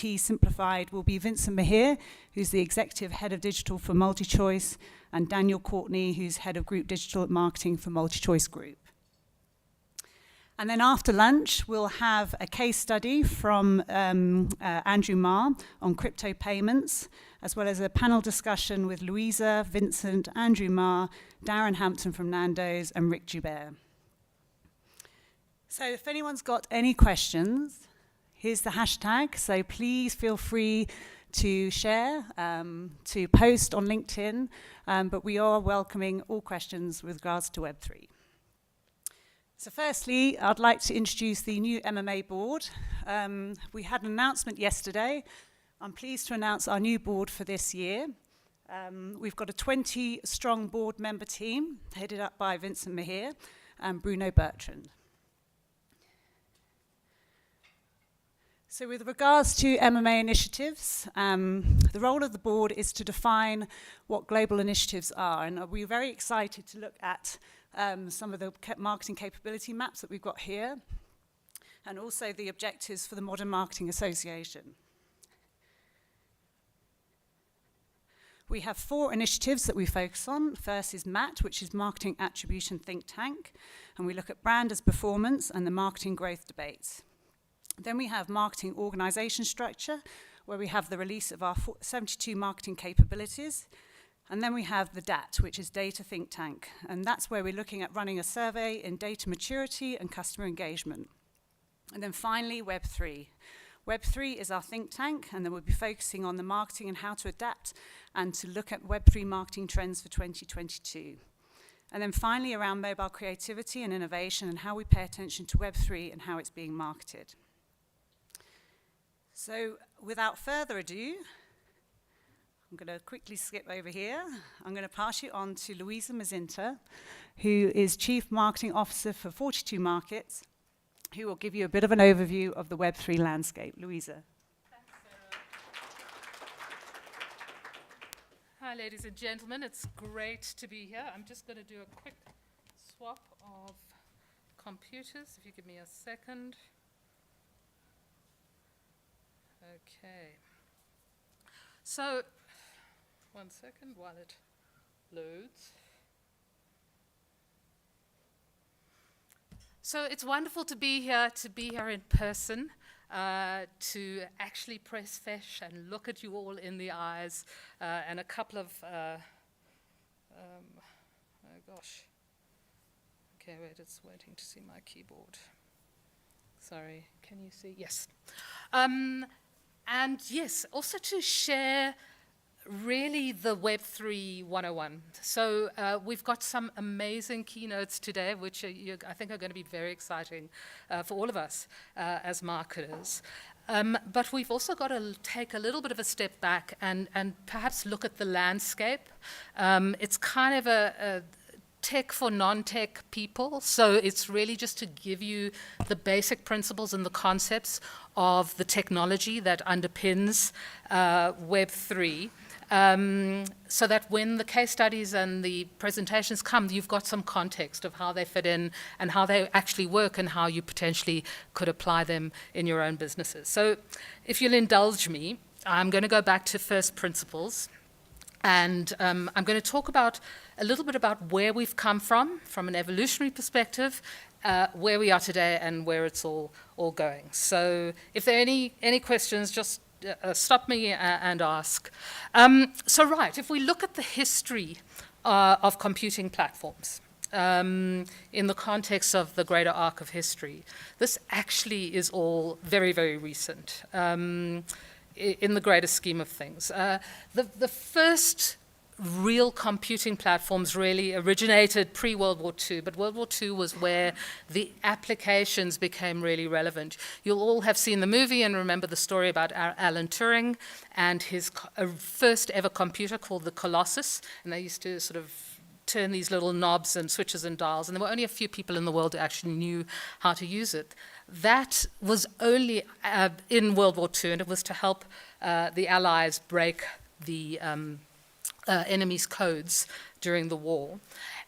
IT simplified will be Vincent Mahir, who's the Executive Head of Digital for MultiChoice, and Daniel Courtney, who's Head of Group Digital Marketing for MultiChoice Group. And then after lunch, we'll have a case study from Andrew Marr on crypto payments, as well as a panel discussion with Louisa, Vincent, Andrew Marr, Darren Hampton from Nando's, and Rick Joubert. So if anyone's got any questions, here's the hashtag. So please feel free to share, to post on LinkedIn, but we are welcoming all questions with regards to Web3. So firstly, I'd like to introduce the new MMA board. We had an announcement yesterday. I'm pleased to announce our new board for this year. We've got a 20-strong board member team, headed up by Vincent Mahir and Bruno Bertrand. So with regards to MMA initiatives, the role of the board is to define what global initiatives are, and we're very excited to look at some of the marketing capability maps that we've got here, and also the objectives for the Modern Marketing Association. We have 4 initiatives that we focus on. First is MAT, which is Marketing Attribution Think Tank, and we look at brand as performance and the marketing growth debates. Then we have Marketing Organization Structure, where we have the release of our 72 marketing capabilities. And then we have the DAT, which is Data Think Tank, and that's where we're looking at running a survey in data maturity and customer engagement. And then finally, Web3. Web3 is our think tank, and then we'll be focusing on the marketing and how to adapt and to look at Web3 marketing trends for 2022. And then finally, around mobile creativity and innovation and how we pay attention to Web3 and how it's being marketed. So without further ado, I'm going to quickly skip over here. I'm going to pass you on to Louisa Mazinta, who is Chief Marketing Officer for 42 Markets, who will give you a bit of an overview of the Web3 landscape. Louisa. Thanks, Sarah. Hi, ladies and gentlemen. It's great to be here. I'm just going to do a quick swap of computers, if you give me a second. Okay. So, one second while it loads. So it's wonderful to be here in person, to actually press fish and look at you all in the eyes, and a couple of, oh gosh. Okay, wait, it's waiting to see my keyboard. Sorry, can you see? Yes. And yes, also to share really the Web3 101. So we've got some amazing keynotes today, which I think are going to be very exciting for all of us as marketers. But we've also got to take a little bit of a step back and perhaps look at the landscape. It's kind of a tech for non-tech people, so it's really just to give you the basic principles and the concepts of the technology that underpins Web3, so that when the case studies and the presentations come, you've got some context of how they fit in and how they actually work and how you potentially could apply them in your own businesses. So if you'll indulge me, I'm going to go back to first principles. And I'm going to talk about a little bit about where we've come from an evolutionary perspective, where we are today, and where it's all going. So, if there are any questions, just stop me and ask. If we look at the history of computing platforms in the context of the greater arc of history, this actually is all very, very recent. In the greater scheme of things. The first real computing platforms really originated pre-World War II, but World War II was where the applications became really relevant. You'll all have seen the movie and remember the story about Alan Turing and his first ever computer called the Colossus, and they used to sort of turn these little knobs and switches and dials, and there were only a few people in the world who actually knew how to use it. That was only in World War II, and it was to help the Allies break the enemy's codes during the war.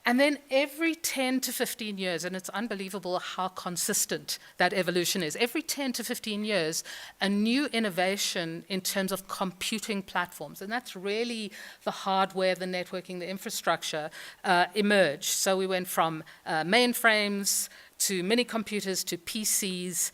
And then every 10 to 15 years, and it's unbelievable how consistent that evolution is, every 10 to 15 years, a new innovation in terms of computing platforms, and that's really the hardware, the networking, the infrastructure, emerged. So we went from mainframes to mini computers to PCs,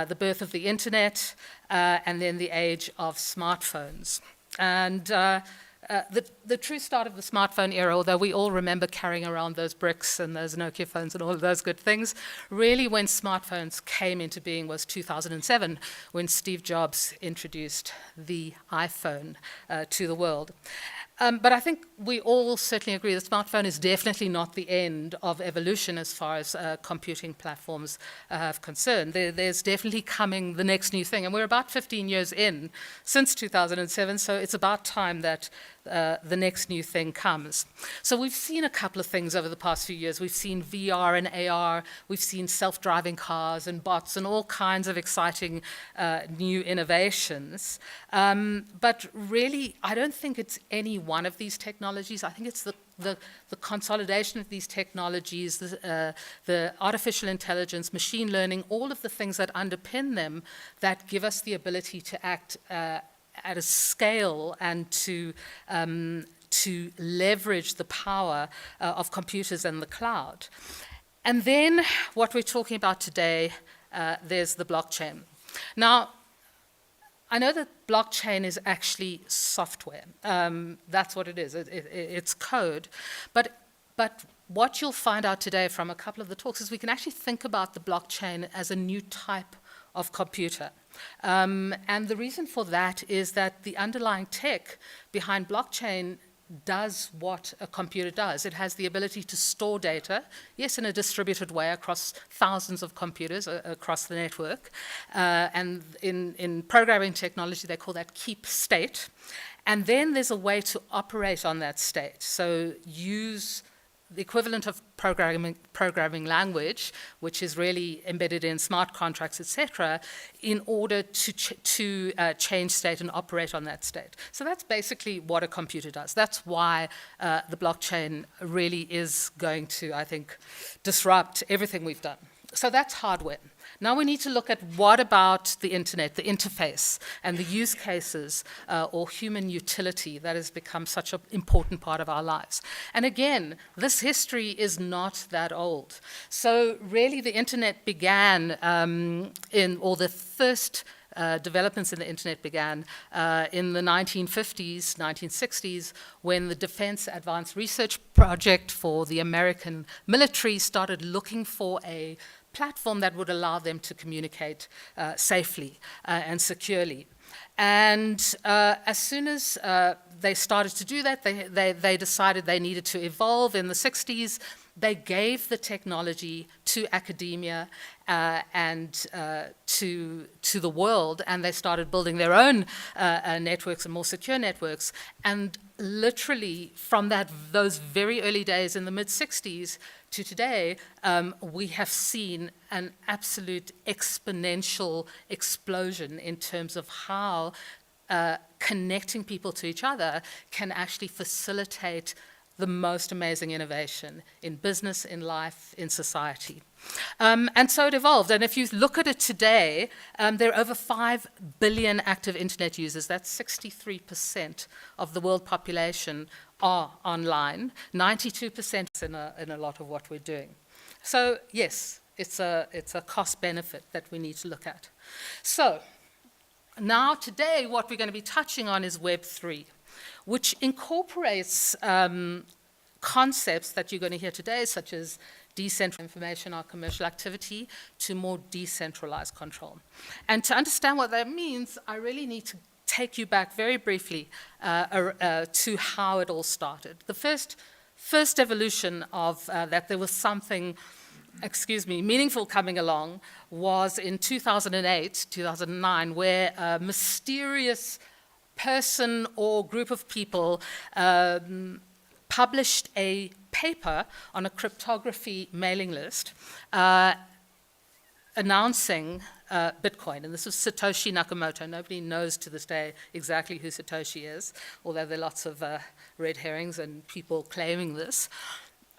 the birth of the internet, and then the age of smartphones. And the true start of the smartphone era, although we all remember carrying around those bricks and those Nokia phones and all of those good things, really when smartphones came into being was 2007, when Steve Jobs introduced the iPhone to the world. But I think we all certainly agree the smartphone is definitely not the end of evolution as far as computing platforms are concerned. There's definitely coming the next new thing. And we're about 15 years in since 2007, so it's about time that the next new thing comes. So we've seen a couple of things over the past few years. We've seen VR and AR, we've seen self-driving cars and bots and all kinds of exciting new innovations. But really, I don't think it's any one of these technologies. I think it's the consolidation of these technologies, the artificial intelligence, machine learning, all of the things that underpin them that give us the ability to act at a scale and to leverage the power of computers and the cloud. And then what we're talking about today, there's the blockchain. Now, I know that blockchain is actually software. That's what it is. It's code. But what you'll find out today from a couple of the talks is we can actually think about the blockchain as a new type of computer. And the reason for that is that the underlying tech behind blockchain does what a computer does. It has the ability to store data, yes, in a distributed way across thousands of computers across the network. And in programming technology, they call that keep state. And then there's a way to operate on that state. So use the equivalent of programming language, which is really embedded in smart contracts, etc., in order to change state and operate on that state. So that's basically what a computer does. That's why the blockchain really is going to, I think, disrupt everything we've done. So that's hardware. Now we need to look at what about the internet, the interface, and the use cases or human utility that has become such an important part of our lives. And again, this history is not that old. So really the internet began the first developments in the internet began in the 1950s, 1960s, when the Defense Advanced Research Project for the American military started looking for a platform that would allow them to communicate safely and securely. And as soon as they started to do that, they decided they needed to evolve. In the 60s, they gave the technology to academia and to the world, and they started building their own networks and more secure networks. And literally from those very early days in the mid-60s to today, we have seen an absolute exponential explosion in terms of how connecting people to each other can actually facilitate the most amazing innovation in business, in life, in society. And so it evolved. And if you look at it today, there are over 5 billion active internet users. That's 63% of the world population are online. 92% in a lot of what we're doing. So yes, it's a cost benefit that we need to look at. So now today what we're going to be touching on is Web3, which incorporates concepts that you're going to hear today, such as decentralized information or commercial activity, to more decentralized control. And to understand what that means, I really need to take you back very briefly to how it all started. The first evolution of that there was something, meaningful coming along was in 2008, 2009, where a mysterious person or group of people published a paper on a cryptography mailing list announcing Bitcoin. And this was Satoshi Nakamoto. Nobody knows to this day exactly who Satoshi is, although there are lots of red herrings and people claiming this.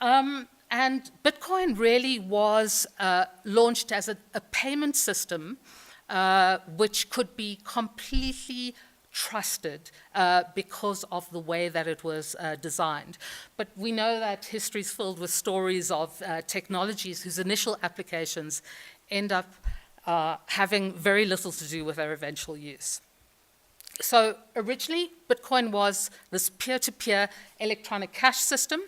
And Bitcoin really was launched as a payment system which could be completely trusted because of the way that it was designed. But we know that history is filled with stories of technologies whose initial applications end up having very little to do with their eventual use. So originally, Bitcoin was this peer-to-peer electronic cash system.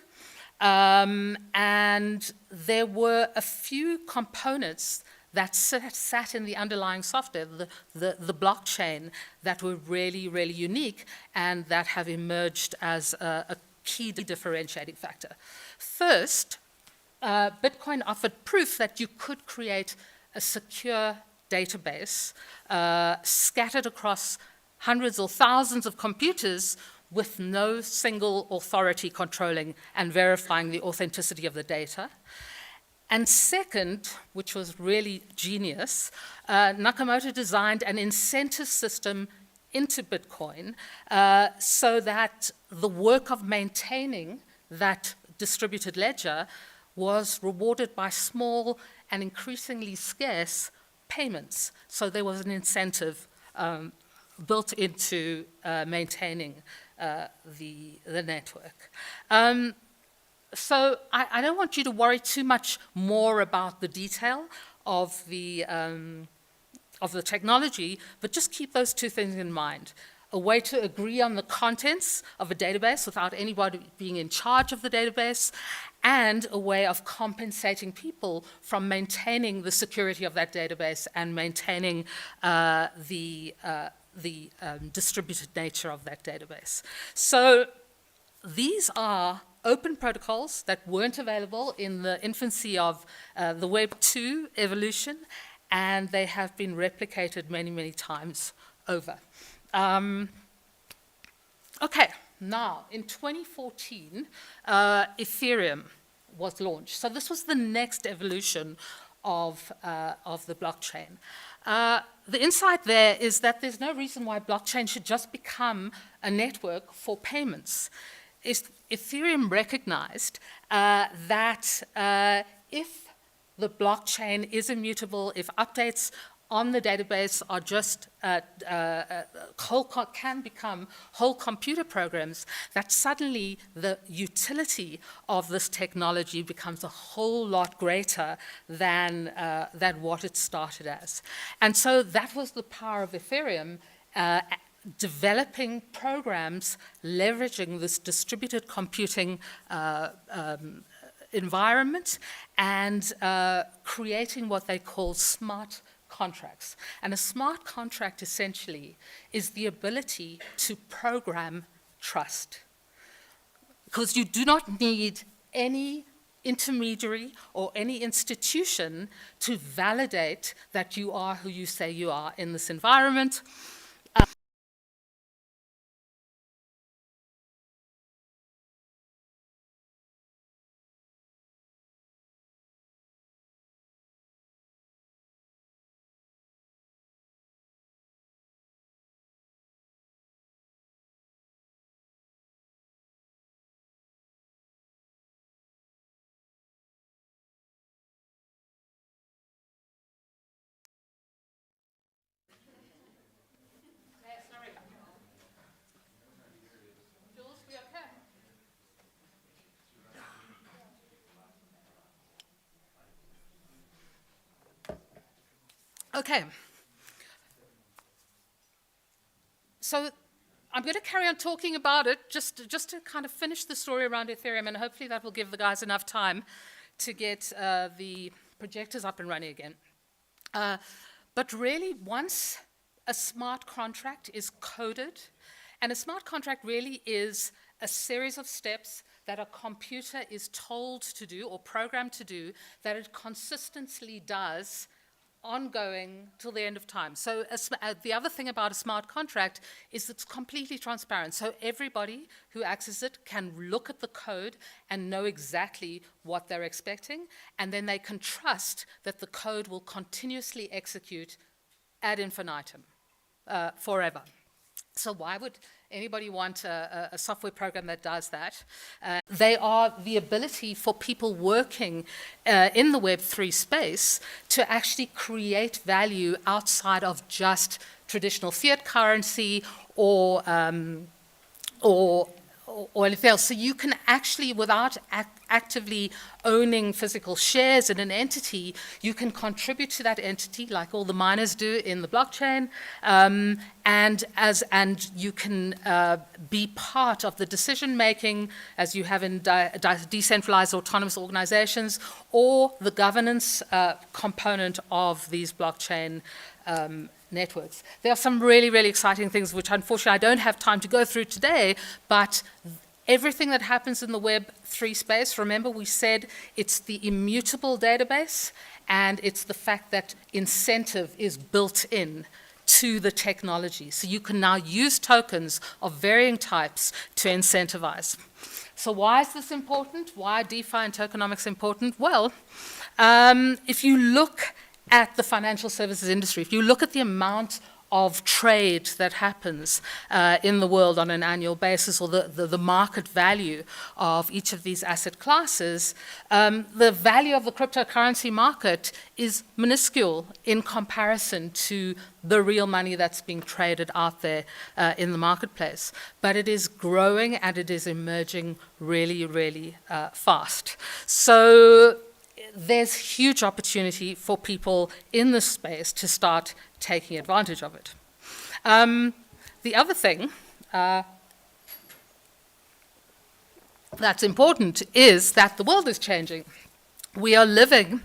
And there were a few components that sat in the underlying software, the blockchain, that were really, really unique and that have emerged as a key differentiating factor. First, Bitcoin offered proof that you could create a secure database scattered across hundreds or thousands of computers with no single authority controlling and verifying the authenticity of the data. And second, which was really genius, Nakamoto designed an incentive system into Bitcoin so that the work of maintaining that distributed ledger was rewarded by small and increasingly scarce payments. So there was an incentive built into maintaining the network. So I don't want you to worry too much more about the detail of the technology, but just keep those two things in mind. A way to agree on the contents of a database without anybody being in charge of the database, and a way of compensating people from maintaining the security of that database and maintaining the distributed nature of that database. So these are open protocols that weren't available in the infancy of the Web 2 evolution, and they have been replicated many, many times over. Okay, now in 2014, Ethereum was launched. So this was the next evolution of the blockchain. The insight there is that there's no reason why blockchain should just become a network for payments. Ethereum recognized that if the blockchain is immutable, if updates on the database are just can become whole computer programs, that suddenly the utility of this technology becomes a whole lot greater than what it started as. And so that was the power of Ethereum, developing programs leveraging this distributed computing environment and creating what they call smart contracts. And a smart contract essentially is the ability to program trust. Because you do not need any intermediary or any institution to validate that you are who you say you are in this environment. Okay. So I'm going to carry on talking about it just to kind of finish the story around Ethereum, and hopefully that will give the guys enough time to get the projectors up and running again. But really, once a smart contract is coded, and a smart contract really is a series of steps that a computer is told to do or programmed to do, that it consistently does ongoing till the end of time. So the other thing about a smart contract is it's completely transparent. So everybody who accesses it can look at the code and know exactly what they're expecting, and then they can trust that the code will continuously execute ad infinitum, forever. So why would anybody want a software program that does that? They are the ability for people working in the Web3 space to actually create value outside of just traditional fiat currency or anything else. So you can actually, without actively owning physical shares in an entity, you can contribute to that entity like all the miners do in the blockchain, and you can be part of the decision making as you have in decentralized autonomous organizations, or the governance component of these blockchain networks. There are some really, really exciting things which unfortunately I don't have time to go through today, but everything that happens in the Web3 space, remember we said it's the immutable database, and it's the fact that incentive is built in to the technology. So you can now use tokens of varying types to incentivize. So why is this important? Why are DeFi and tokenomics important? Well, if you look at the financial services industry, if you look at the amount of trade that happens in the world on an annual basis, or the market value of each of these asset classes, the value of the cryptocurrency market is minuscule in comparison to the real money that's being traded out there in the marketplace. But it is growing and it is emerging really, really fast. So there's huge opportunity for people in this space to start taking advantage of it. The other thing that's important is that the world is changing. We are living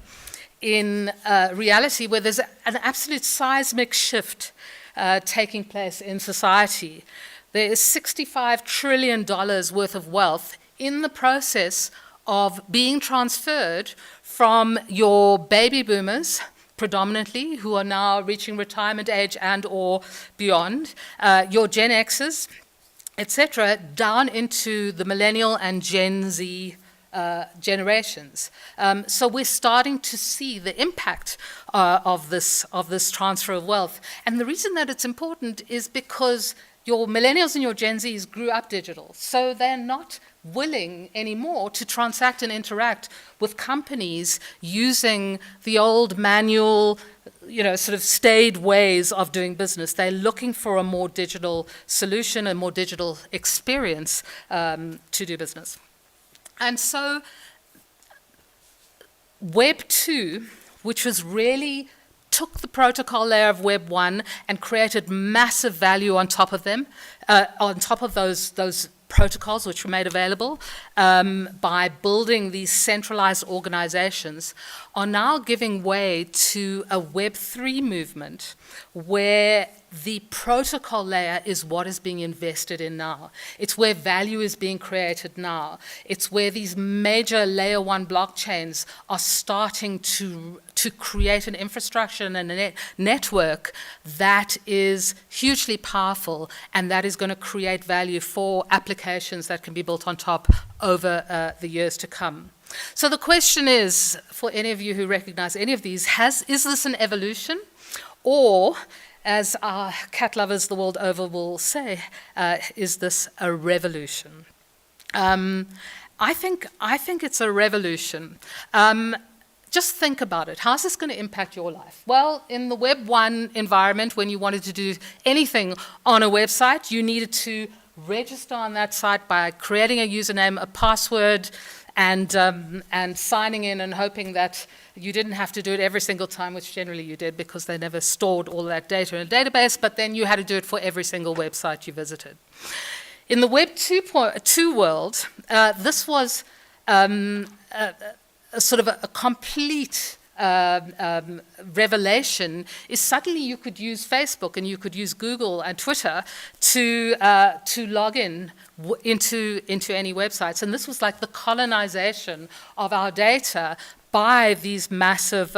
in a reality where there's an absolute seismic shift taking place in society. There is $65 trillion worth of wealth in the process of being transferred from your baby boomers, predominantly, who are now reaching retirement age and or beyond, your Gen Xers, etc., down into the millennial and Gen Z generations. So we're starting to see the impact of this transfer of wealth. And the reason that it's important is because your millennials and your Gen Zs grew up digital, so they're not willing anymore to transact and interact with companies using the old manual, sort of staid ways of doing business. They're looking for a more digital solution, a more digital experience to do business. And so Web 2, which was really took the protocol layer of Web 1 and created massive value on top of them, on top of those protocols which were made available by building these centralized organizations, are now giving way to a Web3 movement where the protocol layer is what is being invested in now. It's where value is being created now. It's where these major layer 1 blockchains are starting to create an infrastructure and a network that is hugely powerful, and that is going to create value for applications that can be built on top over the years to come. So the question is, for any of you who recognize any of these, is this an evolution? Or, as our cat lovers the world over will say, is this a revolution? I think it's a revolution. Just think about it. How's this going to impact your life? Well, in the Web 1 environment, when you wanted to do anything on a website, you needed to register on that site by creating a username, a password, and signing in and hoping that you didn't have to do it every single time, which generally you did because they never stored all that data in a database, but then you had to do it for every single website you visited. In the Web 2 world, this was sort of a complete revelation. Is suddenly you could use Facebook and you could use Google and Twitter to log in into any websites. And this was like the colonization of our data by these massive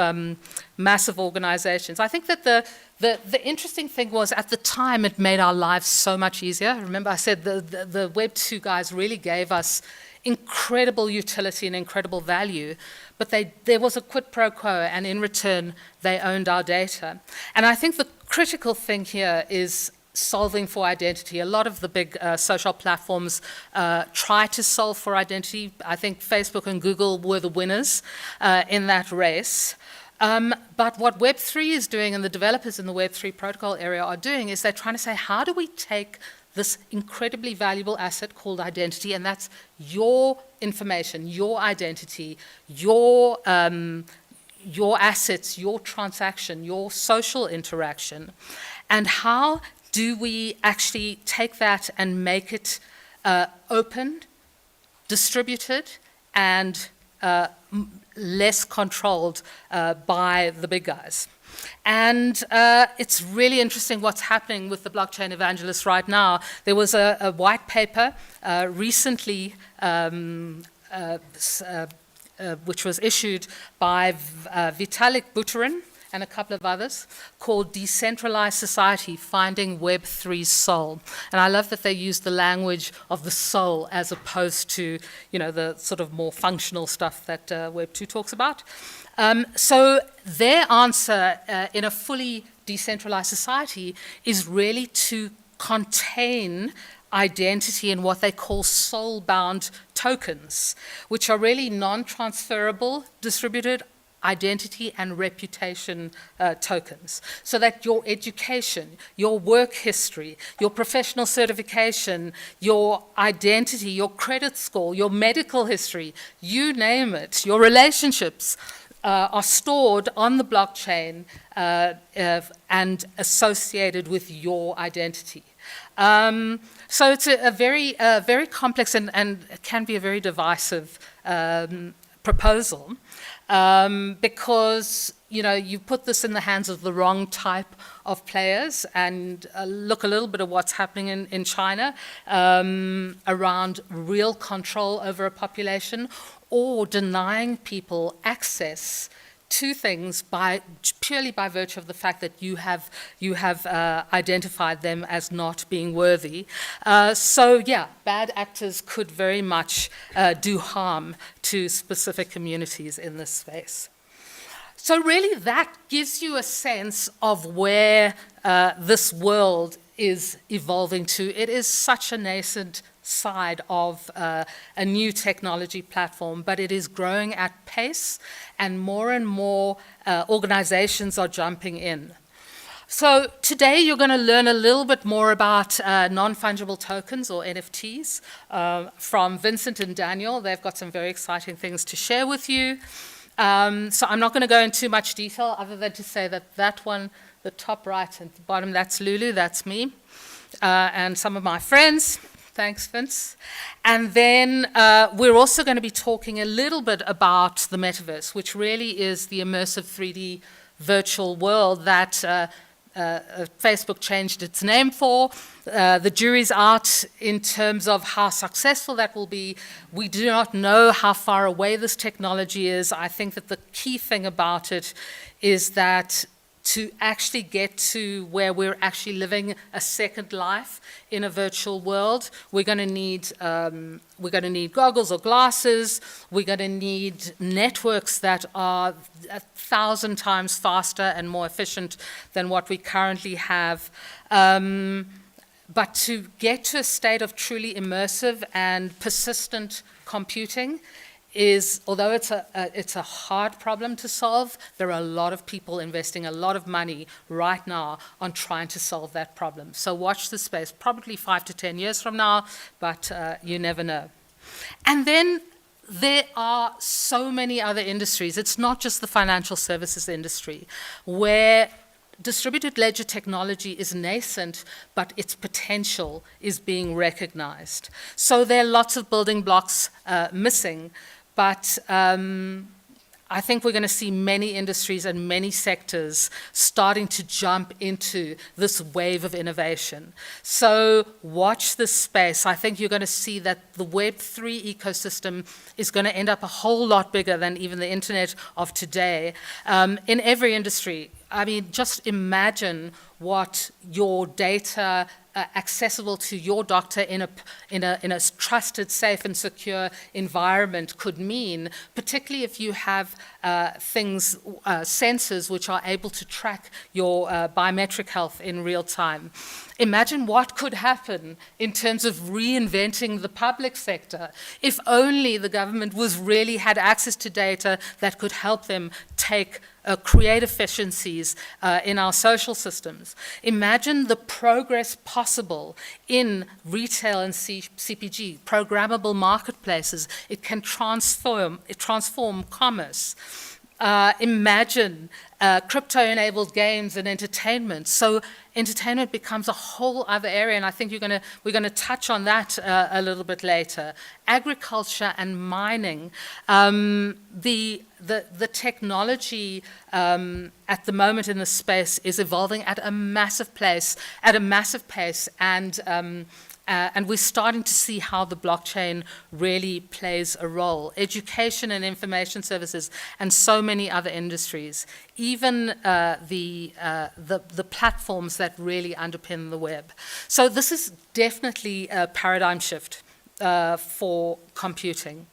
organizations. I think that the interesting thing was, at the time, it made our lives so much easier. Remember I said the Web 2 guys really gave us incredible utility and incredible value, but there was a quid pro quo, and in return, they owned our data. And I think the critical thing here is solving for identity. A lot of the big social platforms try to solve for identity. I think Facebook and Google were the winners in that race. But what Web3 is doing, and the developers in the Web3 protocol area are doing, is they're trying to say, how do we take this incredibly valuable asset called identity, and that's your information, your identity, your assets, your transaction, your social interaction, and how do we actually take that and make it open, distributed, and less controlled by the big guys. And it's really interesting what's happening with the blockchain evangelists right now. There was a white paper recently which was issued by Vitalik Buterin and a couple of others, called Decentralized Society, Finding Web3's Soul. And I love that they use the language of the soul as opposed to, the sort of more functional stuff that Web2 talks about. So their answer in a fully decentralized society is really to contain identity in what they call soul-bound tokens, which are really non-transferable, distributed identity and reputation tokens, so that your education, your work history, your professional certification, your identity, your credit score, your medical history, you name it, your relationships are stored on the blockchain and associated with your identity. So it's a very complex and can be a very divisive proposal. Because, you put this in the hands of the wrong type of players, and look a little bit at what's happening in China around real control over a population, or denying people access to things purely by virtue of the fact that you have identified them as not being worthy. So yeah, bad actors could very much do harm to specific communities in this space. So really that gives you a sense of where this world is evolving to. It is such a nascent side of a new technology platform, but it is growing at pace, and more organizations are jumping in. So today you're going to learn a little bit more about non-fungible tokens, or NFTs, from Vincent and Daniel. They've got some very exciting things to share with you. So I'm not going to go into too much detail other than to say that one, the top right and the bottom, that's Lulu, that's me, and some of my friends. Thanks, Vince. And then we're also going to be talking a little bit about the Metaverse, which really is the immersive 3D virtual world that Facebook changed its name for. The jury's out in terms of how successful that will be. We do not know how far away this technology is. I think that the key thing about it is that to actually get to where we're actually living a second life in a virtual world, we're going to need goggles or glasses. We're going to need networks that are 1,000 times faster and more efficient than what we currently have. But to get to a state of truly immersive and persistent computing is, although it's a hard problem to solve, there are a lot of people investing a lot of money right now on trying to solve that problem. So watch this space, probably 5 to 10 years from now, but you never know. And then there are so many other industries. It's not just the financial services industry, where distributed ledger technology is nascent, but its potential is being recognized. So there are lots of building blocks missing, but I think we're going to see many industries and many sectors starting to jump into this wave of innovation. So watch this space. I think you're going to see that the Web3 ecosystem is going to end up a whole lot bigger than even the internet of today. In every industry, I mean, just imagine what your data accessible to your doctor in a trusted, safe, and secure environment could mean, particularly if you have sensors which are able to track your biometric health in real time. Imagine what could happen in terms of reinventing the public sector if only the government had access to data that could help them create efficiencies in our social systems. Imagine the progress possible in retail and CPG, programmable marketplaces. It can transform commerce. Imagine crypto-enabled games and entertainment. So entertainment becomes a whole other area, and I think we're going to touch on that a little bit later. Agriculture and mining. The technology at the moment in this space is evolving at a massive pace, and we're starting to see how the blockchain really plays a role. Education and information services, and so many other industries. Even the platforms that really underpin the web. So this is definitely a paradigm shift for computing.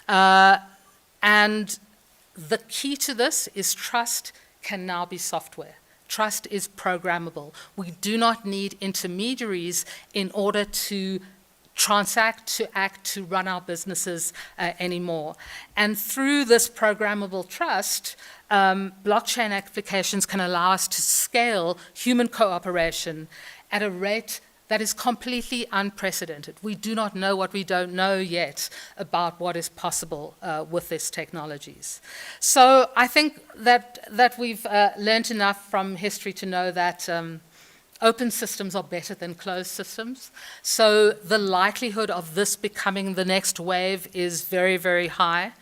And the key to this is trust can now be software. Trust is programmable. We do not need intermediaries in order to transact, to act, to run our businesses anymore. And through this programmable trust, blockchain applications can allow us to scale human cooperation at a rate that is completely unprecedented. We do not know what we don't know yet about what is possible with these technologies. So I think that we've learned enough from history to know that open systems are better than closed systems. So the likelihood of this becoming the next wave is very, very high.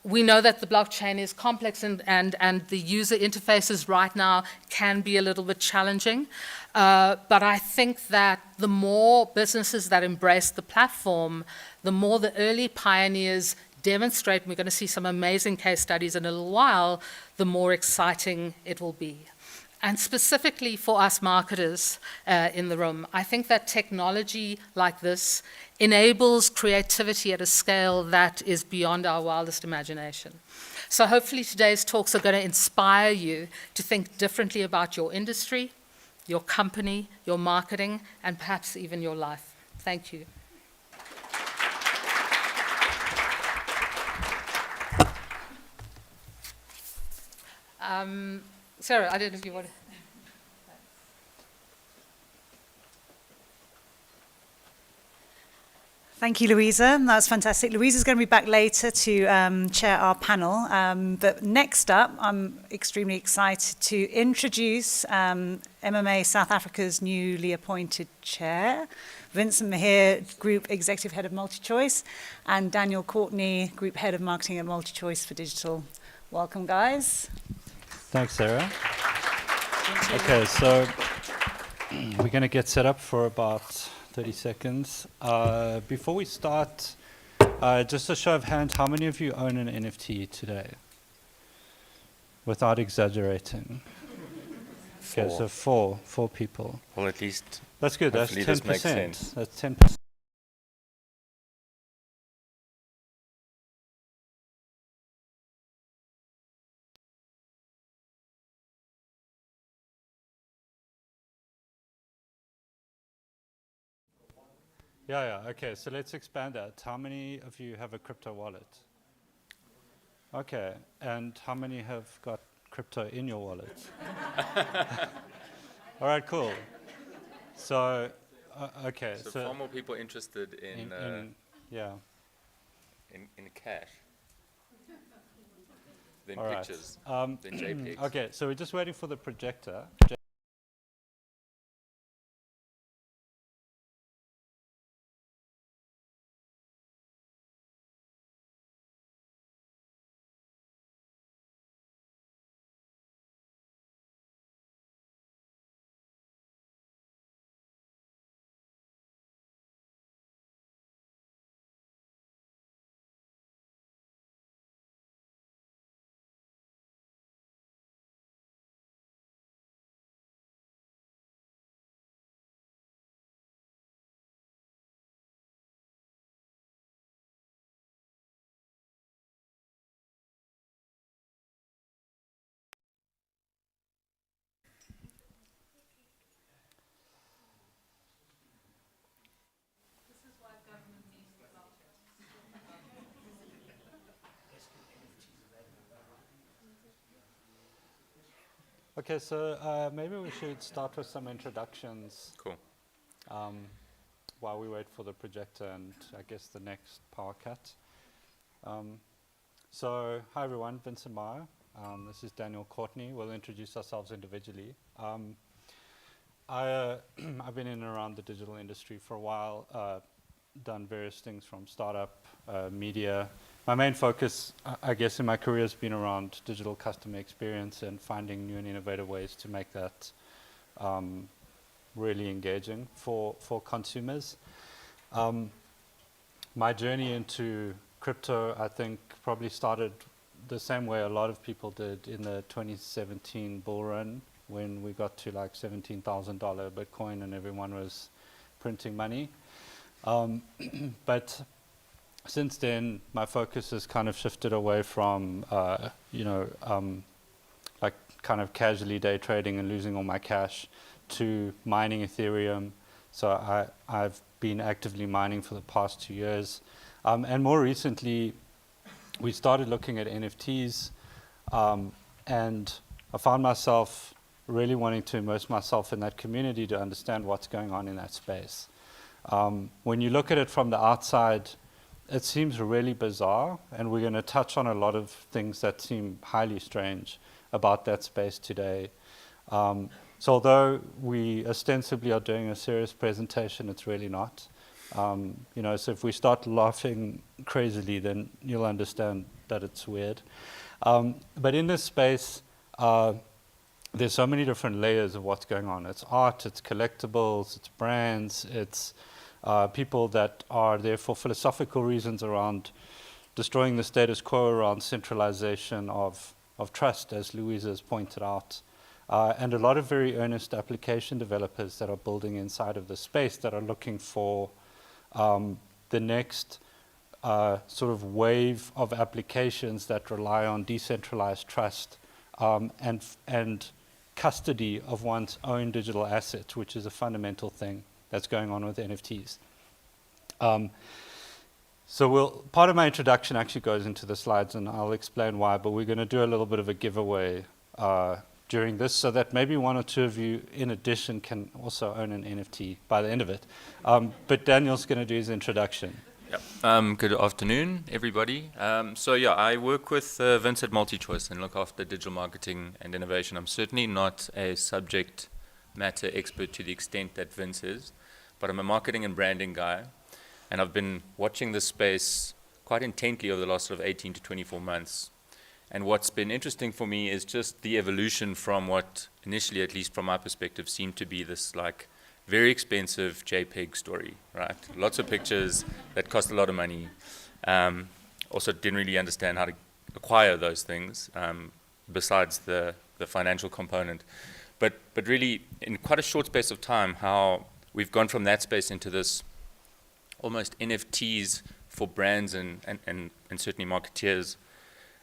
We know that the blockchain is complex and the user interfaces right now can be a little bit challenging. But I think that the more businesses that embrace the platform, the more the early pioneers demonstrate, and we're going to see some amazing case studies in a little while, the more exciting it will be. And specifically for us marketers in the room, I think that technology like this enables creativity at a scale that is beyond our wildest imagination. So hopefully today's talks are going to inspire you to think differently about your industry, your company, your marketing, and perhaps even your life. Thank you. Sarah, I don't know if you want to. Thank you, Louisa. That's fantastic. Louisa's going to be back later to chair our panel. But next up, I'm extremely excited to introduce MMA South Africa's newly appointed chair, Vincent Mahir, Group Executive Head of MultiChoice, and Daniel Courtney, Group Head of Marketing at MultiChoice for Digital. Welcome, guys. Thanks, Sarah. Okay, so we're going to get set up for about 30 seconds. Before we start, just a show of hands, how many of you own an NFT today? Without exaggerating. Okay, so four people. Well, at least That's good, that's hopefully this 10%. makes sense. That's 10%. Yeah, okay, so let's expand that. How many of you have a crypto wallet? Okay, and how many have got crypto in your wallet? All right, cool. So, okay. So far more people interested in cash than All right. pictures, than JPEGs. Okay, so we're just waiting for the projector. Okay, so maybe we should start with some introductions Cool. while we wait for the projector and I guess the next power cut. So, hi everyone, Vincent Meyer. This is Daniel Courtney. We'll introduce ourselves individually. I've been in and around the digital industry for a while, done various things from startup, media. My main focus, I guess, in my career has been around digital customer experience and finding new and innovative ways to make that really engaging for consumers. My journey into crypto, I think, probably started the same way a lot of people did in the 2017 bull run when we got to like $17,000 Bitcoin and everyone was printing money. But since then, my focus has kind of shifted away from, like kind of casually day trading and losing all my cash to mining Ethereum. So I've been actively mining for the past 2 years. And more recently, we started looking at NFTs, and I found myself really wanting to immerse myself in that community to understand what's going on in that space. When you look at it from the outside, it seems really bizarre, and we're going to touch on a lot of things that seem highly strange about that space today. So although we ostensibly are doing a serious presentation, it's really not. So if we start laughing crazily, then you'll understand that it's weird. But in this space, there's so many different layers of what's going on. It's art, it's collectibles, it's brands, it's people that are there for philosophical reasons around destroying the status quo, around centralization of trust, as Louisa has pointed out. And a lot of very earnest application developers that are building inside of the space that are looking for the next sort of wave of applications that rely on decentralized trust and custody of one's own digital assets, which is a fundamental thing that's going on with NFTs. So part of my introduction actually goes into the slides, and I'll explain why, but we're going to do a little bit of a giveaway during this so that maybe one or two of you, in addition, can also own an NFT by the end of it. But Daniel's going to do his introduction. Yep. Good afternoon, everybody. I work with Vince at MultiChoice and look after digital marketing and innovation. I'm certainly not a subject matter expert to the extent that Vince is, but I'm a marketing and branding guy, and I've been watching this space quite intently over the last sort of 18 to 24 months. And what's been interesting for me is just the evolution from what initially, at least from my perspective, seemed to be this like very expensive JPEG story, right? Lots of pictures that cost a lot of money. Also didn't really understand how to acquire those things, besides the financial component. But really, in quite a short space of time, how we've gone from that space into this almost NFTs for brands and certainly marketeers,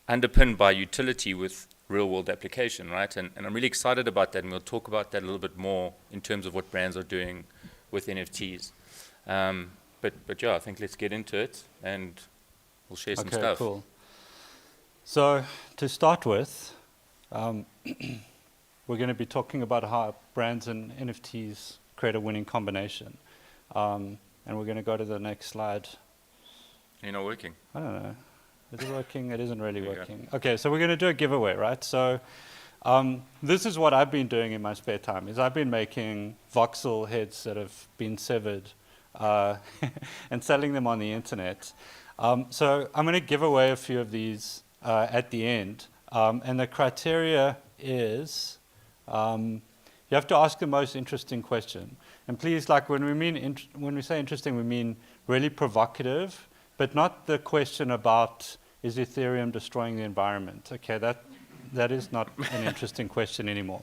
underpinned by utility with real-world application, right? And I'm really excited about that, and we'll talk about that a little bit more in terms of what brands are doing with NFTs. But yeah, I think let's get into it, and we'll share some stuff. Okay, cool. So to start with, we're going to be talking about how brands and NFTs create a winning combination. And we're going to go to the next slide. You're not working. I don't know. Is it working? It isn't really working. Okay, so we're going to do a giveaway, right? So this is what I've been doing in my spare time, is I've been making voxel heads that have been severed and selling them on the internet. So I'm going to give away a few of these at the end. And the criteria is you have to ask the most interesting question. And please, like when we say interesting, we mean really provocative, but not the question about is Ethereum destroying the environment? Okay, that is not an interesting question anymore.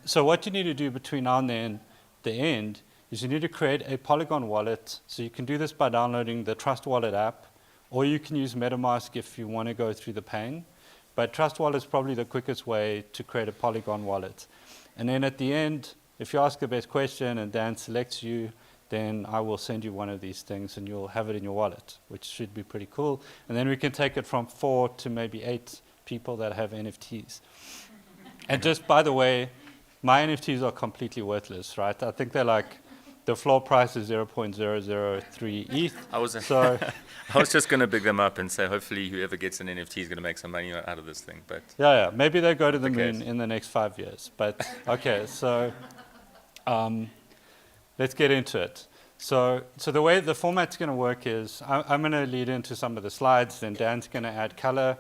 So what you need to do between now and then, the end, is you need to create a Polygon wallet. So you can do this by downloading the Trust Wallet app, or you can use MetaMask if you want to go through the pain. But Trust Wallet is probably the quickest way to create a Polygon wallet. And then at the end, if you ask the best question and Dan selects you, then I will send you one of these things and you'll have it in your wallet, which should be pretty cool. And then we can take it from 4 to maybe 8 people that have NFTs. And just by the way, my NFTs are completely worthless, right? I think they're like, the floor price is 0.003 ETH. So I was just going to big them up and say, hopefully whoever gets an NFT is going to make some money out of this thing. But yeah, maybe they go to the Okay. moon in the next 5 years. But okay, so let's get into it. So the way the format's going to work is I'm going to lead into some of the slides, then Dan's going to add color.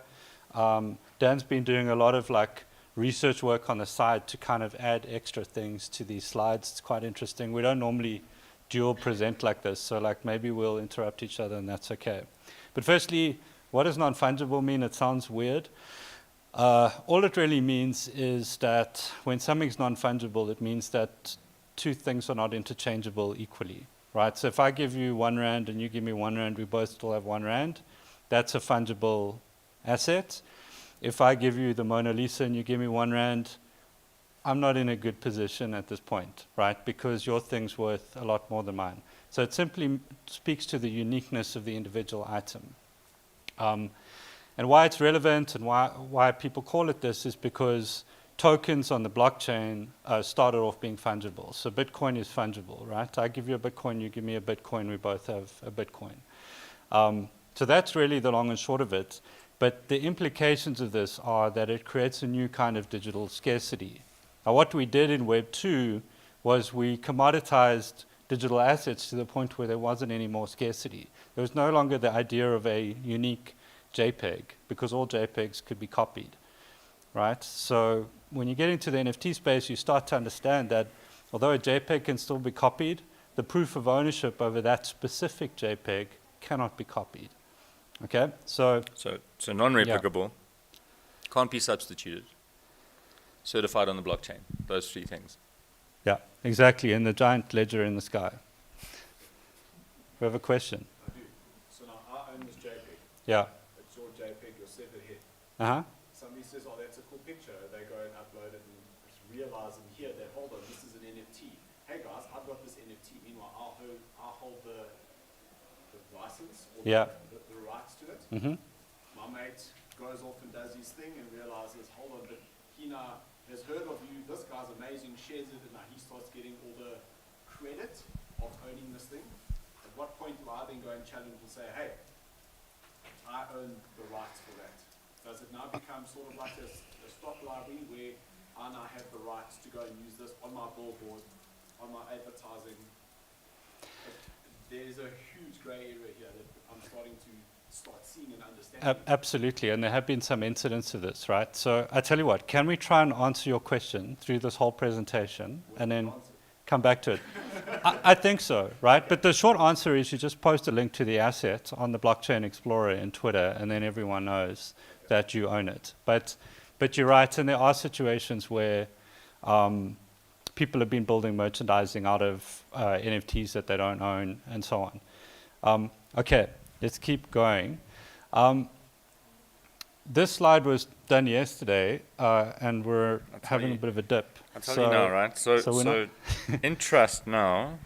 Dan's been doing a lot of like research work on the side to kind of add extra things to these slides. It's quite interesting. We don't normally dual present like this, so like maybe we'll interrupt each other and that's okay. But firstly, what does non-fungible mean? It sounds weird. All it really means is that when something's non-fungible, it means that two things are not interchangeable equally, right? So if I give you 1 rand and you give me 1 rand, we both still have 1 rand. That's a fungible asset. If I give you the Mona Lisa and you give me 1 rand, I'm not in a good position at this point, right? Because your thing's worth a lot more than mine. So it simply speaks to the uniqueness of the individual item. And why it's relevant and why people call it this is because tokens on the blockchain started off being fungible. So Bitcoin is fungible, right? I give you a Bitcoin, you give me a Bitcoin, we both have a Bitcoin. So that's really the long and short of it. But the implications of this are that it creates a new kind of digital scarcity. Now, what we did in Web 2 was we commoditized digital assets to the point where there wasn't any more scarcity. There was no longer the idea of a unique JPEG, because all JPEGs could be copied, right? So when you get into the NFT space, you start to understand that although a JPEG can still be copied, the proof of ownership over that specific JPEG cannot be copied. Okay, so non-replicable, can't be substituted, certified on the blockchain. Those 3 things. yeah, exactly, in the giant ledger in the sky. We have a question. I do. So now I own this JPEG. Yeah. It's your JPEG, your severed head. Uh-huh. Somebody says, oh, that's a cool picture. They go and upload it and realize and hear that, hold on, this is an NFT. Hey guys, I've got this NFT. Meanwhile, I'll hold the license or Yeah. the rights to it. Mm-hmm. My mate goes off and does his thing and realizes, hold on, but he now has heard of you, this guy's amazing, shares it, and now he starts getting all the credit of owning this thing. At what point do I then go and challenge and say, hey, I own the rights for that? Does it now become sort of like a stock library where I now have the rights to go and use this on my billboard, on my advertising? There's a huge grey area here that I'm starting to start seeing and understanding. Absolutely, and there have been some incidents of this, right? So I tell you what, can we try and answer your question through this whole presentation and then come back to it? I think so, right? But the short answer is you just post a link to the asset on the Blockchain Explorer in Twitter, and then everyone knows that you own it. But you're right, and there are situations where people have been building merchandising out of NFTs that they don't own, and so on. Okay, let's keep going. This slide was done yesterday, and we're having a bit of a dip. I'll tell you now, right? So in trust now,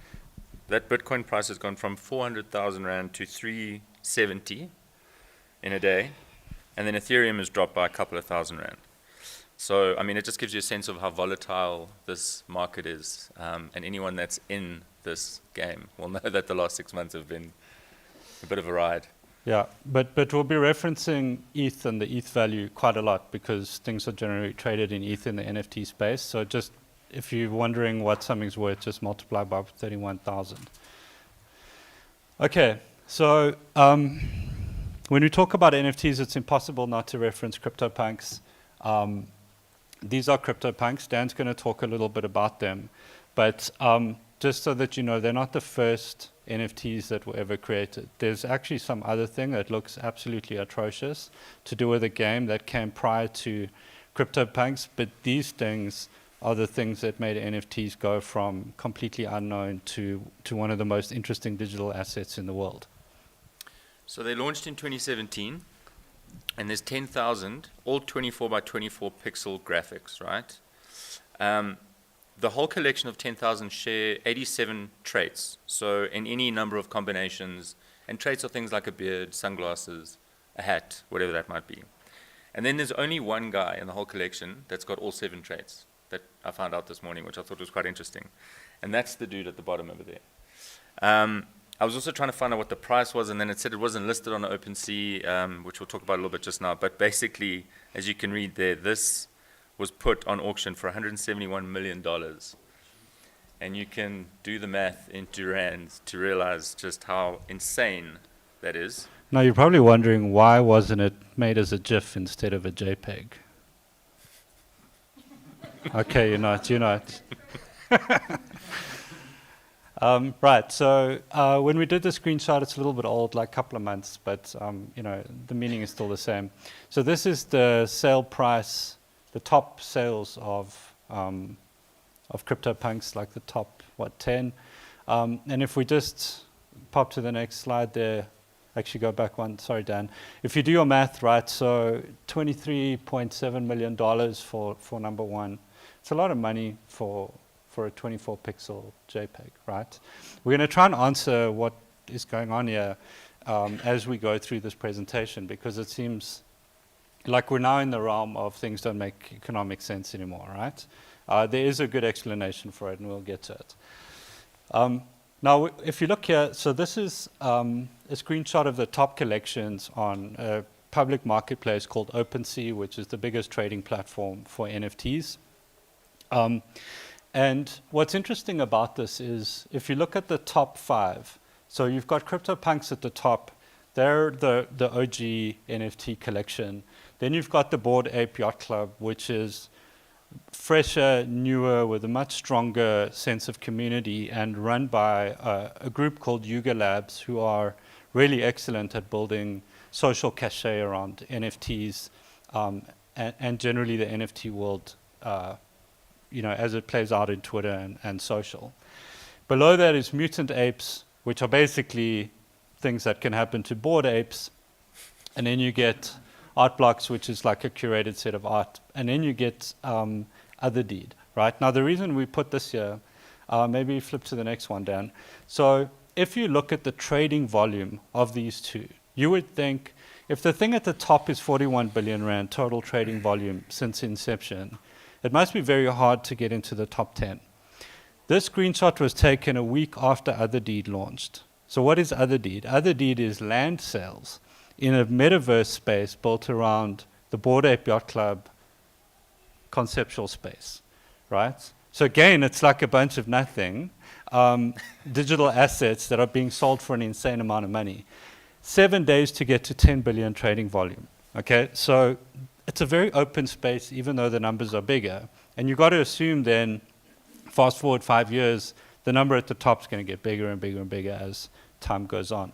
that Bitcoin price has gone from 400,000 Rand to 370 in a day, and then Ethereum has dropped by a couple of thousand Rand. So, I mean, it just gives you a sense of how volatile this market is, and anyone that's in this game will know that the last 6 months have been a bit of a ride. Yeah, but we'll be referencing ETH and the ETH value quite a lot because things are generally traded in ETH in the NFT space. So just if you're wondering what something's worth, just multiply by 31,000. Okay, so when we talk about NFTs, it's impossible not to reference CryptoPunks. These are CryptoPunks. Dan's going to talk a little bit about them. But just so that you know, they're not the first NFTs that were ever created. There's actually some other thing that looks absolutely atrocious to do with a game that came prior to CryptoPunks, but these things are the things that made NFTs go from completely unknown to one of the most interesting digital assets in the world. So they launched in 2017, and there's 10,000, all 24 by 24 pixel graphics, right? The whole collection of 10,000 share 87 traits, so in any number of combinations, and traits are things like a beard, sunglasses, a hat, whatever that might be. And then there's only one guy in the whole collection that's got all 7 traits that I found out this morning, which I thought was quite interesting. And that's the dude at the bottom over there. I was also trying to find out what the price was, and then it said it wasn't listed on OpenSea, which we'll talk about a little bit just now. But basically, as you can read there, this was put on auction for $171 million. And you can do the math into rands to realize just how insane that is. Now, you're probably wondering, why wasn't it made as a GIF instead of a JPEG? Okay, you're not. Right, so when we did the screenshot, it's a little bit old, like a couple of months, but the meaning is still the same. So this is the sale price, the top sales of CryptoPunks, like the top, 10. And if we just pop to the next slide there, actually go back one, sorry, Dan. If you do your math right, so $23.7 million for number 1. It's a lot of money for a 24 pixel JPEG, right? We're going to try and answer what is going on here as we go through this presentation, because it seems like we're now in the realm of things don't make economic sense anymore, right? There is a good explanation for it, and we'll get to it. Now, if you look here, so this is a screenshot of the top collections on a public marketplace called OpenSea, which is the biggest trading platform for NFTs. And what's interesting about this is, if you look at the top 5, so you've got CryptoPunks at the top. They're the OG NFT collection. Then you've got the Bored Ape Yacht Club, which is fresher, newer, with a much stronger sense of community, and run by a group called Yuga Labs, who are really excellent at building social cachet around NFTs and generally the NFT world, as it plays out in Twitter and social. Below that is Mutant Apes, which are basically things that can happen to Bored Apes. And then you get Art Blocks, which is like a curated set of art. And then you get Other Deed, right? Now, the reason we put this here, maybe flip to the next one, Dan. So if you look at the trading volume of these two, you would think if the thing at the top is 41 billion Rand total trading volume since inception, it must be very hard to get into the top 10. This screenshot was taken a week after Other Deed launched. So what is Other Deed? Other Deed is land sales in a metaverse space built around the Bored Ape Yacht Club conceptual space, right? So again, it's like a bunch of nothing, digital assets that are being sold for an insane amount of money. 7 days to get to 10 billion trading volume, okay? So it's a very open space, even though the numbers are bigger. And you've got to assume then, fast forward 5 years, the number at the top is going to get bigger and bigger and bigger as time goes on.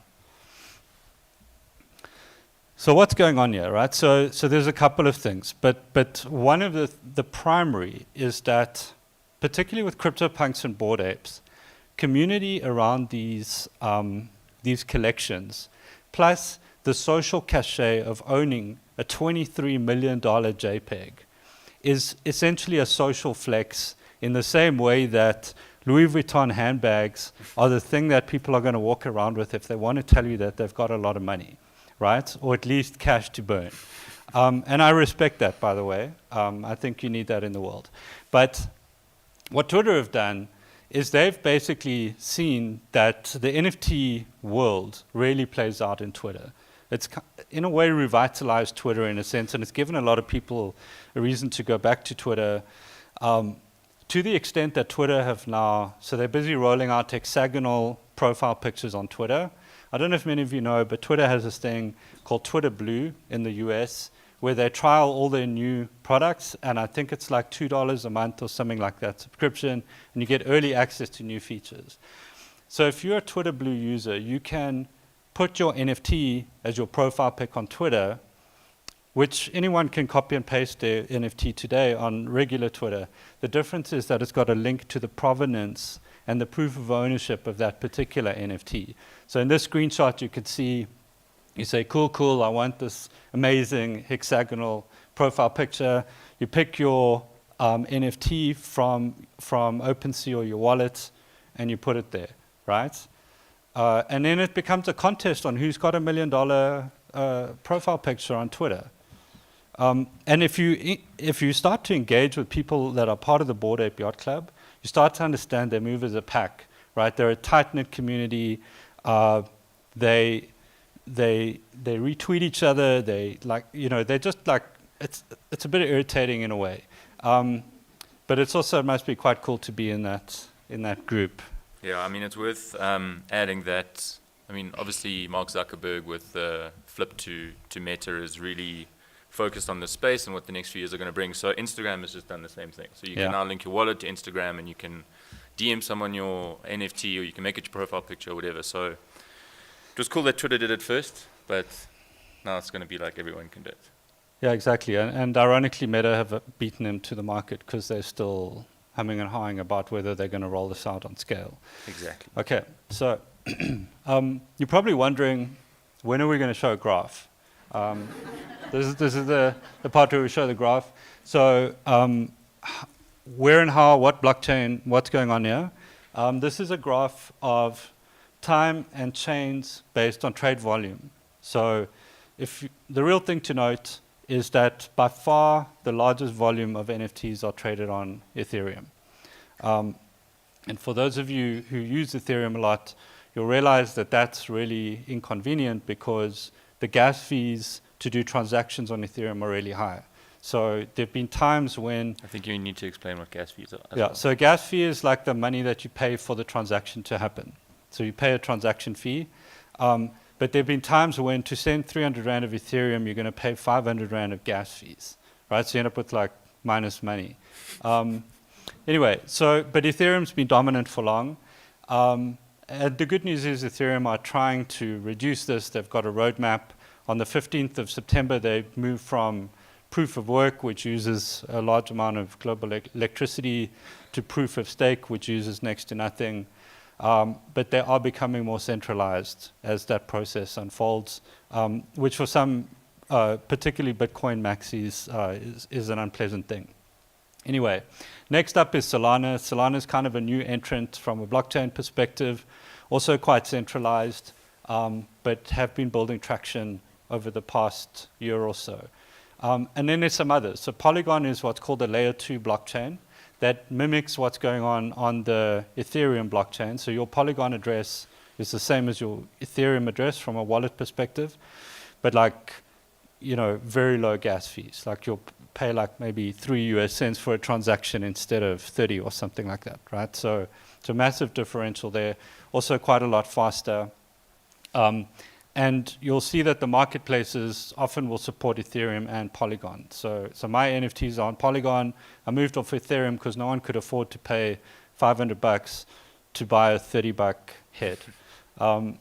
So what's going on here, right? So there's a couple of things, but one of the primary is that, particularly with CryptoPunks and Bored Apes, community around these collections, plus the social cachet of owning a $23 million JPEG, is essentially a social flex in the same way that Louis Vuitton handbags are the thing that people are going to walk around with if they want to tell you that they've got a lot of money, right? Or at least cash to burn. And I respect that, by the way. I think you need that in the world. But what Twitter have done is they've basically seen that the NFT world really plays out in Twitter. It's in a way revitalized Twitter in a sense, and it's given a lot of people a reason to go back to Twitter, to the extent that Twitter have now, so they're busy rolling out hexagonal profile pictures on Twitter. I don't know if many of you know, but Twitter has this thing called Twitter Blue in the US, where they trial all their new products, and I think it's like $2 a month or something like that subscription, and you get early access to new features. So if you're a Twitter Blue user, you can put your NFT as your profile pic on Twitter, which anyone can copy and paste their NFT today on regular Twitter. The difference is that it's got a link to the provenance and the proof of ownership of that particular NFT. So in this screenshot, you could see, you say, cool, I want this amazing hexagonal profile picture. You pick your NFT from OpenSea or your wallet, and you put it there, right? And then it becomes a contest on who's got $1 million profile picture on Twitter. And if you start to engage with people that are part of the Bored Ape Yacht Club, you start to understand they move as a pack, right? They're a tight-knit community. They retweet each other. They're just like, it's a bit irritating in a way. But it must be quite cool to be in that group. Yeah, I mean, it's worth adding that. I mean, obviously, Mark Zuckerberg with the flip to Meta is really focused on the space and what the next few years are going to bring. So Instagram has just done the same thing. So you can now link your wallet to Instagram, and you can DM someone your NFT, or you can make it your profile picture or whatever. So it was cool that Twitter did it first, but now it's going to be like everyone can do it. Yeah, exactly. And ironically, Meta have beaten them to the market because they're still humming and hawing about whether they're going to roll this out on scale. Exactly. Okay, so you're probably wondering, when are we going to show a graph? This is the part where we show the graph. So where and how, what blockchain, what's going on here? This is a graph of time and chains based on trade volume. So the real thing to note is that by far the largest volume of NFTs are traded on Ethereum. And for those of you who use Ethereum a lot, you'll realize that that's really inconvenient because the gas fees to do transactions on Ethereum are really high. So there have been times when... I think you need to explain what gas fees are. Yeah, so a gas fee is like the money that you pay for the transaction to happen. So you pay a transaction fee. But there have been times when to send 300 Rand of Ethereum, you're going to pay 500 Rand of gas fees, right? So you end up with like minus money. Anyway, but Ethereum's been dominant for long. And the good news is Ethereum are trying to reduce this. They've got a roadmap. On the 15th of September, they moved from proof of work, which uses a large amount of global electricity, to proof of stake, which uses next to nothing. But they are becoming more centralized as that process unfolds, which for some, particularly Bitcoin maxis, is an unpleasant thing. Anyway, next up is Solana. Solana is kind of a new entrant from a blockchain perspective, also quite centralized, but have been building traction over the past year or so. And then there's some others. So Polygon is what's called a layer 2 blockchain that mimics what's going on the Ethereum blockchain. So your Polygon address is the same as your Ethereum address from a wallet perspective, but very low gas fees. Like you'll pay like maybe 3 US cents for a transaction instead of 30 or something like that, right? So it's a massive differential there. Also quite a lot faster. And you'll see that the marketplaces often will support Ethereum and Polygon. So my NFTs are on Polygon. I moved off Ethereum because no one could afford to pay $500 to buy a $30 head. And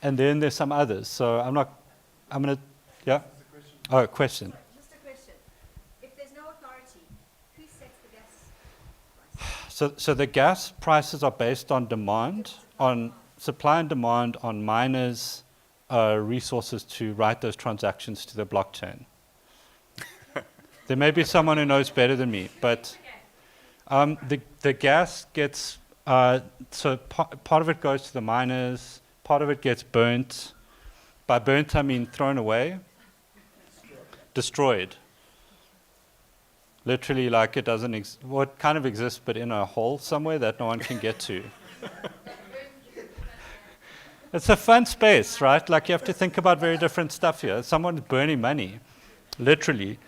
then there's some others. So I'm going to, yeah? Oh, question. Just a question. If there's no authority, who sets the gas price? So the gas prices are based on demand, on supply and demand, on miners' resources to write those transactions to the blockchain. There may be someone who knows better than me, but the gas gets, part of it goes to the miners, part of it gets burnt. By burnt, I mean thrown away, destroyed. Literally, like it doesn't it kind of exists, but in a hole somewhere that no one can get to. It's a fun space, right? Like you have to think about very different stuff here. Someone's burning money, literally.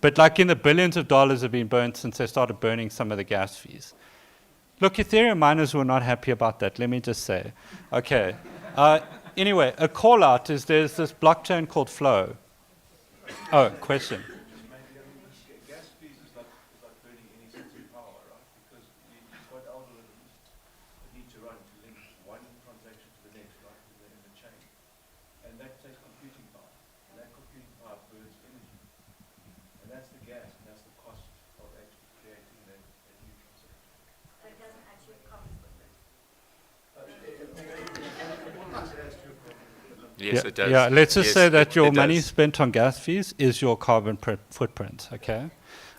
But like in the billions of dollars have been burnt since they started burning some of the gas fees. Look, Ethereum miners were not happy about that, let me just say. Okay. Anyway, a call out is there's this blockchain called Flow. Oh, question. Gas fees is like burning any sense of power, right? Because you've got algorithms that need to run to link one transaction to the next, right, in the chain. And that takes computing power. And that computing power burns energy. And that's the gas, and that's the cost of actually creating that new transaction. But it doesn't add to your carbon footprint. Yes, it does. Yeah, let's just say that your it money does. spent on gas fees is your carbon footprint, okay?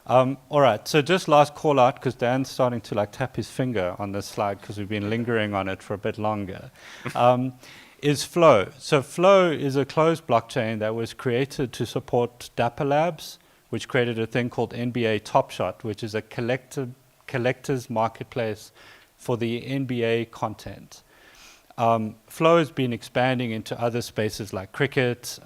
All right, so just last call out, because Dan's starting to like tap his finger on this slide because we've been lingering on it for a bit longer, is Flow. So Flow is a closed blockchain that was created to support Dapper Labs, which created a thing called NBA Top Shot, which is a collector's marketplace for the NBA content. Flow has been expanding into other spaces like cricket,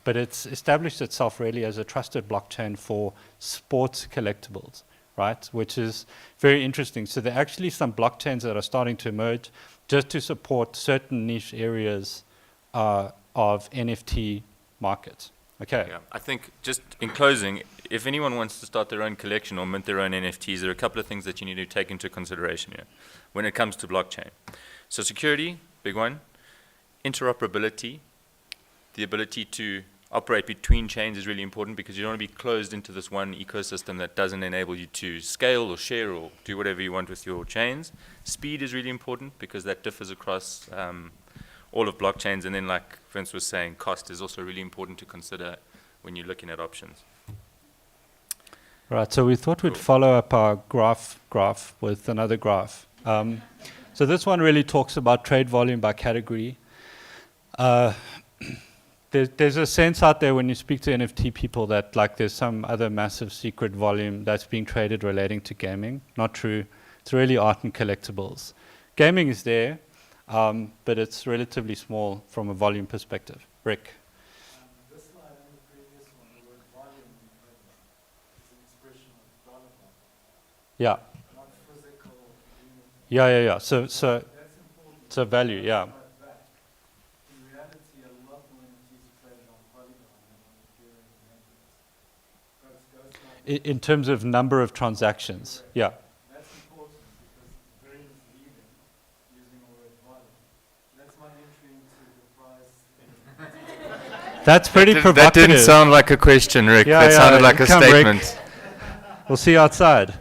but it's established itself really as a trusted blockchain for sports collectibles, right? Which is very interesting. So there are actually some blockchains that are starting to emerge just to support certain niche areas of NFT markets. Okay. Yeah, I think just in closing, if anyone wants to start their own collection or mint their own NFTs, there are a couple of things that you need to take into consideration here when it comes to blockchain. So security, big one. Interoperability, the ability to operate between chains is really important because you don't want to be closed into this one ecosystem that doesn't enable you to scale or share or do whatever you want with your chains. Speed is really important because that differs across all of blockchains. And then like Vince was saying, cost is also really important to consider when you're looking at options. Right, so we thought we'd follow up our graph with another graph. So this one really talks about trade volume by category. There's a sense out there when you speak to NFT people that like there's some other massive secret volume that's being traded relating to gaming. Not true. It's really art and collectibles. Gaming is there, but it's relatively small from a volume perspective. Rick? This slide and the previous one, the word volume is an expression of dollar volume, Yeah. not physical unit. Yeah. So That's important. it's a value, yeah. But back. In reality, a lot more NFTs are traded on Polygon than on Ethereum and Metaverse. But it goes like In terms of number of transactions, yeah. that's important because it's very misleading using the word volume. That's my entry into the price. That's pretty provocative. That didn't sound like a question, Rick. Yeah, that yeah, sounded like a come, Rick. statement. We'll see you outside.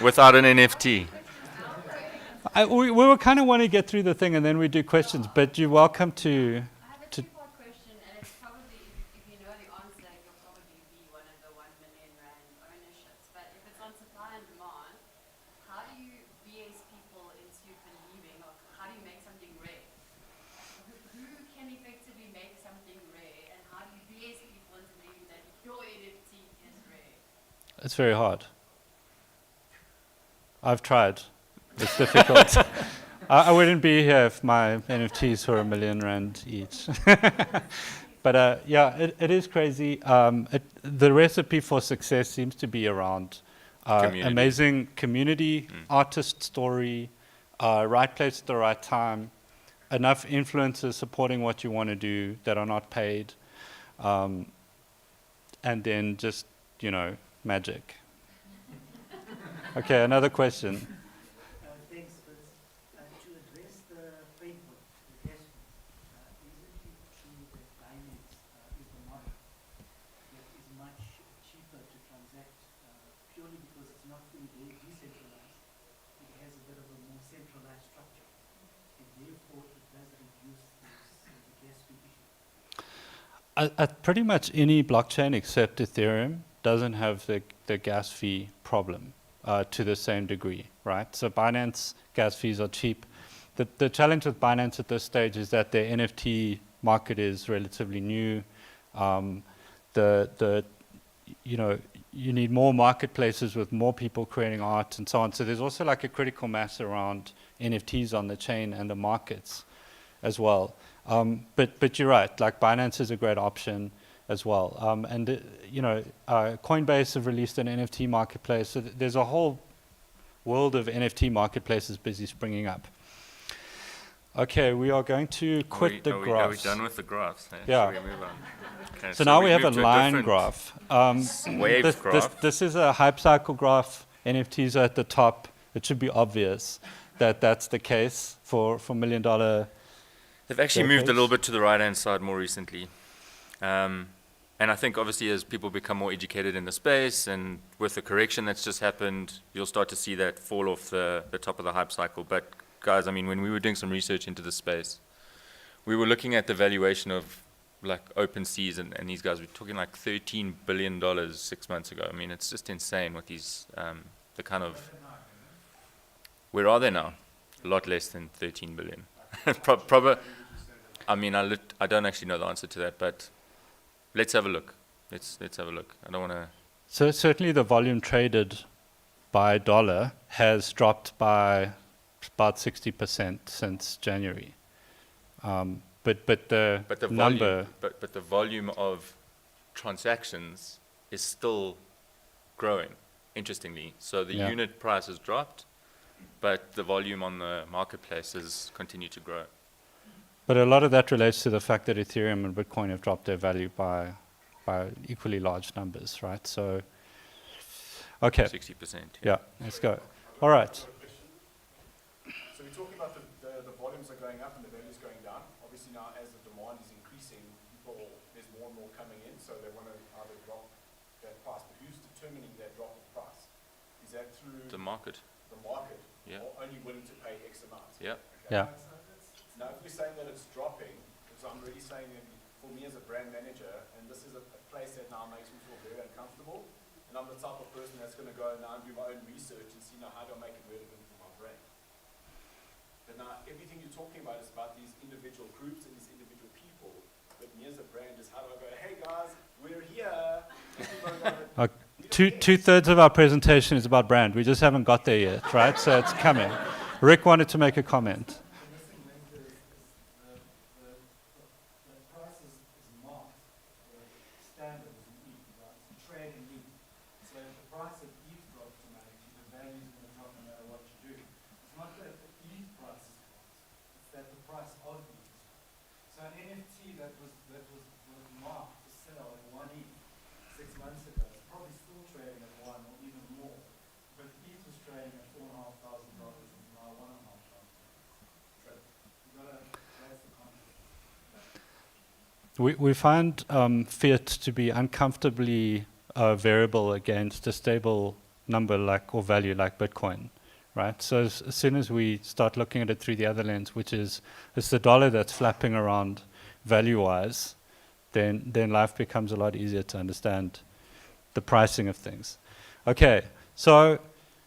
Without an NFT. We were kind of want to get through the thing and then we do questions, but you're welcome to. I have a two-part question, and it's probably, if you know the answer, you'll probably be one of the 1 million rand ownerships. But if it's on supply and demand, how do you BS people into believing, or how do you make something rare? Who can effectively make something rare, and how do you BS people into believing that your NFT is rare? It's very hard. I've tried. It's difficult. I wouldn't be here if my NFTs were 1 million rand each. But yeah, it is crazy. The recipe for success seems to be around Community. amazing community, artist story, right place at the right time, enough influencers supporting what you want to do that are not paid, and then just, magic. Okay, another question. Thanks, Vince. To address the framework, the gas isn't it true that Binance is the model that is much cheaper to transact purely because it's not fully decentralized? It has a bit of a more centralized structure, and therefore it does reduce the gas fee issue. Pretty much any blockchain except Ethereum doesn't have the gas fee problem. To the same degree, right? So Binance gas fees are cheap. The challenge with Binance at this stage is that their NFT market is relatively new. You need more marketplaces with more people creating art and so on. So there's also like a critical mass around NFTs on the chain and the markets as well. But you're right, like Binance is a great option as well. Coinbase have released an NFT marketplace. So there's a whole world of NFT marketplaces busy springing up. Okay, we are going to quit the graphs. Are we done with the graphs? Yeah. Shall we move on? Okay, So now we have a move to line different graph. wave graph. This is a hype cycle graph. NFTs are at the top. It should be obvious that that's the case for $1 million. They've actually moved a decades. little bit to the right-hand side more recently. And I think obviously as people become more educated in the space and with the correction that's just happened, you'll start to see that fall off the top of the hype cycle. But guys, I mean, when we were doing some research into the space, we were looking at the valuation of like OpenSeas and these guys were talking like $13 billion 6 months ago. I mean, it's just insane what these, the kind of, where are they now? A lot less than 13 billion. I mean, I don't actually know the answer to that, but let's have a look. let's have a look. I don't want to. So certainly the volume traded by dollar has dropped by about 60% since January. But the number, but the volume of transactions is still growing. Interestingly, so the Yeah. unit price has dropped, but the volume on the marketplace has continued to grow. but a lot of that relates to the fact that Ethereum and Bitcoin have dropped their value by equally large numbers, right? So, okay, 60%. yeah, let's go. All right. So we're talking about the volumes are going up and the values going down. Obviously now as the demand is increasing, there's more and more coming in, so they want to either drop that price. But who's determining that drop of price? Is that through The market. the market? Yeah. Or only willing to pay X amount? Yeah. Okay. Yeah. Now if we're saying that it's dropping, because I'm really saying that for me as a brand manager, and this is a place that now makes me feel very uncomfortable, and I'm the type of person that's going to go now and do my own research and see now how do I make it relevant for my brand. But now everything you're talking about is about these individual groups and these individual people. But me as a brand is how do I go, hey guys, we're here. And people are going, Two-thirds of our presentation is about brand. We just haven't got there yet, right? So it's coming. Rick wanted to make a comment. The missing link is the price is marked, the standard is in ETH, right? It's trading ETH. So if the price of ETH drops dramatically, the value is going to drop no matter what you do. It's not that the ETH price is dropped, it's that the price of ETH is dropped. So an NFT that was marked to sell at 1 ETH 6 months ago is probably still trading at 1 or even more. But ETH was trading at $4,500 and now $1,500. So you gotta, that's the context. We find fiat to be uncomfortably variable against a stable number like or value like Bitcoin, right? So as soon as we start looking at it through the other lens, which is it's the dollar that's flapping around value-wise, then life becomes a lot easier to understand the pricing of things. Okay, so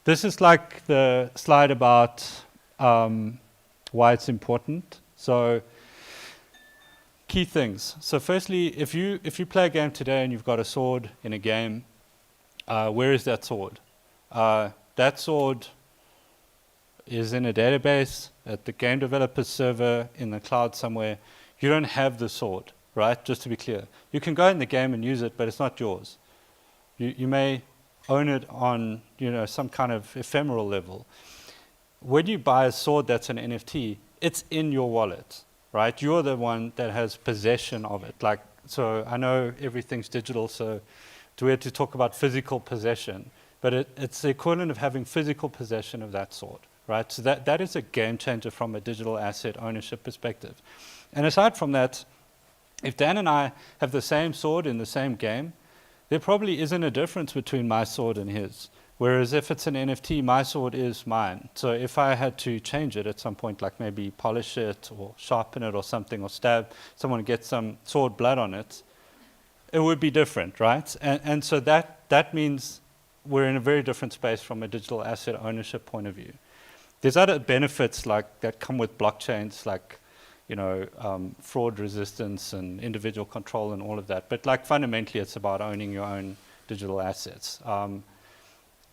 this is like the slide about why it's important. So key things. So firstly, if you play a game today and you've got a sword in a game, where is that sword? That sword is in a database at the game developer's server in the cloud somewhere. You don't have the sword, right? Just to be clear. You can go in the game and use it, but it's not yours. You may own it on some kind of ephemeral level. When you buy a sword that's an NFT, it's in your wallet, right? You're the one that has possession of it. Like, so I know everything's digital, so it's weird to talk about physical possession, but it's the equivalent of having physical possession of that sword, right? So that is a game changer from a digital asset ownership perspective. And aside from that, if Dan and I have the same sword in the same game, there probably isn't a difference between my sword and his. Whereas if it's an NFT, my sword is mine. So if I had to change it at some point, like maybe polish it or sharpen it or something, or stab someone and get some sword blood on it, it would be different, right? And so that means we're in a very different space from a digital asset ownership point of view. There's other benefits like that come with blockchains, like fraud resistance and individual control and all of that. But like fundamentally, it's about owning your own digital assets.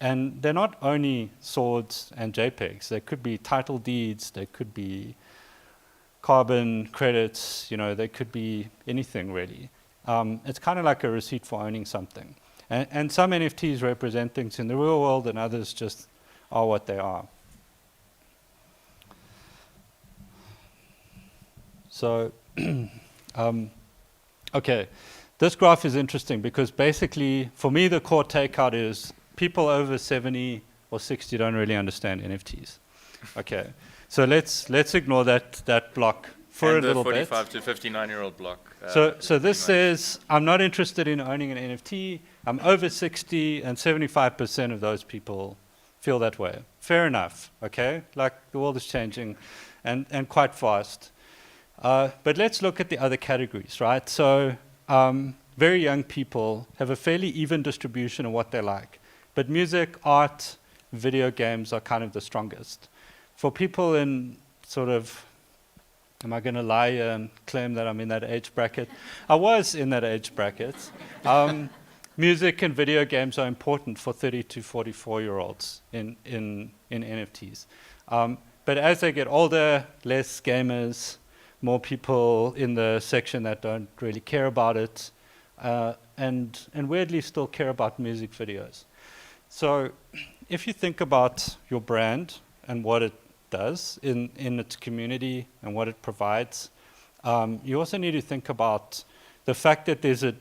And they're not only swords and JPEGs. They could be title deeds. They could be carbon credits. They could be anything really. It's kind of like a receipt for owning something. And some NFTs represent things in the real world, and others just are what they are. So, okay, this graph is interesting because basically, for me, the core takeout is people over 70 or 60 don't really understand NFTs. Okay, so let's ignore that block for a little bit. And the 45 to 59-year-old block. So this says, I'm not interested in owning an NFT. I'm over 60, and 75% of those people feel that way. Fair enough, okay? Like, the world is changing, and quite fast. But let's look at the other categories, right? So very young people have a fairly even distribution of what they like. But music, art, video games are kind of the strongest. For people in sort of Am I going to lie and claim that I'm in that age bracket? I was in that age bracket. Music and video games are important for 30 to 44-year-olds in NFTs. But as they get older, less gamers, more people in the section that don't really care about it, and weirdly still care about music videos. So if you think about your brand and what it does in its community and what it provides, you also need to think about the fact that there's a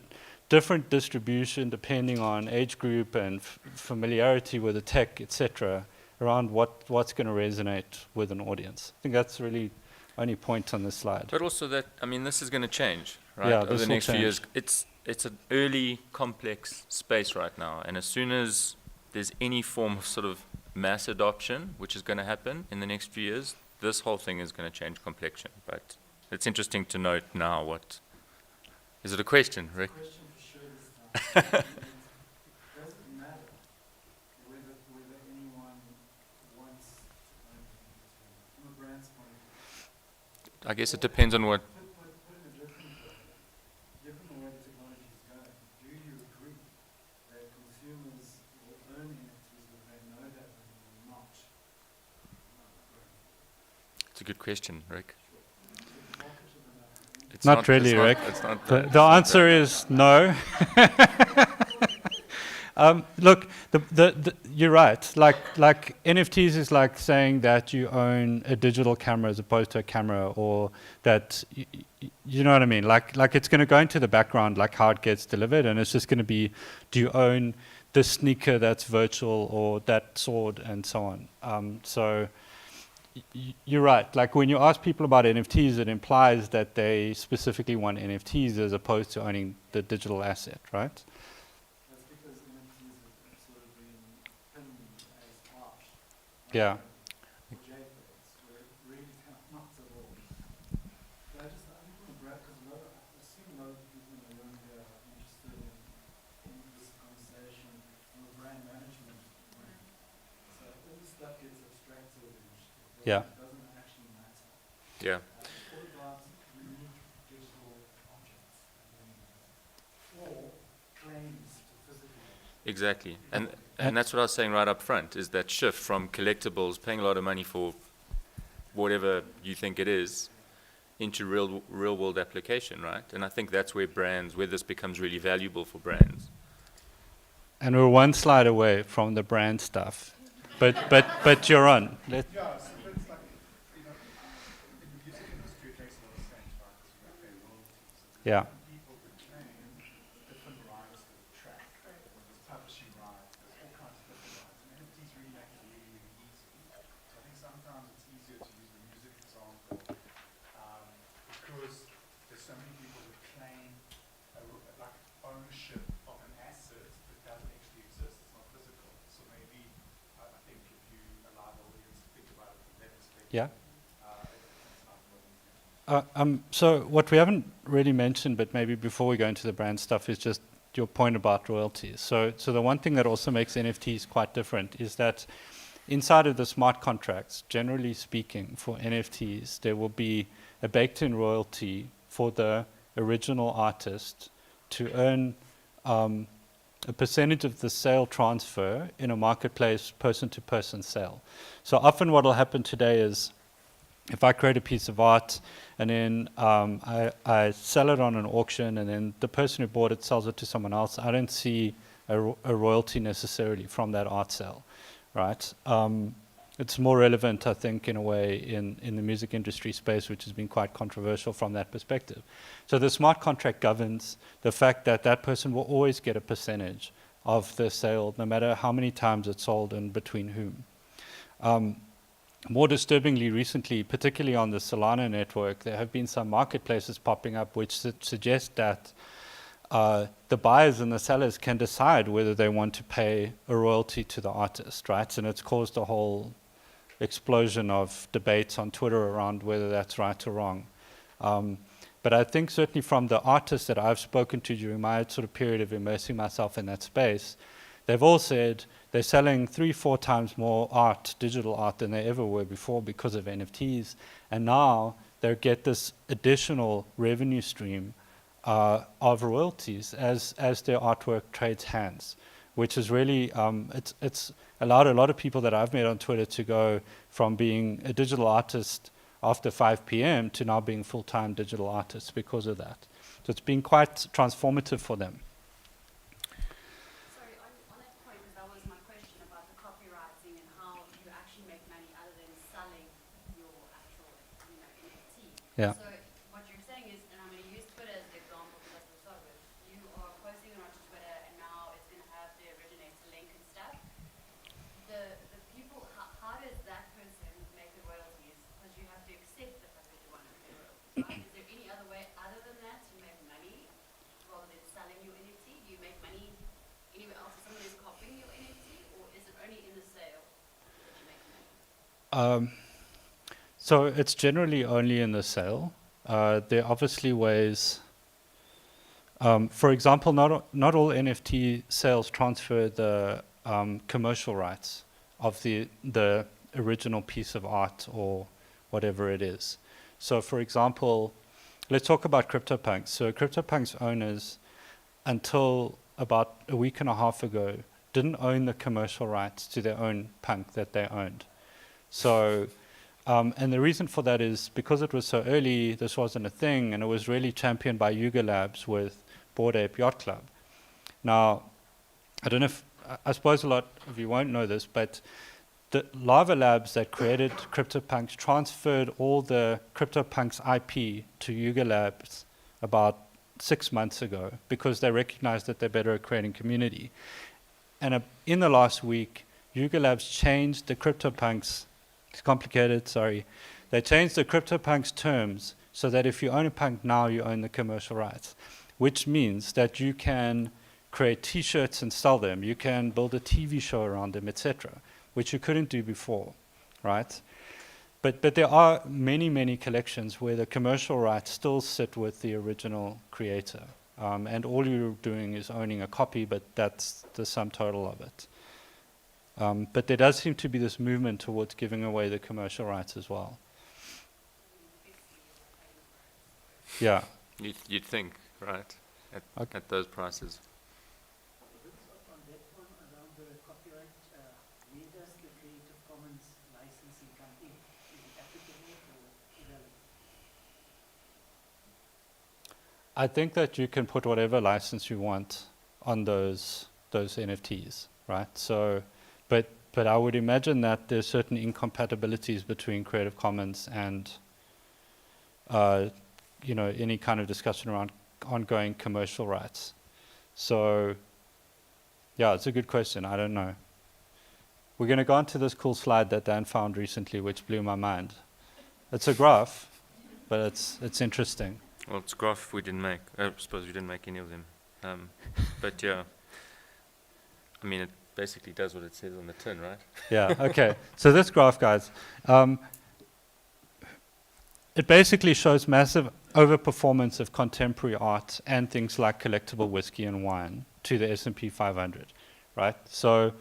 different distribution depending on age group and familiarity with the tech, etc., around what's going to resonate with an audience. I think that's really only point on this slide. But also that, I mean, this is going to change, right? Yeah, over this the will next few change. years. It's an early, complex space right now. And as soon as there's any form of sort of mass adoption, which is going to happen in the next few years, this whole thing is going to change complexion. But it's interesting to note now what... Is it a question, Rick? Question for sure this time. Does it matter whether anyone wants to own it? From a brand's point of view? I guess it depends on what... Put in a different way. Given the way the technology is going, do you agree that consumers will own NFTs whether they know that or not? It's a good question, Rick. It's Not really, it's not- Rick. It's not The it's not answer that. is no. Look, you're right. Like NFTs is like saying that you own a digital camera as opposed to a camera, or that you know what I mean. Like it's going to go into the background, like how it gets delivered, and it's just going to be, do you own this sneaker that's virtual or that sword and so on. So you're right. Like when you ask people about NFTs, it implies that they specifically want NFTs as opposed to owning the digital asset, right? That's because NFTs have sort of been pinned as art. Yeah. Or JPEGs, where it really not at all. But I just want to grab, because I assume a lot of people in the room here are interested in this conversation from a brand management point. So all this stuff gets abstracted and Yeah. it doesn't actually matter. Yeah. It's all about unique digital objects or claims to physical. Exactly. And that's what I was saying right up front, is that shift from collectibles, paying a lot of money for whatever you think it is, into real world application, right? And I think that's where this becomes really valuable for brands. And we're one slide away from the brand stuff. But you're on. Yeah, so it's like, you know, in the music industry, it makes a lot of sense, right? Because you have pay royalties. Yeah. People could claim different rights to the track. There's publishing rights, there's all kinds of different rights. And NFTs really make it really, really easy. So I think sometimes it's easier to use the music example because there's so many people who claim like ownership of an asset that doesn't actually exist. It's not physical. So maybe I think if you allow the audience to think about it from that perspective, Yeah. it's not really So what we haven't really mentioned, but maybe before we go into the brand stuff, is just your point about royalties. So the one thing that also makes NFTs quite different is that inside of the smart contracts, generally speaking, for NFTs, there will be a baked-in royalty for the original artist to earn a percentage of the sale transfer in a marketplace person-to-person sale. So often what will happen today is, if I create a piece of art and then I sell it on an auction and then the person who bought it sells it to someone else, I don't see a royalty necessarily from that art sale, right? It's more relevant, I think, in a way, in the music industry space, which has been quite controversial from that perspective. So the smart contract governs the fact that that person will always get a percentage of the sale, no matter how many times it's sold and between whom. More disturbingly recently, particularly on the Solana network, there have been some marketplaces popping up which suggest that the buyers and the sellers can decide whether they want to pay a royalty to the artist, right? And it's caused a whole explosion of debates on Twitter around whether that's right or wrong. But I think certainly from the artists that I've spoken to during my sort of period of immersing myself in that space, they've all said they're selling 3-4 times more art, digital art, than they ever were before because of NFTs. And now they get this additional revenue stream of royalties as their artwork trades hands, which is really, it's allowed a lot of people that I've met on Twitter to go from being a digital artist after 5 p.m. to now being full-time digital artists because of that. So it's been quite transformative for them. Sorry, on that point, because that was my question about the copywriting and how you actually make money other than selling your actual, NFT. Yeah. So what you're saying is, and I'm going to use Twitter as the example because that's what we start with. You are posting it onto Twitter, and now it's going to have the originator link and stuff. The people, how does that person make the royalties? Because you have to accept the fact that you want to make royalties, right? Is there any other way other than that to make money rather than selling your NFT? Do you make money anywhere else if somebody is copying your NFT, or is it only in the sale that you make money? So it's generally only in the sale. There are obviously ways. For example, not all NFT sales transfer the commercial rights of the original piece of art or whatever it is. So, for example, let's talk about CryptoPunks. So, CryptoPunks owners, until about a week and a half ago, didn't own the commercial rights to their own punk that they owned. So, and the reason for that is because it was so early, this wasn't a thing, and it was really championed by Yuga Labs with Bored Ape Yacht Club. Now, I don't know if, I suppose a lot of you won't know this, but the Lava Labs that created CryptoPunks transferred all the CryptoPunks IP to Yuga Labs about 6 months ago because they recognized that they're better at creating community. And in the last week, Yuga Labs changed the CryptoPunks, it's complicated, sorry. They changed the CryptoPunks terms so that if you own a punk now, you own the commercial rights, which means that you can create t-shirts and sell them. You can build a TV show around them, etc., which you couldn't do before, right? But there are many collections where the commercial rights still sit with the original creator. And all you're doing is owning a copy, but that's the sum total of it. But there does seem to be this movement towards giving away the commercial rights as well. Yeah. You'd think, right? At those prices. On that one, around the copyright, where does the Creative Commons licensing come in? Is it applicable or irrelevant? I think that you can put whatever license you want on those NFTs, right? So, but I would imagine that there's certain incompatibilities between Creative Commons and, any kind of discussion around ongoing commercial rights. So, yeah, it's a good question. I don't know. We're going to go on to this cool slide that Dan found recently, which blew my mind. It's a graph, but it's interesting. Well, it's a graph we didn't make. I suppose we didn't make any of them. But yeah, I mean, it basically does what it says on the tin, right? Yeah, okay. So this graph, guys, it basically shows massive overperformance of contemporary art and things like collectible whiskey and wine to the S&P 500, right? So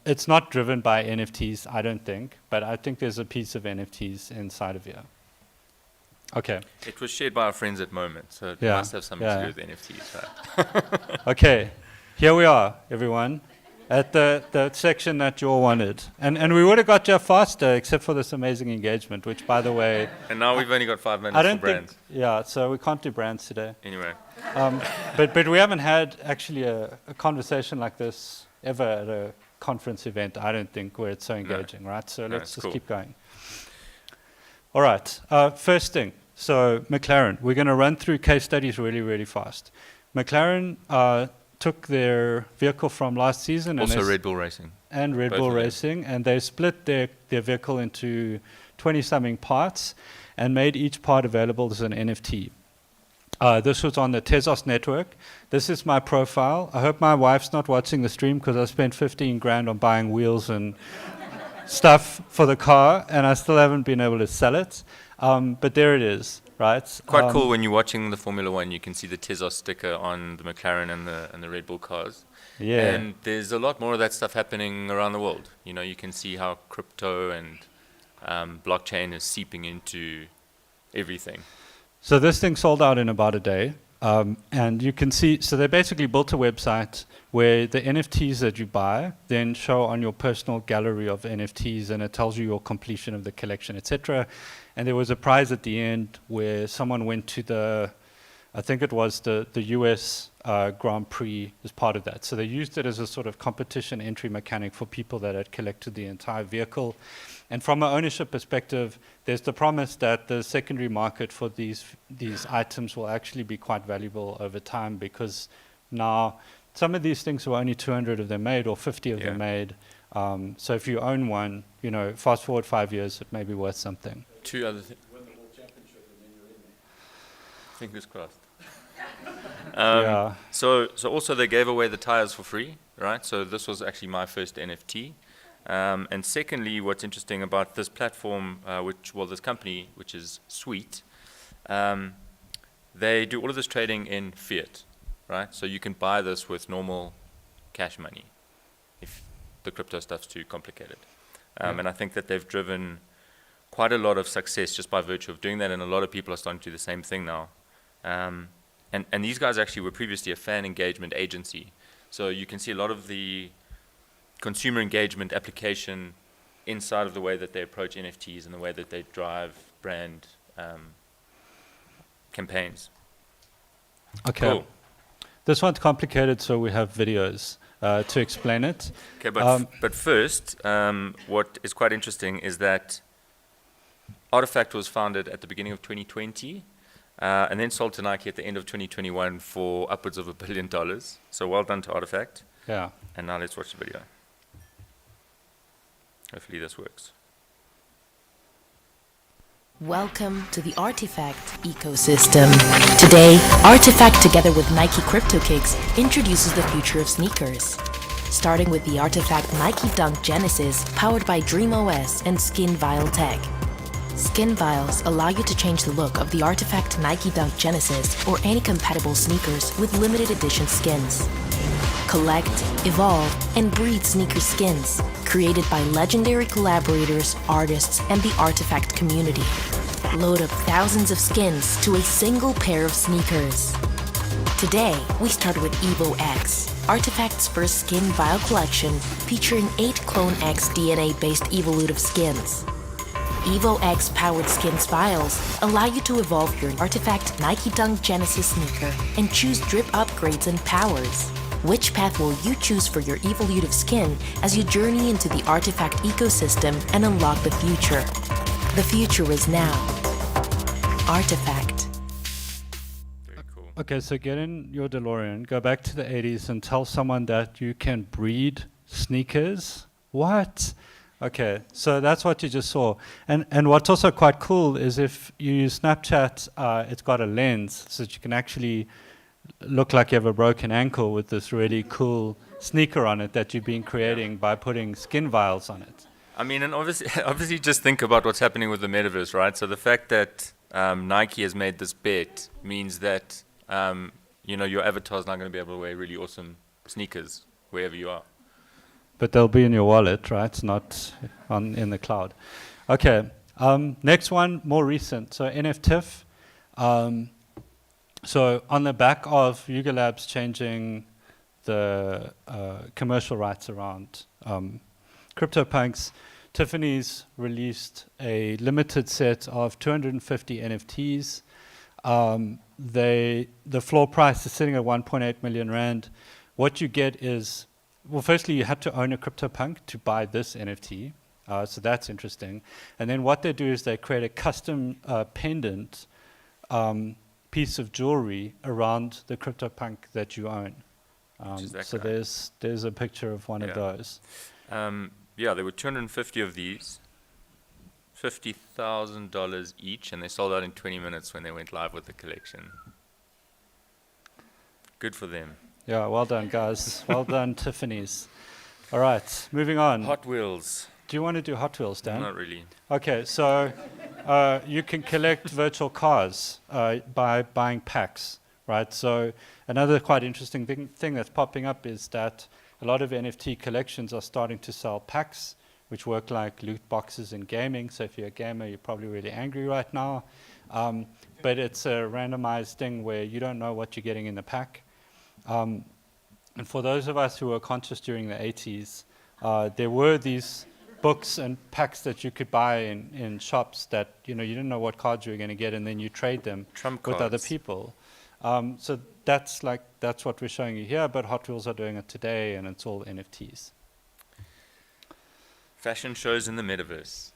it's not driven by NFTs, I don't think, but I think there's a piece of NFTs inside of here. Okay. It was shared by our friends at Moment, so it Yeah, must have something yeah. to do with NFTs, right? Okay, here we are, everyone, at the section that you all wanted. And we would have got you faster, except for this amazing engagement, which, by the way... And now we've only got 5 minutes I don't for brands. think... Yeah, so we can't do brands today. Anyway. But we haven't had, actually, a conversation like this ever at a conference event, I don't think, where it's so engaging, right? So let's just keep going. All right, first thing. So McLaren, we're going to run through case studies really fast. McLaren took their vehicle from last season. Also and Red Bull Racing. And Red Bull Racing. And they split their vehicle into 20-something parts and made each part available as an NFT. This was on the Tezos network. This is my profile. I hope my wife's not watching the stream because I spent 15 grand on buying wheels and stuff for the car, and I still haven't been able to sell it. But there it is, right? Quite cool when you're watching the Formula One, you can see the Tezos sticker on the McLaren and the Red Bull cars. Yeah. And there's a lot more of that stuff happening around the world. You know, you can see how crypto and blockchain is seeping into everything. So this thing sold out in about a day. And you can see, so they basically built a website where the NFTs that you buy then show on your personal gallery of NFTs, and it tells you your completion of the collection, etc. And there was a prize at the end where someone went to I think it was the US Grand Prix as part of that. So they used it as a sort of competition entry mechanic for people that had collected the entire vehicle. And from an ownership perspective, there's the promise that the secondary market for these items will actually be quite valuable over time, because now some of these things were only 200 of them made or 50 of them made. So if you own one, fast forward 5 years, it may be worth something. Two other things. Win the world championship and then you're in there. Fingers crossed. Yeah. So also they gave away the tires for free, right? So this was actually my first NFT. And secondly, what's interesting about this platform, this company, which is Sweet, they do all of this trading in fiat, right? So you can buy this with normal cash money if the crypto stuff's too complicated. And I think that they've driven quite a lot of success just by virtue of doing that, and a lot of people are starting to do the same thing now. And these guys actually were previously a fan engagement agency. So you can see a lot of the consumer engagement application inside of the way that they approach NFTs and the way that they drive brand campaigns. Okay. Cool. This one's complicated, so we have videos to explain it. Okay, but first, what is quite interesting is that Artifact was founded at the beginning of 2020 and then sold to Nike at the end of 2021 for upwards of $1 billion. So well done to Artifact. Yeah. And now let's watch the video. Hopefully this works. Welcome to the Artifact ecosystem. Today, Artifact together with Nike Crypto Kicks introduces the future of sneakers. Starting with the Artifact Nike Dunk Genesis, powered by DreamOS and Skin Vial Tech. Skin Vials allow you to change the look of the Artifact Nike Dunk Genesis or any compatible sneakers with limited edition skins. Collect, evolve, and breed sneaker skins, created by legendary collaborators, artists, and the Artifact community. Load up thousands of skins to a single pair of sneakers. Today, we start with Evo X, Artifact's first skin vial collection featuring 8 Clone X DNA-based evolutive skins. Evo X powered skins vials allow you to evolve your Artifact Nike Dunk Genesis sneaker and choose drip upgrades and powers. Which path will you choose for your evolutive skin as you journey into the Artifact ecosystem and unlock the future? The future is now. Artifact. Very cool. Okay, so get in your DeLorean, go back to the 80s and tell someone that you can breed sneakers. What? Okay, so that's what you just saw. And what's also quite cool is if you use Snapchat, it's got a lens so that you can actually look like you have a broken ankle with this really cool sneaker on it that you've been creating by putting skin vials on it. I mean, and obviously just think about what's happening with the metaverse, right? So the fact that Nike has made this bet means that your avatar is not going to be able to wear really awesome sneakers wherever you are. But they'll be in your wallet, right? Not in the cloud. Okay, next one, more recent. So NFTIF. So on the back of Yuga Labs changing the commercial rights around CryptoPunks, Tiffany's released a limited set of 250 NFTs. The floor price is sitting at 1.8 million rand. What you get is, well, firstly, you had to own a CryptoPunk to buy this NFT. So that's interesting. And then what they do is they create a custom pendant piece of jewelry around the CryptoPunk that you own. So there's a picture of one of those. There were 250 of these, $50,000 each, and they sold out in 20 minutes when they went live with the collection. Good for them. Yeah, well done, guys. Well done, Tiffany's. All right, moving on. Hot Wheels. Do you want to do Hot Wheels, Dan? Not really. Okay, so you can collect virtual cars by buying packs, right? So another quite interesting thing that's popping up is that a lot of NFT collections are starting to sell packs, which work like loot boxes in gaming. So if you're a gamer, you're probably really angry right now. But it's a randomized thing where you don't know what you're getting in the pack. And for those of us who were conscious during the 80s, there were these books and packs that you could buy in shops that you didn't know what cards you were going to get, and then you trade them Trump with other cards. people. So that's what we're showing you here, but Hot Wheels are doing it today, and it's all NFTs. Fashion shows in the metaverse.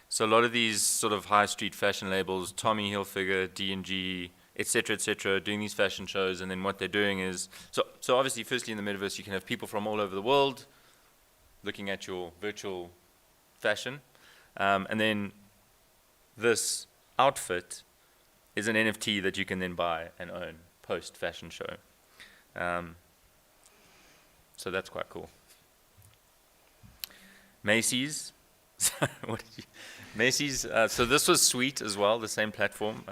So a lot of these sort of high street fashion labels, Tommy Hilfiger, D&G, etc., doing these fashion shows, and then what they're doing is, so obviously firstly in the metaverse you can have people from all over the world looking at your virtual fashion, and then this outfit is an NFT that you can then buy and own post fashion show. So that's quite cool. Macy's. Macy's, so this was Sweet as well, the same platform.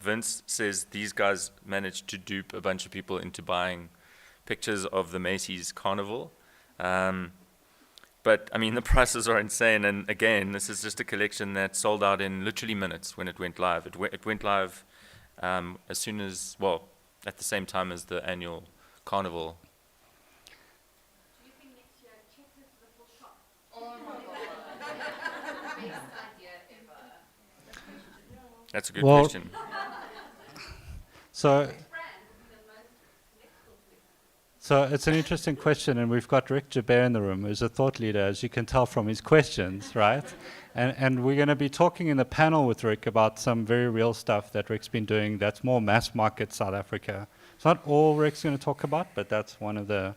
Vince says these guys managed to dupe a bunch of people into buying pictures of the Macy's carnival. But, I mean, the prices are insane. And again, this is just a collection that sold out in literally minutes when it went live. It went live as soon as, well, at the same time as the annual carnival. Do you think next year check this the full shop? Oh my god. Best idea ever. That's a good Well, question. So, Which brand would be the most next thing? so it's an interesting question, and we've got Rick Jabber in the room, who's a thought leader, as you can tell from his questions, right? And we're going to be talking in the panel with Rick about some very real stuff that Rick's been doing that's more mass market South Africa. It's not all Rick's going to talk about, but that's one of the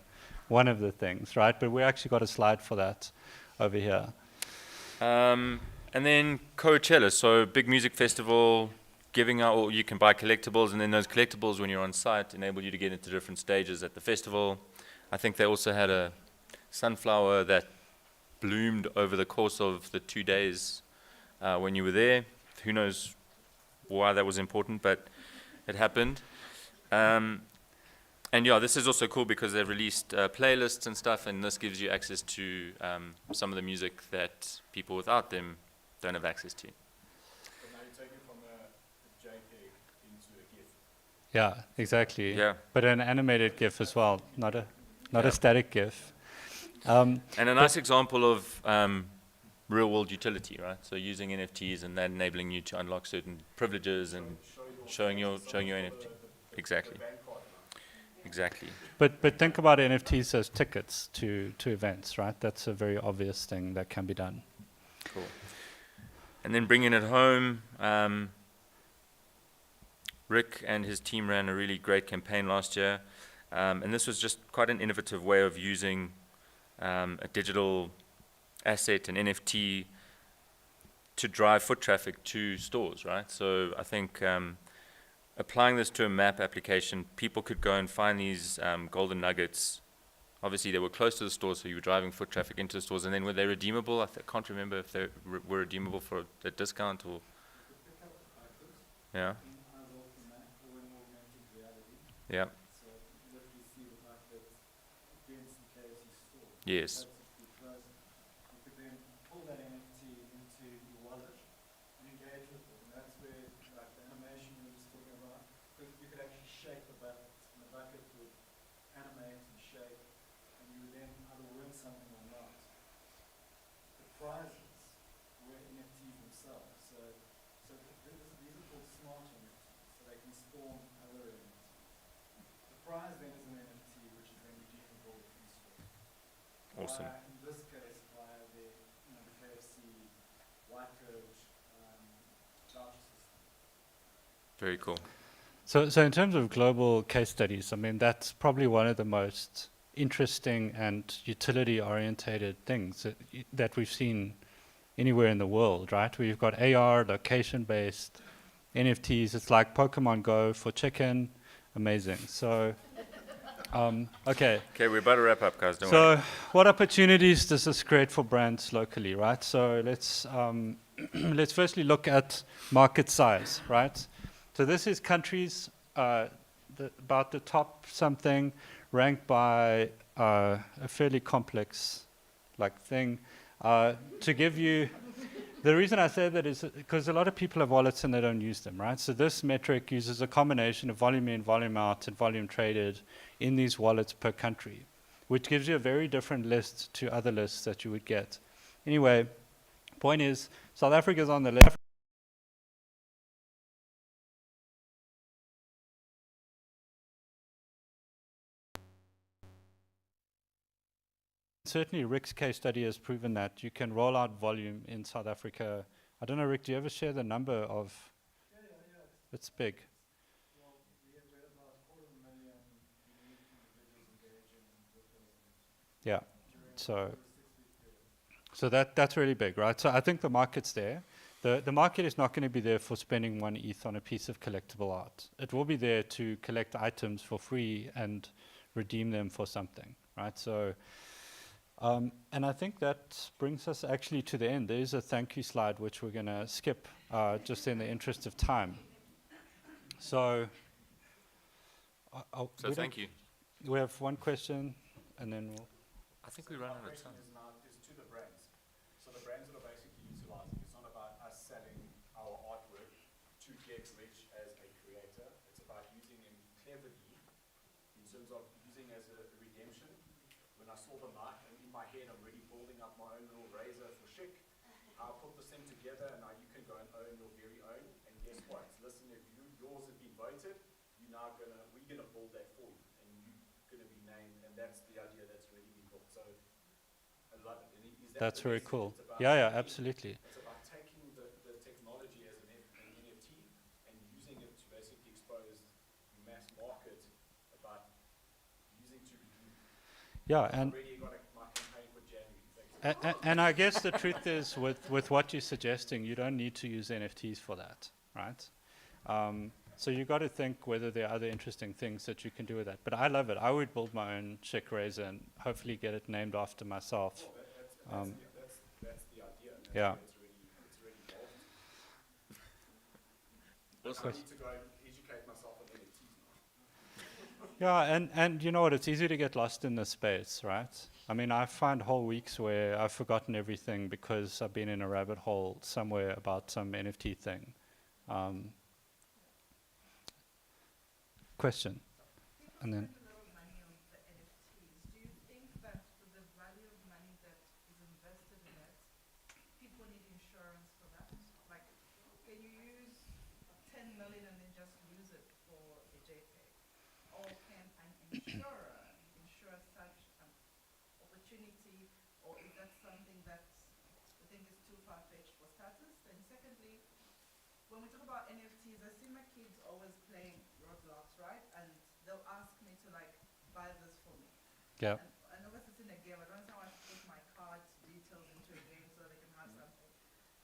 things, right? But we actually got a slide for that over here. And then Coachella, so big music festival, giving out, or you can buy collectibles, and then those collectibles, when you're on site, enable you to get into different stages at the festival. I think they also had a sunflower that bloomed over the course of the 2 days when you were there. Who knows why that was important, but it happened. And yeah, this is also cool because they've released playlists and stuff, and this gives you access to some of the music that people without them don't have access to. So now you take it from a JPEG into a GIF. Yeah, exactly. Yeah. But an animated GIF as well, not a Yeah. static GIF. And a nice example of real-world utility, right? So using NFTs and that enabling you to unlock certain privileges and showing your NFT. Exactly. Exactly. But think about NFTs as tickets to events, right? That's a very obvious thing that can be done. Cool. And then bringing it home, Rick and his team ran a really great campaign last year. And this was just quite an innovative way of using a digital asset, an NFT, to drive foot traffic to stores, right? So I think applying this to a map application, people could go and find these golden nuggets. Obviously, they were close to the stores, so you were driving foot traffic into the stores. And then were they redeemable? I can't remember if they were redeemable for a discount or... Yeah. Yeah. Yes. You could then pull that NFT into your wallet and engage with it. And that's where, like, the animation you were just talking about, because you could actually shake the buckets, and the bucket would animate and shake, and you would then either win something or not. The prizes were NFTs themselves. So these are called smart NFTs, so they can spawn other NFTs. The prize then is an NFT, which is then redeemable in store. Awesome. In this case, via the KFC white code voucher system. Very cool. So in terms of global case studies, I mean, that's probably one of the most interesting and utility-orientated things that we've seen anywhere in the world, right? We've got AR, location-based NFTs. It's like Pokemon Go for chicken. Amazing. So, okay. Okay, we're about to wrap up, guys. Don't worry. So what opportunities does this create for brands locally, right? So let's firstly look at market size, right? So this is countries, about the top something, ranked by a fairly complex thing. To give you The reason I say that is because a lot of people have wallets and they don't use them, right? So this metric uses a combination of volume in, volume out, and volume traded in these wallets per country, which gives you a very different list to other lists that you would get. Anyway, point is, South Africa is on the left. Certainly, Rick's case study has proven that you can roll out volume in South Africa. I don't know, Rick, do you ever share the number of? It's big. Well, we have about 250,000 unique individuals engaging with those Yeah. during So, over a 6-week period. so that's really big, right? So I think the market's there. The market is not going to be there for spending 1 ETH on a piece of collectible art. It will be there to collect items for free and redeem them for something, right? So, and I think that brings us actually to the end. There is a thank you slide which we're going to skip just in the interest of time. So, So thank you. We have one question, and then we'll. I think we run out of question time. is now is to the brands. So the brands that are basically utilizing, it's not about us selling our artwork to get rich as a creator. It's about using them cleverly in terms of using as a redemption. When I saw the mic, and in my head I'm already building up my own little razor for chic. I'll put this thing together and now you can go and own your very own. And guess what? Listen, if yours have been voted, we're gonna build that for you, and you're gonna be named, and that's the idea that's already been built. So I love it. And is that That's the very message? cool. It's about Yeah, taking- absolutely. It's about taking the technology as an NFT and using it to basically expose the mass market about using to redeem. Yeah, and I've already got my campaign for January. Thanks. and I guess the truth is, with what you're suggesting, you don't need to use NFTs for that, right? So you got to think whether there are other interesting things that you can do with that. But I love it. I would build my own chic razor and hopefully get it named after myself. Well, that's the idea. And that's Yeah. why it's already evolved. I need to go and educate myself on NFTs now. Yeah, and you know what? It's easy to get lost in the space, right? I mean, I find whole weeks where I've forgotten everything because I've been in a rabbit hole somewhere about some NFT thing. Question, and then. Do you think that with the value of money that is invested in it, people need insurance for that? Like, can you use 10 million and then just use it for a JPEG? Or can an insurer insure such an opportunity, or is that something that you think is too far-fetched for starters? Then secondly, when we talk about NFTs, I see my kids always playing Roblox, right? And they'll ask me to like buy this for me. Yeah. And obviously it's in a game. I don't know how to put my card details into a game so they can have something.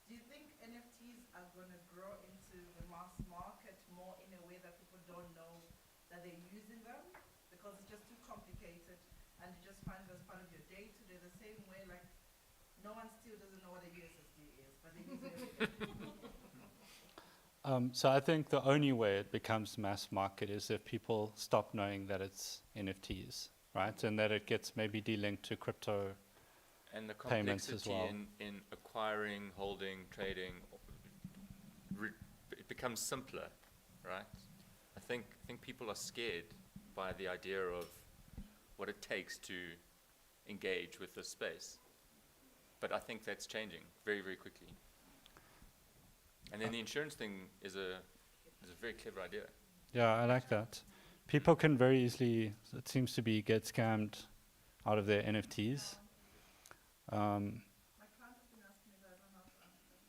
Do you think NFTs are going to grow into the mass market more in a way that people don't know that they're using them? Because it's just too complicated and you just find it as part of your day-to-day the same way like no one still doesn't know what a USSD is, but they use it every day. So I think the only way it becomes mass market is if people stop knowing that it's NFTs, right? And that it gets maybe delinked to crypto. And the payments as complexity well. in acquiring, holding, trading, it becomes simpler, right? I think people are scared by the idea of what it takes to engage with this space. But I think that's changing very, very quickly. And then the insurance thing is a very clever idea. Yeah, I like that. People can very easily, it seems to be, get scammed out of their NFTs. My clients have been asking me that I don't know how to answer them.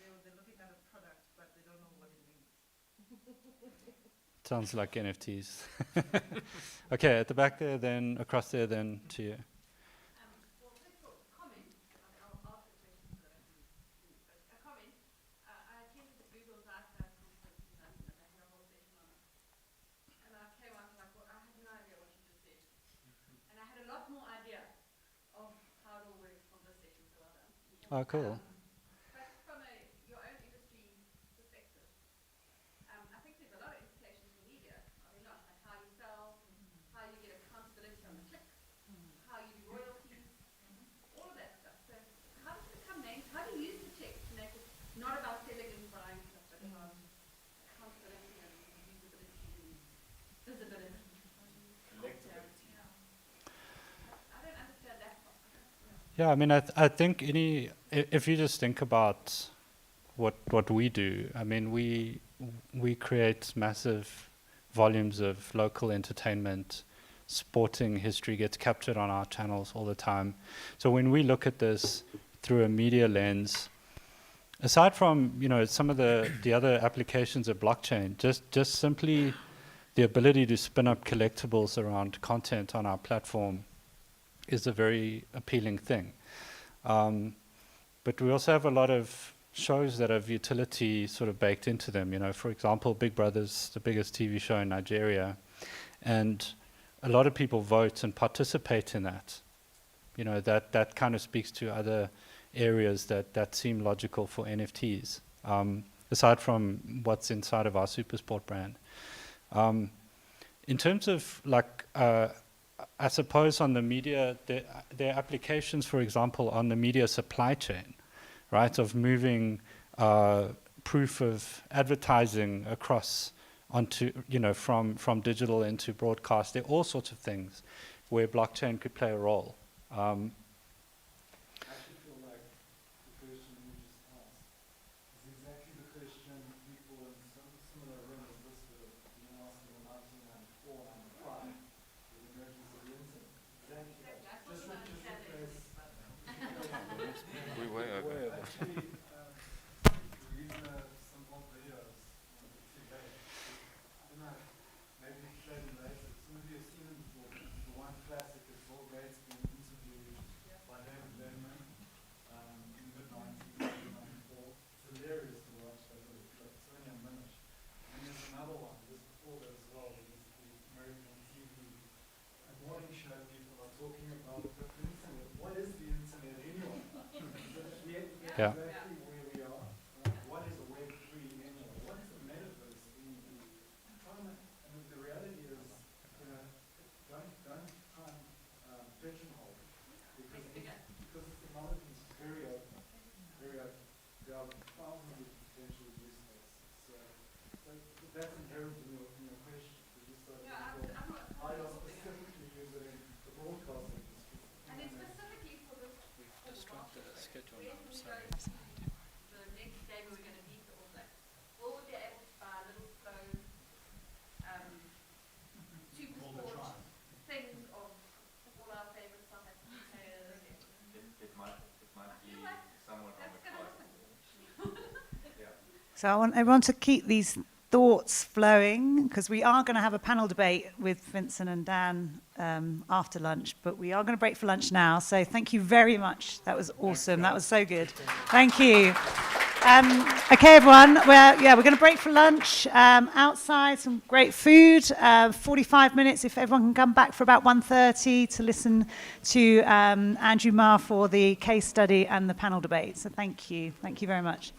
They're looking at a product, but they don't know what it means. Sounds like NFTs. Okay, at the back there, then across there, then to you. Well, first of all, comment. I'll ask the question so that I can do it. But a comment. I attended the Google Zeitgeist conference in London and they had a whole session on it. And I came out like, well, I had no idea what you just said. And I had a lot more idea of how it all works from this session, so well done. Oh, cool. But from your own industry perspective, I think there's a lot of implications for media, are there not? Like how you sell, how you get accountability on the clicks, how you do royalties, all of that stuff. So how does it become named? How do you Yeah, I mean, I think if you just think about what we do, I mean, we create massive volumes of local entertainment. Sporting history gets captured on our channels all the time. So when we look at this through a media lens, aside from, you know, some of the other applications of blockchain, just simply the ability to spin up collectibles around content on our platform is a very appealing thing. But we also have a lot of shows that have utility sort of baked into them. You know, for example, Big Brother's the biggest TV show in Nigeria, and a lot of people vote and participate in that. You know, that kind of speaks to other areas that seem logical for NFTs, aside from what's inside of our SuperSport brand. In terms of like, I suppose on the media, there are applications, for example, on the media supply chain, right, of moving proof of advertising across onto, you know, from digital into broadcast. There are all sorts of things where blockchain could play a role. I actually feel like the question you just asked is exactly the question people in some similar room as this were being asked in 1994, 95, with the emergence of the internet. Exactly. Just replace. We way over. Actually, reading some old videos today. I don't know, maybe you played them later. Some of you have seen them before. The one classic is Bill Gates being interviewed by David Letterman in the mid-90s, 1994. It's hilarious to watch that little clip. It's only a minute. And there's another one just before that as well. There's the American TV morning show people are talking about the internet. What is the internet anyway? Yeah. Exactly where we are. Right? What is a Web3 anyway? What is a Metaverse anyway? And the reality is, you know, don't try and pigeonhole it because the technology is very open, very open. There are thousands of potential use cases. So that's inherent in your question. You start how you specifically use it in the broadcast industry. And then specifically for this, schedule when we go to the next game we're going to beat the All Blacks, will we be able to buy little phone, SuperSport things of all our favorite South African players? It might be somewhat on the card. Yeah. So I want everyone to keep these thoughts flowing, because we are going to have a panel debate with Vincent and Dan after lunch, but we are going to break for lunch now. So thank you very much. That was awesome. That was so good. Thank you. Okay, everyone. We're going to break for lunch outside. Some great food. 45 minutes. If everyone can come back for about 1:30 to listen to Andrew Marr for the case study and the panel debate. So thank you. Thank you very much.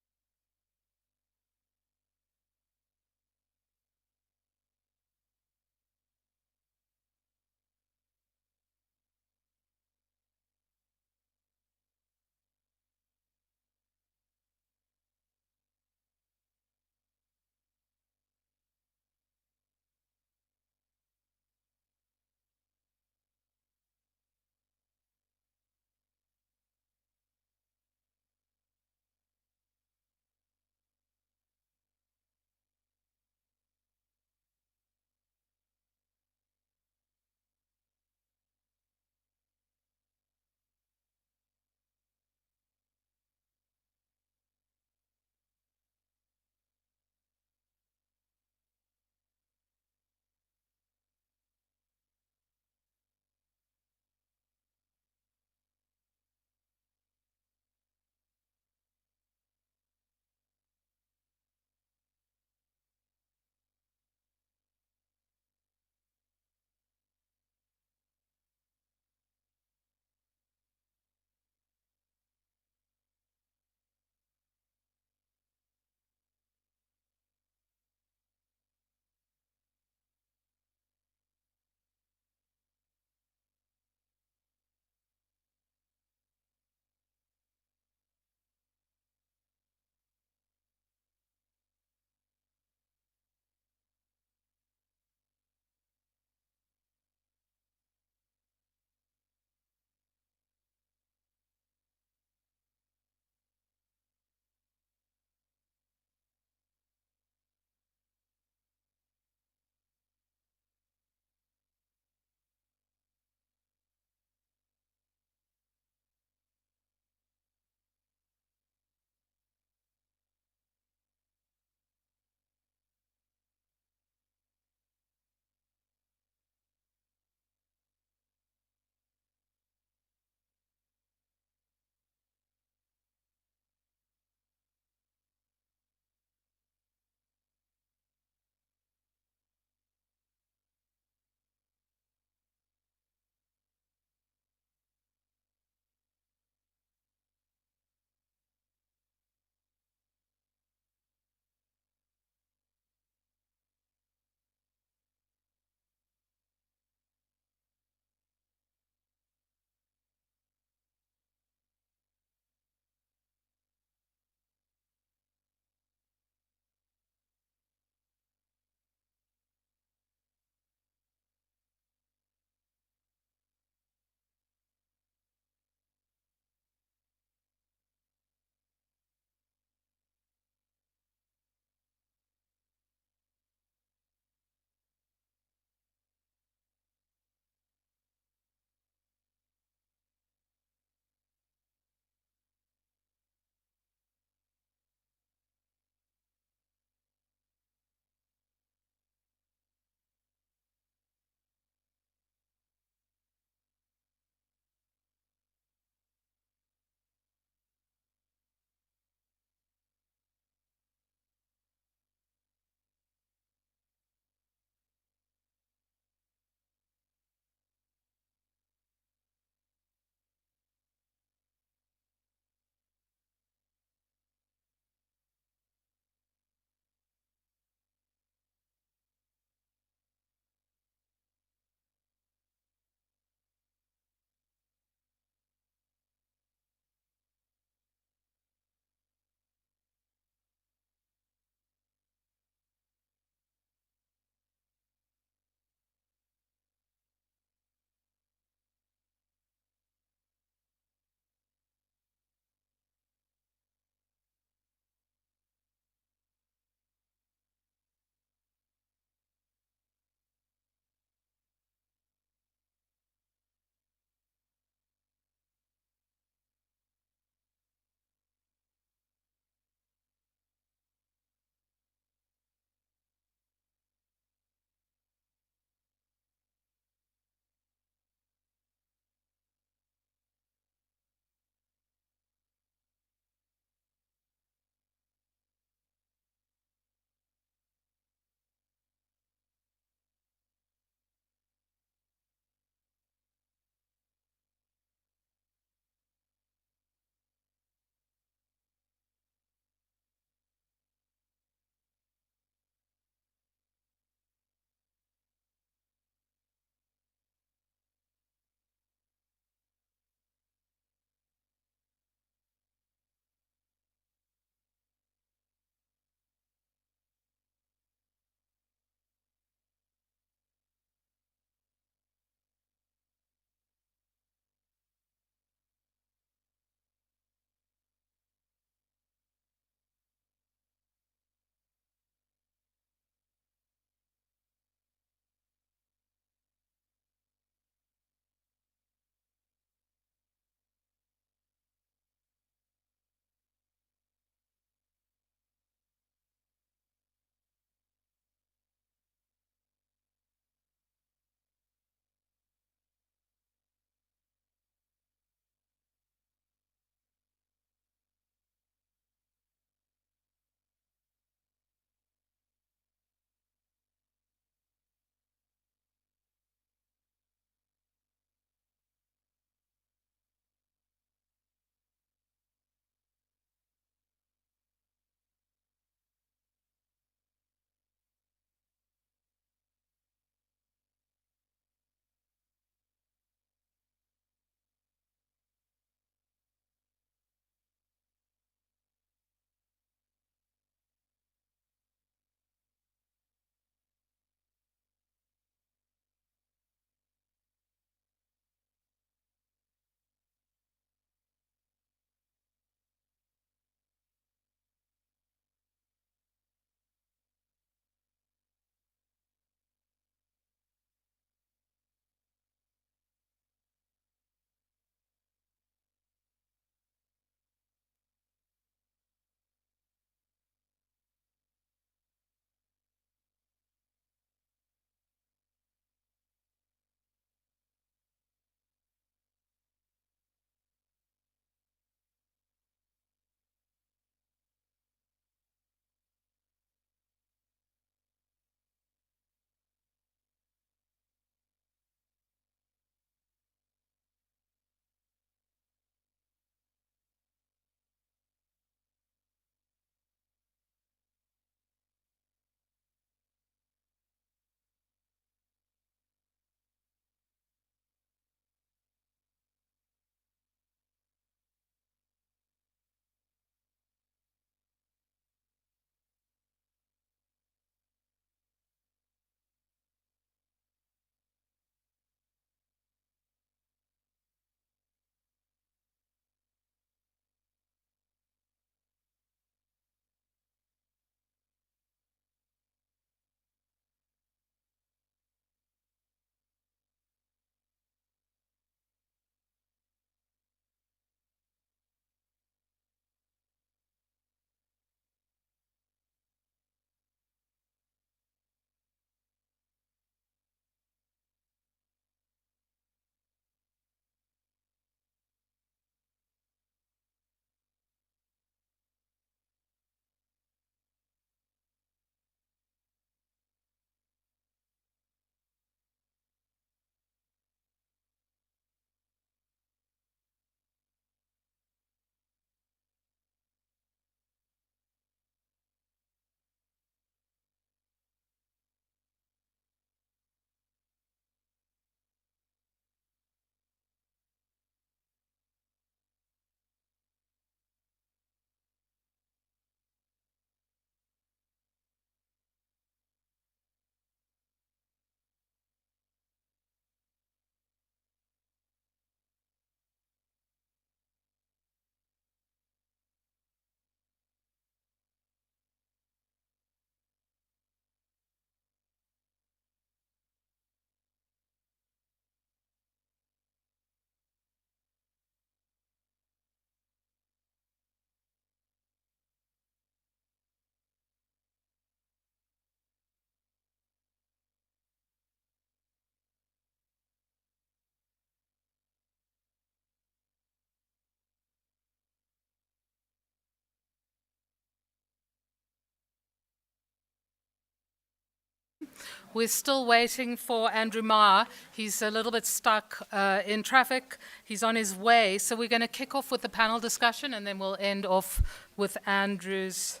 We're still waiting for Andrew Ma. He's a little bit stuck in traffic. He's on his way. So we're going to kick off with the panel discussion, and then we'll end off with Andrew's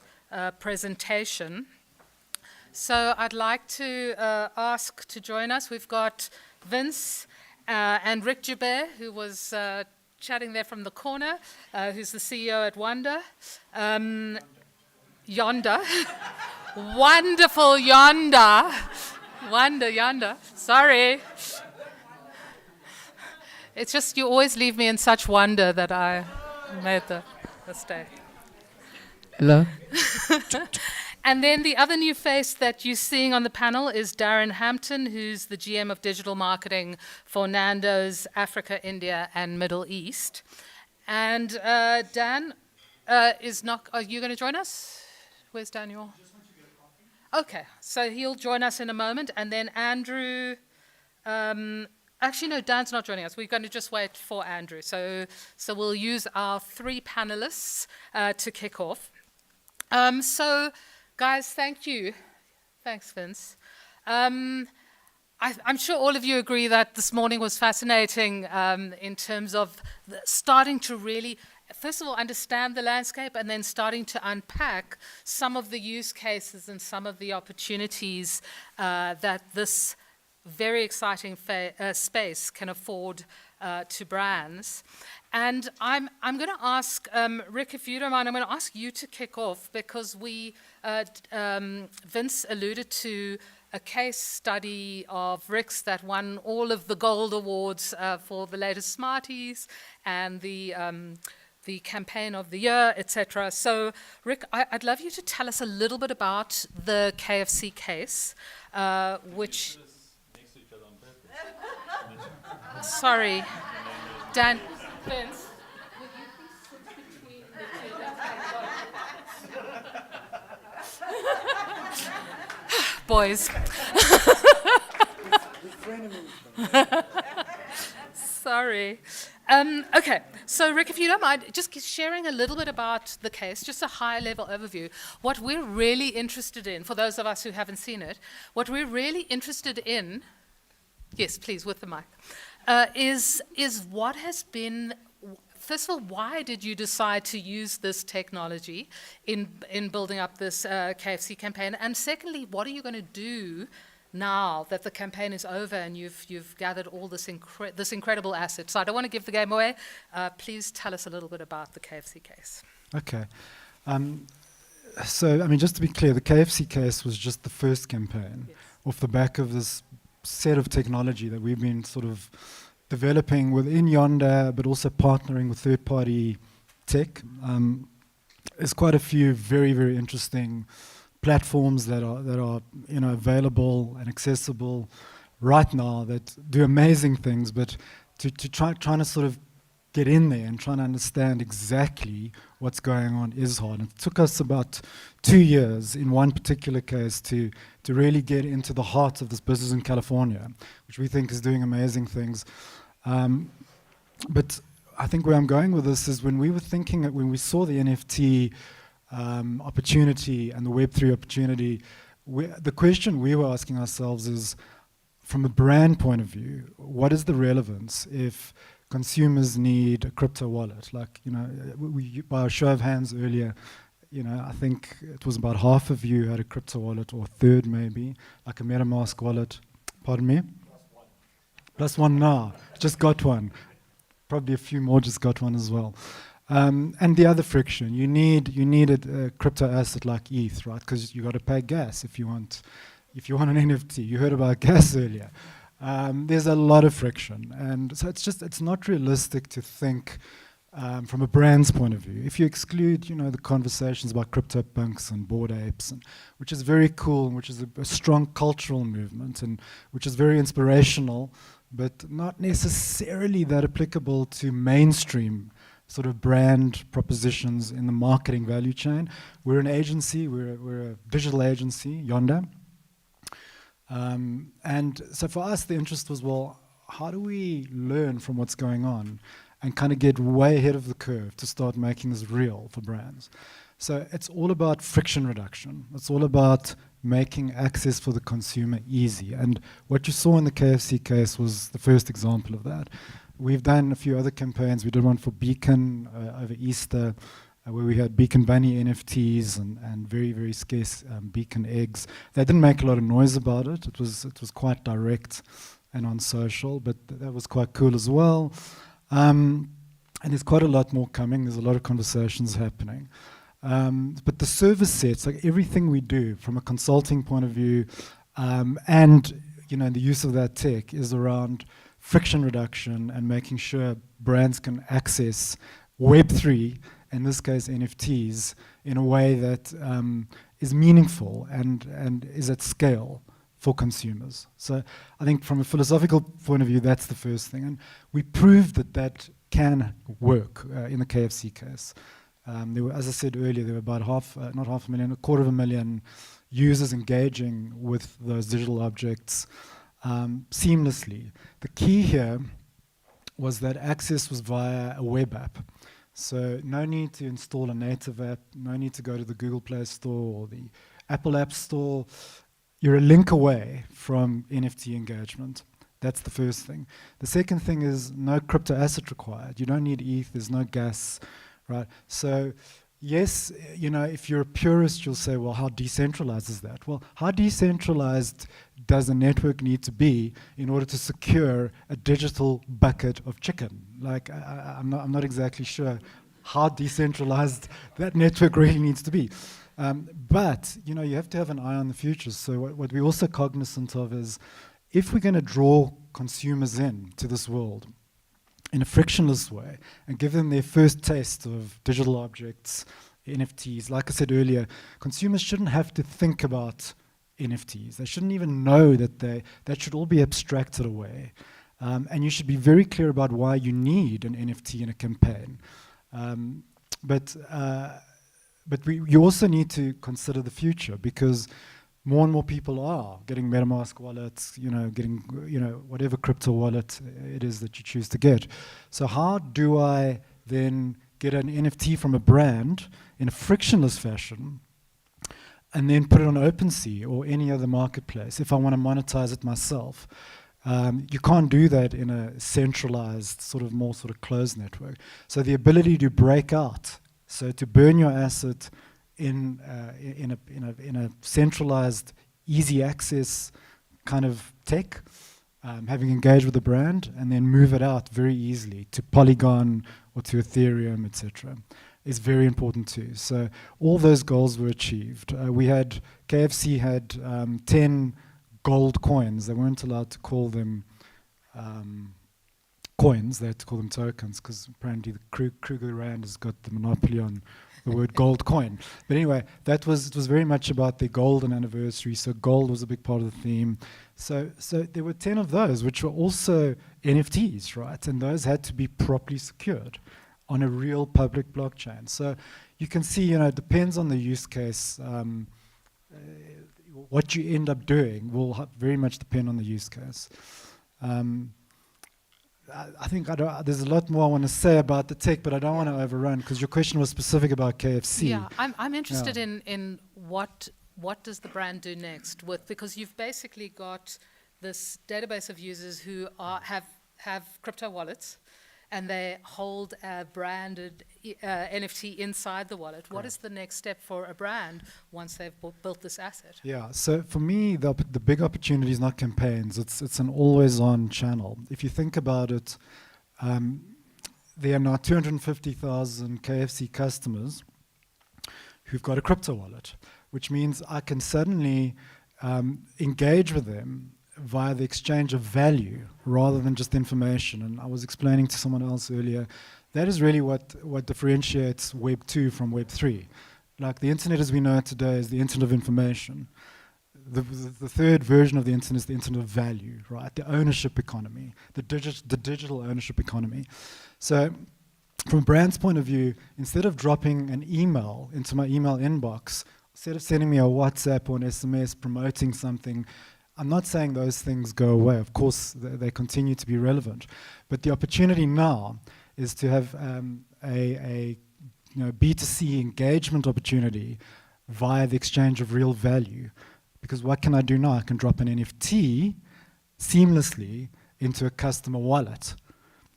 presentation. So I'd like to ask to join us. We've got Vince and Rick Joubert, who was chatting there from the corner, who's the CEO at Wanda. Yonder. Wonderful Yonder. Wonder Yonder. Sorry. It's just you always leave me in such wonder that I made the mistake. Hello. And then the other new face that you're seeing on the panel is Darren Hampton, who's the GM of digital marketing for Nando's Africa, India, and Middle East. And Dan is not. Are you going to join us? Where's Daniel? Okay, so he'll join us in a moment, and then Andrew. Actually, no, Dan's not joining us. We're going to just wait for Andrew. So we'll use our 3 panelists to kick off. So, guys, thank you. Thanks, Vince. I'm sure all of you agree that this morning was fascinating in terms of starting to really, first of all, understand the landscape and then starting to unpack some of the use cases and some of the opportunities that this very exciting space can afford to brands. And I'm going to ask, Rick, if you don't mind, I'm going to ask you to kick off because Vince alluded to a case study of Rick's that won all of the gold awards for the latest Smarties and the campaign of the year, etc. So, Rick, I'd love you to tell us a little bit about the KFC case, which... Sorry, Dan. Vince, would you please sit between the two? Boys. Sorry. Okay, so Rick, if you don't mind, just sharing a little bit about the case, just a high-level overview. What we're really interested in, for those of us who haven't seen it, what we're really interested in, yes, please, with the mic, is what has been, first of all, why did you decide to use this technology in building up this KFC campaign? And secondly, what are you going to do now that the campaign is over and you've gathered all this incredible asset? So I don't want to give the game away. Please tell us a little bit about the KFC case. Okay. So, I mean, just to be clear, the KFC case was just the first campaign off the back of this set of technology that we've been sort of developing within Yonder, but also partnering with third-party tech. There's quite a few very, very interesting platforms that are available and accessible right now that do amazing things, but trying to sort of get in there and trying to understand exactly what's going on is hard. And it took us about 2 years in one particular case to really get into the heart of this business in California, which we think is doing amazing things. But I think where I'm going with this is when we saw the NFT opportunity and the Web3 opportunity, the question we were asking ourselves is, from a brand point of view, what is the relevance if consumers need a crypto wallet? Like, by a show of hands earlier, I think it was about half of you had a crypto wallet, or a third maybe, like a MetaMask wallet. Pardon me? Plus one now. Just got one. Probably a few more just got one as well. And the other friction, you need a crypto asset like ETH, right? Because you got to pay gas if you want an NFT. You heard about gas earlier. There's a lot of friction, and so it's not realistic to think from a brand's point of view. If you exclude, the conversations about CryptoPunks and Bored Apes, which is very cool, and which is a strong cultural movement, and which is very inspirational, but not necessarily that applicable to mainstream sort of brand propositions in the marketing value chain. We're an agency, we're a digital agency, Yonder. And so for us, the interest was, well, how do we learn from what's going on and kind of get way ahead of the curve to start making this real for brands? So it's all about friction reduction. It's all about making access for the consumer easy. And what you saw in the KFC case was the first example of that. We've done a few other campaigns. We did one for Beacon over Easter, where we had Beacon Bunny NFTs and very, very scarce Beacon eggs. They didn't make a lot of noise about it. It was quite direct and on social, but that was quite cool as well. And there's quite a lot more coming. There's a lot of conversations happening. But the service sets, like everything we do from a consulting point of view, and the use of that tech is around friction reduction and making sure brands can access Web3, in this case NFTs, in a way that is meaningful and is at scale for consumers. So I think from a philosophical point of view, that's the first thing. And we proved that can work in the KFC case. There were, as I said earlier, there were about not 500,000, 250,000 users engaging with those digital objects seamlessly. The key here was that access was via a web app. So no need to install a native app, no need to go to the Google Play Store or the Apple App Store. You're a link away from NFT engagement. That's the first thing. The second thing is no crypto asset required. You don't need ETH, there's no gas, right? So yes, if you're a purist, you'll say, well, how decentralized is that? Well, how decentralized does a network need to be in order to secure a digital bucket of chicken? Like, I'm not exactly sure how decentralized that network really needs to be. But you have to have an eye on the future. So what we're also cognizant of is, if we're going to draw consumers in to this world in a frictionless way and give them their first taste of digital objects, NFTs, like I said earlier, consumers shouldn't have to think about NFTs. They shouldn't even know that should all be abstracted away. And you should be very clear about why you need an NFT in a campaign. But you also need to consider the future, because more and more people are getting MetaMask wallets, getting whatever crypto wallet it is that you choose to get. So how do I then get an NFT from a brand in a frictionless fashion and then put it on OpenSea or any other marketplace if I want to monetize it myself? You can't do that in a centralized, more closed network. So the ability to break out, so to burn your asset in a centralized, easy access kind of tech, having engaged with the brand, and then move it out very easily to Polygon or to Ethereum, etc., is very important too. So all those goals were achieved. KFC had 10 gold coins. They weren't allowed to call them coins, they had to call them tokens, because apparently the Kruger Rand has got the monopoly on the word gold coin. But anyway, it was very much about their golden anniversary, so gold was a big part of the theme. So there were 10 of those, which were also NFTs, right? And those had to be properly secured on a real public blockchain. So you can see, it depends on the use case. What you end up doing will very much depend on the use case. I think there's a lot more I want to say about the tech, but I don't want to overrun, because your question was specific about KFC. Yeah, I'm interested in what does the brand do next because you've basically got this database of users who have crypto wallets, and they hold a branded NFT inside the wallet. Correct. What is the next step for a brand once they've built this asset? Yeah, so for me, the big opportunity is not campaigns. It's an always-on channel. If you think about it, there are now 250,000 KFC customers who've got a crypto wallet, which means I can suddenly engage with them via the exchange of value rather than just information. And I was explaining to someone else earlier, that is really what differentiates Web 2 from Web 3. Like the internet as we know it today is the internet of information. The third version of the internet is the internet of value, right? The ownership economy, the digital ownership economy. So from a brand's point of view, instead of dropping an email into my email inbox, instead of sending me a WhatsApp or an SMS promoting something, I'm not saying those things go away. Of course, they continue to be relevant. But the opportunity now is to have a B2C engagement opportunity via the exchange of real value Because what can I do now? I can drop an NFT seamlessly into a customer wallet,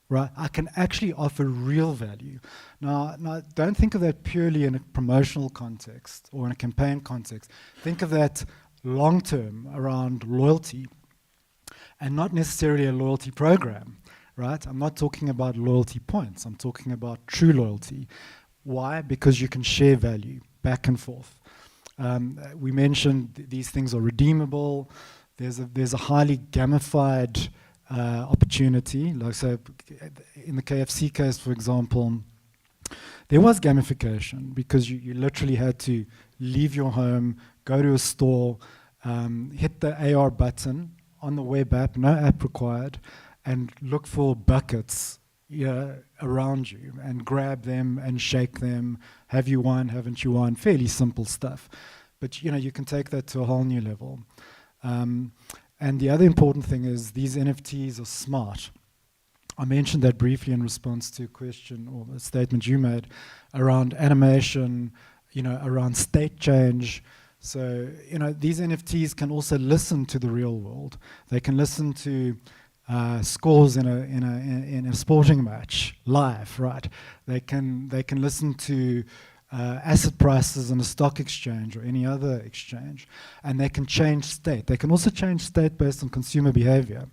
right? I can actually offer real value. Now, don't think of that purely in a promotional context or in a campaign context. Think of that long term around loyalty, and not necessarily a loyalty program, right? I'm not talking about loyalty points. I'm talking about true loyalty. Why? Because you can share value back and forth. We mentioned these things are redeemable. There's a highly gamified opportunity. Like, so in the KFC case, for example, there was gamification because you literally had to leave your home, go to a store, hit the AR button on the web app, no app required, and look for buckets around you and grab them and shake them. Have you won? Haven't you won? Fairly simple stuff. But you can take that to a whole new level. And the other important thing is these NFTs are smart. I mentioned that briefly in response to a question or a statement you made around animation, around state change. So, these NFTs can also listen to the real world. They can listen to scores in a sporting match live, right? They can listen to asset prices on a stock exchange or any other exchange, and they can change state. They can also change state based on consumer behavior.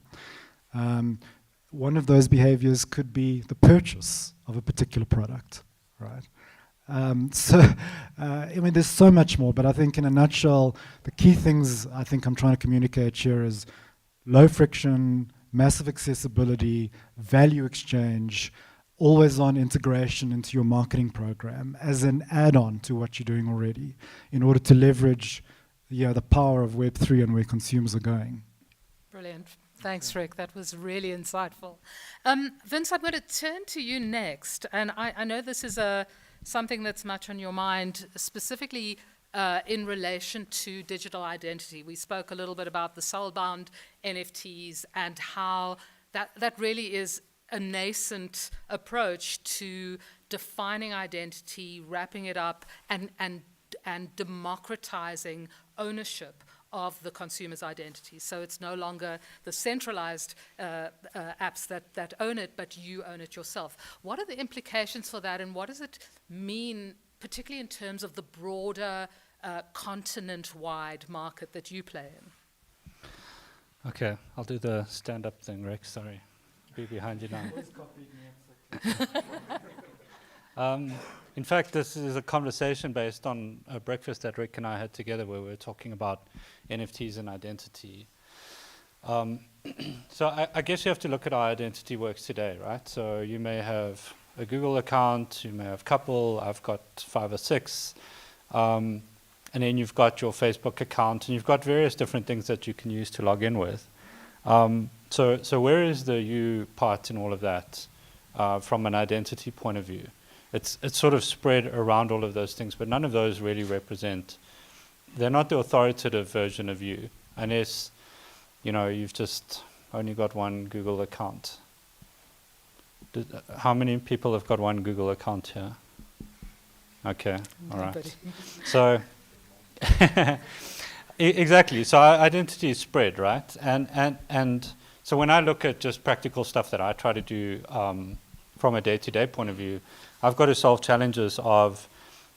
One of those behaviors could be the purchase of a particular product, right? There's so much more, but I think in a nutshell, the key things I think I'm trying to communicate here is low friction, massive accessibility, value exchange, always on integration into your marketing program as an add-on to what you're doing already in order to leverage the power of Web3 and where consumers are going. Brilliant. Thanks, Rick. That was really insightful. Vince, I'm going to turn to you next. And I know this is something that's much on your mind, specifically in relation to digital identity. We spoke a little bit about the soul-bound NFTs and how that really is a nascent approach to defining identity, wrapping it up, and democratizing ownership of the consumer's identity. So it's no longer the centralized apps that own it, but you own it yourself. What are the implications for that, and what does it mean, particularly in terms of the broader continent-wide market that you play in? Okay, I'll do the stand-up thing, Rick. Sorry. Be behind you now. In fact, this is a conversation based on a breakfast that Rick and I had together where we were talking about NFTs and identity. So I guess you have to look at how identity works today, right? So you may have a Google account, you may have a couple, I've got 5 or 6, and then you've got your Facebook account, and you've got various different things that you can use to log in with. So where is the you part in all of that from an identity point of view? It's sort of spread around all of those things, but none of those really represent, they're not the authoritative version of you, unless, you've just only got one Google account. How many people have got one Google account here? Okay, all right. So, exactly, so identity is spread, right? And so when I look at just practical stuff that I try to do from a day-to-day point of view, I've got to solve challenges of,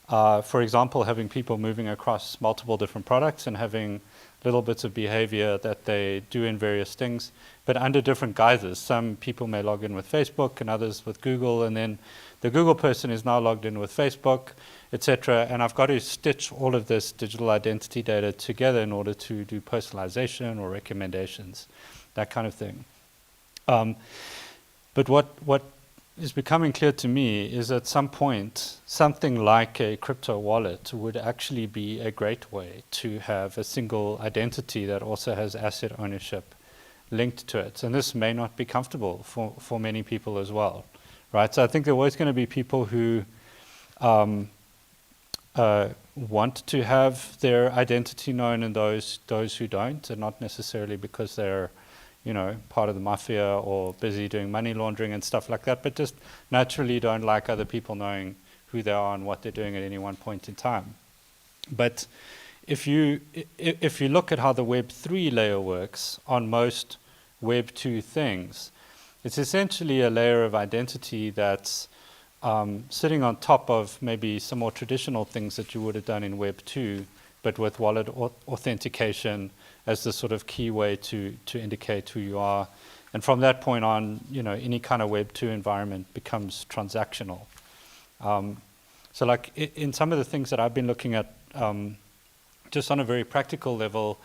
for example, having people moving across multiple different products and having little bits of behavior that they do in various things, but under different guises. Some people may log in with Facebook and others with Google, and then the Google person is now logged in with Facebook, etc. And I've got to stitch all of this digital identity data together in order to do personalization or recommendations, that kind of thing. But what is becoming clear to me is at some point something like a crypto wallet would actually be a great way to have a single identity that also has asset ownership linked to it. And this may not be comfortable for many people as well, right? So I think there are always going to be people who want to have their identity known and those who don't, and not necessarily because they're part of the mafia or busy doing money laundering and stuff like that, but just naturally don't like other people knowing who they are and what they're doing at any one point in time. But if you look at how the Web3 layer works on most Web2 things, it's essentially a layer of identity that's sitting on top of maybe some more traditional things that you would have done in Web2, but with wallet authentication as the sort of key way to indicate who you are. And from that point on, any kind of Web2 environment becomes transactional. So like in some of the things that I've been looking at, just on a very practical level,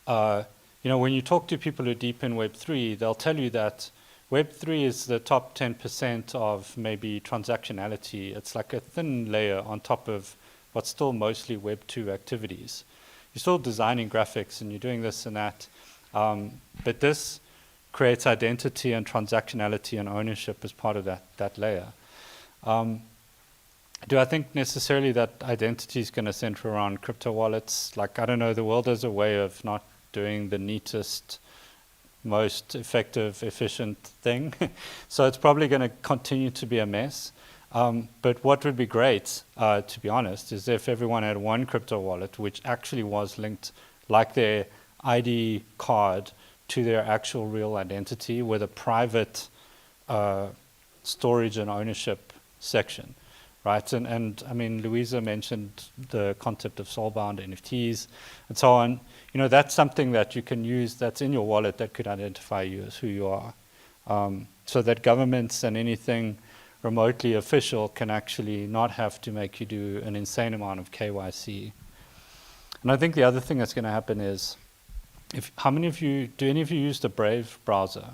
when you talk to people who are deep in Web3, they'll tell you that Web3 is the top 10% of maybe transactionality. It's like a thin layer on top of what's still mostly Web2 activities. You're still designing graphics and you're doing this and that, but this creates identity and transactionality and ownership as part of that layer. Do I think necessarily that identity is going to center around crypto wallets? Like, I don't know, the world has a way of not doing the neatest, most effective, efficient thing. So it's probably going to continue to be a mess. But what would be great, to be honest, is if everyone had one crypto wallet which actually was linked like their ID card to their actual real identity with a private storage and ownership section. Right, and I mean, Louisa mentioned the concept of soulbound NFTs and so on. That's something that you can use that's in your wallet that could identify you as who you are. So that governments and anything remotely official can actually not have to make you do an insane amount of KYC. And I think the other thing that's going to happen is, do any of you use the Brave browser?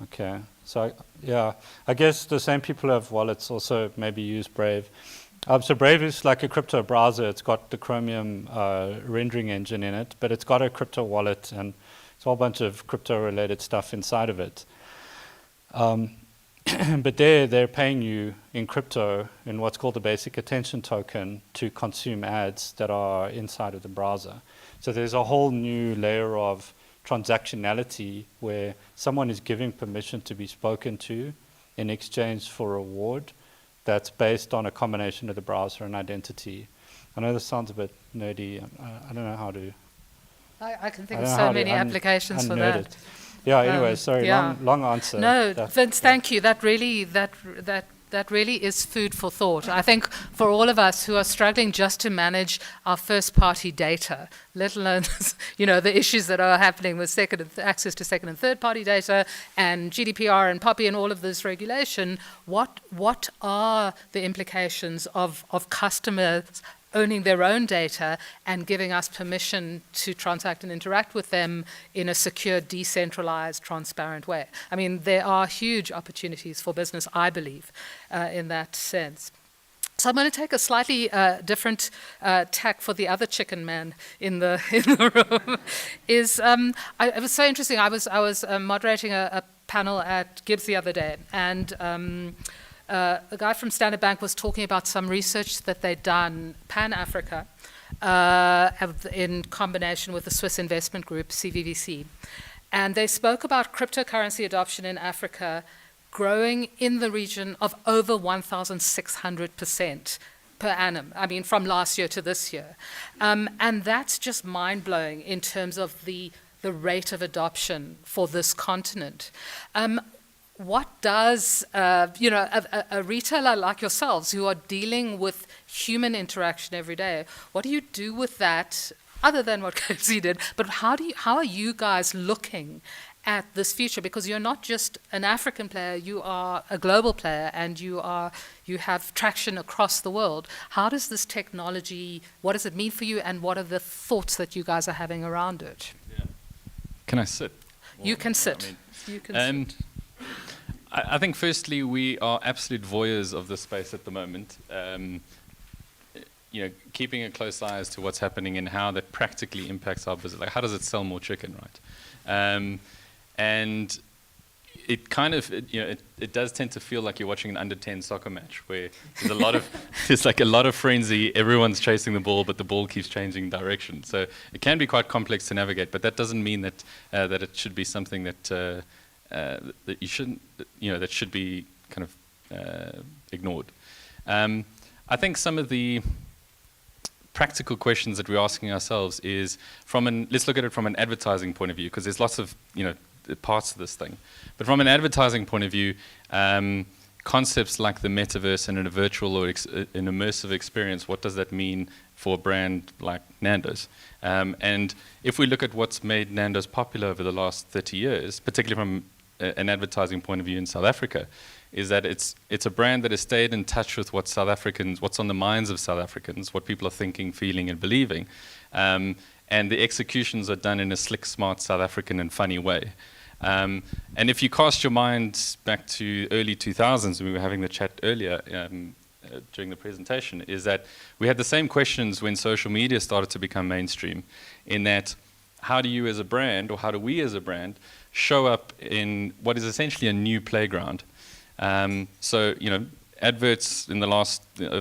Okay, so I guess the same people who have wallets also maybe use Brave. So Brave is like a crypto browser. It's got the Chromium rendering engine in it, but it's got a crypto wallet and it's a whole bunch of crypto-related stuff inside of it. But they're paying you in crypto in what's called the basic attention token to consume ads that are inside of the browser. So there's a whole new layer of transactionality where someone is giving permission to be spoken to in exchange for reward that's based on a combination of the browser and identity. I know this sounds a bit nerdy. I don't know how to... I can think of so many applications for that. It. Yeah, anyway, sorry, long answer. No, Vince, thank you. That really is food for thought. I think for all of us who are struggling just to manage our first-party data, let alone the issues that are happening with access to second and third-party data and GDPR and POPI and all of this regulation, what are the implications of customers owning their own data and giving us permission to transact and interact with them in a secure, decentralized, transparent way? I mean, there are huge opportunities for business, I believe, in that sense. So I'm going to take a slightly different tack for the other chicken man in the room. It was so interesting. I was moderating a panel at Gibbs the other day, and a guy from Standard Bank was talking about some research that they'd done pan-Africa in combination with the Swiss investment group, CVVC. And they spoke about cryptocurrency adoption in Africa growing in the region of over 1,600% per annum, I mean, from last year to this year. And that's just mind-blowing in terms of the rate of adoption for this continent. What does, a retailer like yourselves who are dealing with human interaction every day, what do you do with that, other than what KFC did, but how are you guys looking at this future? Because you're not just an African player, you are a global player, and you have traction across the world. How does this technology, what does it mean for you, and what are the thoughts that you guys are having around it? Yeah. Can I sit? You can sit. You can sit. I think firstly we are absolute voyeurs of this space at the moment. Keeping a close eye as to what's happening and how that practically impacts our business. Like, how does it sell more chicken, right? And it kind of, it does tend to feel like you're watching an under-10 soccer match where there's a lot of, there's like a lot of frenzy. Everyone's chasing the ball, but the ball keeps changing direction. So it can be quite complex to navigate. But that doesn't mean that that it should be something that that you shouldn't, that should be kind of ignored. I think some of the practical questions that we're asking ourselves is let's look at it from an advertising point of view, because there's lots of parts of this thing. But from an advertising point of view, concepts like the metaverse and in a virtual or an immersive experience, what does that mean for a brand like Nando's? And if we look at what's made Nando's popular over the last 30 years, particularly from an advertising point of view in South Africa, is that it's a brand that has stayed in touch with what South Africans, what's on the minds of South Africans, what people are thinking, feeling, and believing. And the executions are done in a slick, smart, South African and funny way. And if you cast your mind back to early 2000s, we were having the chat earlier during the presentation, is that we had the same questions when social media started to become mainstream, in that how do you as a brand, or how do we as a brand, show up in what is essentially a new playground? So, adverts over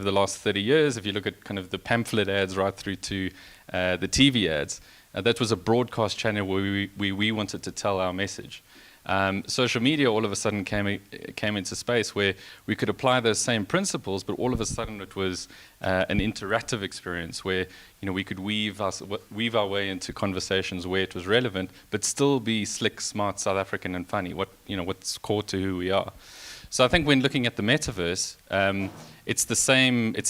the last 30 years, if you look at kind of the pamphlet ads right through to the TV ads, that was a broadcast channel where we wanted to tell our message. Social media all of a sudden came into space where we could apply those same principles, but all of a sudden it was an interactive experience where we could weave our way into conversations where it was relevant, but still be slick, smart, South African, and funny. What's core to who we are. So I think when looking at the metaverse, it's the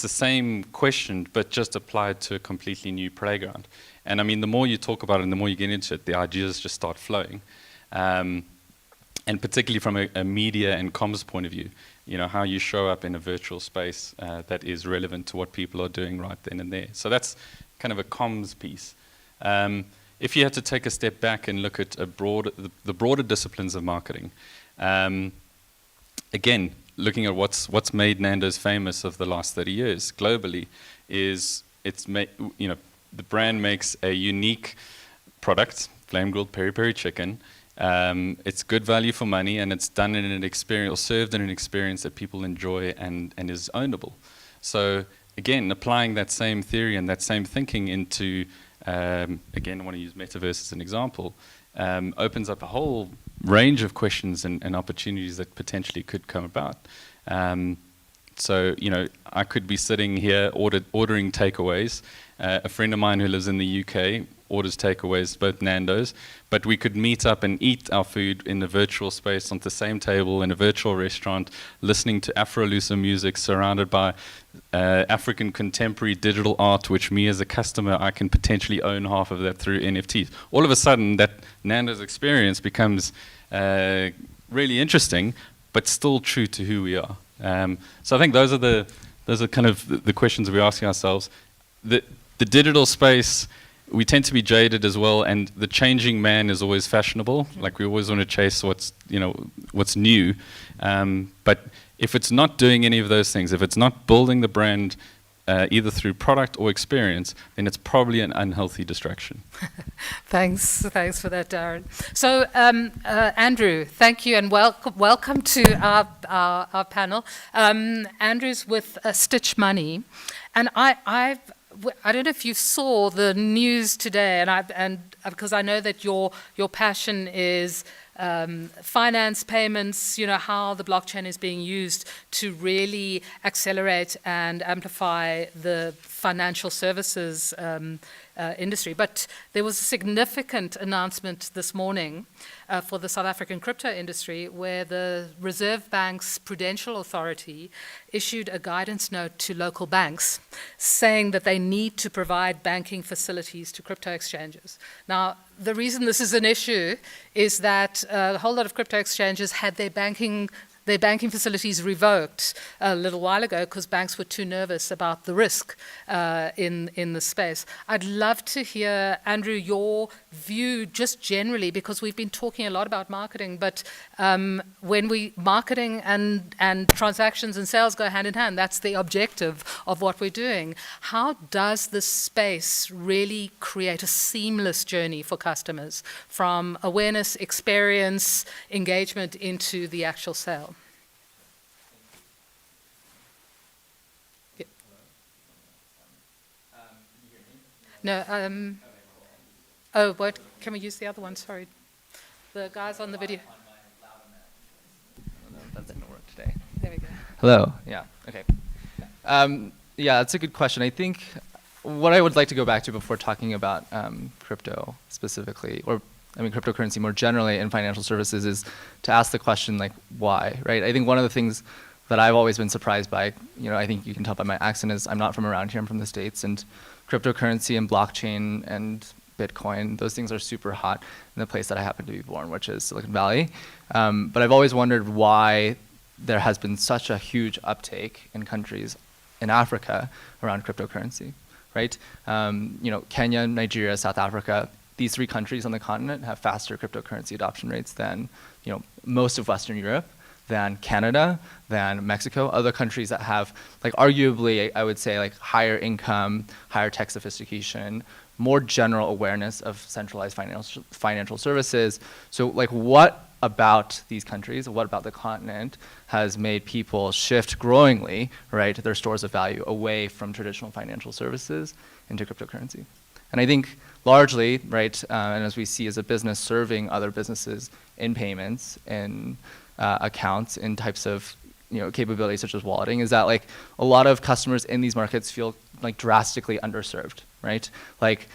same question, but just applied to a completely new playground. And I mean, the more you talk about it and the more you get into it, the ideas just start flowing. And particularly from a media and comms point of view, how you show up in a virtual space that is relevant to what people are doing right then and there. So that's kind of a comms piece. If you had to take a step back and look at the broader disciplines of marketing, again, looking at what's made Nando's famous of the last 30 years globally is the brand makes a unique product, flame grilled peri-peri chicken. It's good value for money, and it's done in an experience, or served in an experience that people enjoy and is ownable. So again, applying that same theory and that same thinking into, again, I want to use Metaverse as an example, opens up a whole range of questions and opportunities that potentially could come about. So, I could be sitting here ordering takeaways. A friend of mine who lives in the UK orders takeaways, both Nando's, but we could meet up and eat our food in a virtual space on the same table in a virtual restaurant, listening to Afro-Lusa music, surrounded by African contemporary digital art, which me as a customer, I can potentially own half of that through NFTs. All of a sudden, that Nando's experience becomes really interesting, but still true to who we are. So I think those are kind of the questions we're asking ourselves. The digital space, we tend to be jaded as well, and the changing man is always fashionable. Like, we always want to chase what's new. But if it's not doing any of those things, if it's not building the brand either through product or experience, then it's probably an unhealthy distraction. Thanks for that, Darren. So, Andrew, thank you, and welcome to our panel. Andrew's with Stitch Money, and I don't know if you saw the news today, and because I know that your passion is finance, payments, how the blockchain is being used to really accelerate and amplify the financial services industry. But there was a significant announcement this morning for the South African crypto industry, where the Reserve Bank's Prudential Authority issued a guidance note to local banks saying that they need to provide banking facilities to crypto exchanges. Now, the reason this is an issue is that a whole lot of crypto exchanges had their banking facilities revoked a little while ago because banks were too nervous about the risk in the space. I'd love to hear, Andrew, your view just generally, because we've been talking a lot about marketing, but when marketing and transactions and sales go hand in hand, that's the objective of what we're doing. How does this space really create a seamless journey for customers from awareness, experience, engagement into the actual sale? No, oh, what? Can we use the other one? Sorry. The guys on the video. No, that didn't work today. There we go. Hello. Yeah. Okay. Yeah, that's a good question. I think what I would like to go back to before talking about crypto specifically, or cryptocurrency more generally in financial services, is to ask the question, like, why, right? I think one of the things that I've always been surprised by, I think you can tell by my accent, is I'm not from around here, I'm from the States, and cryptocurrency and blockchain and Bitcoin, those things are super hot in the place that I happen to be born, which is Silicon Valley. But I've always wondered why there has been such a huge uptake in countries in Africa around cryptocurrency, right? Kenya, Nigeria, South Africa, these 3 countries on the continent have faster cryptocurrency adoption rates than most of Western Europe, than Canada, than Mexico, other countries that have, like, arguably, I would say, like, higher income, higher tech sophistication, more general awareness of centralized financial services. So, like, what about these countries, what about the continent, has made people shift growingly, right, their stores of value away from traditional financial services into cryptocurrency? And I think largely, right, and as we see as a business serving other businesses in payments, in accounts, in types of capabilities such as walleting, is that, like, a lot of customers in these markets feel like drastically underserved, right? Like,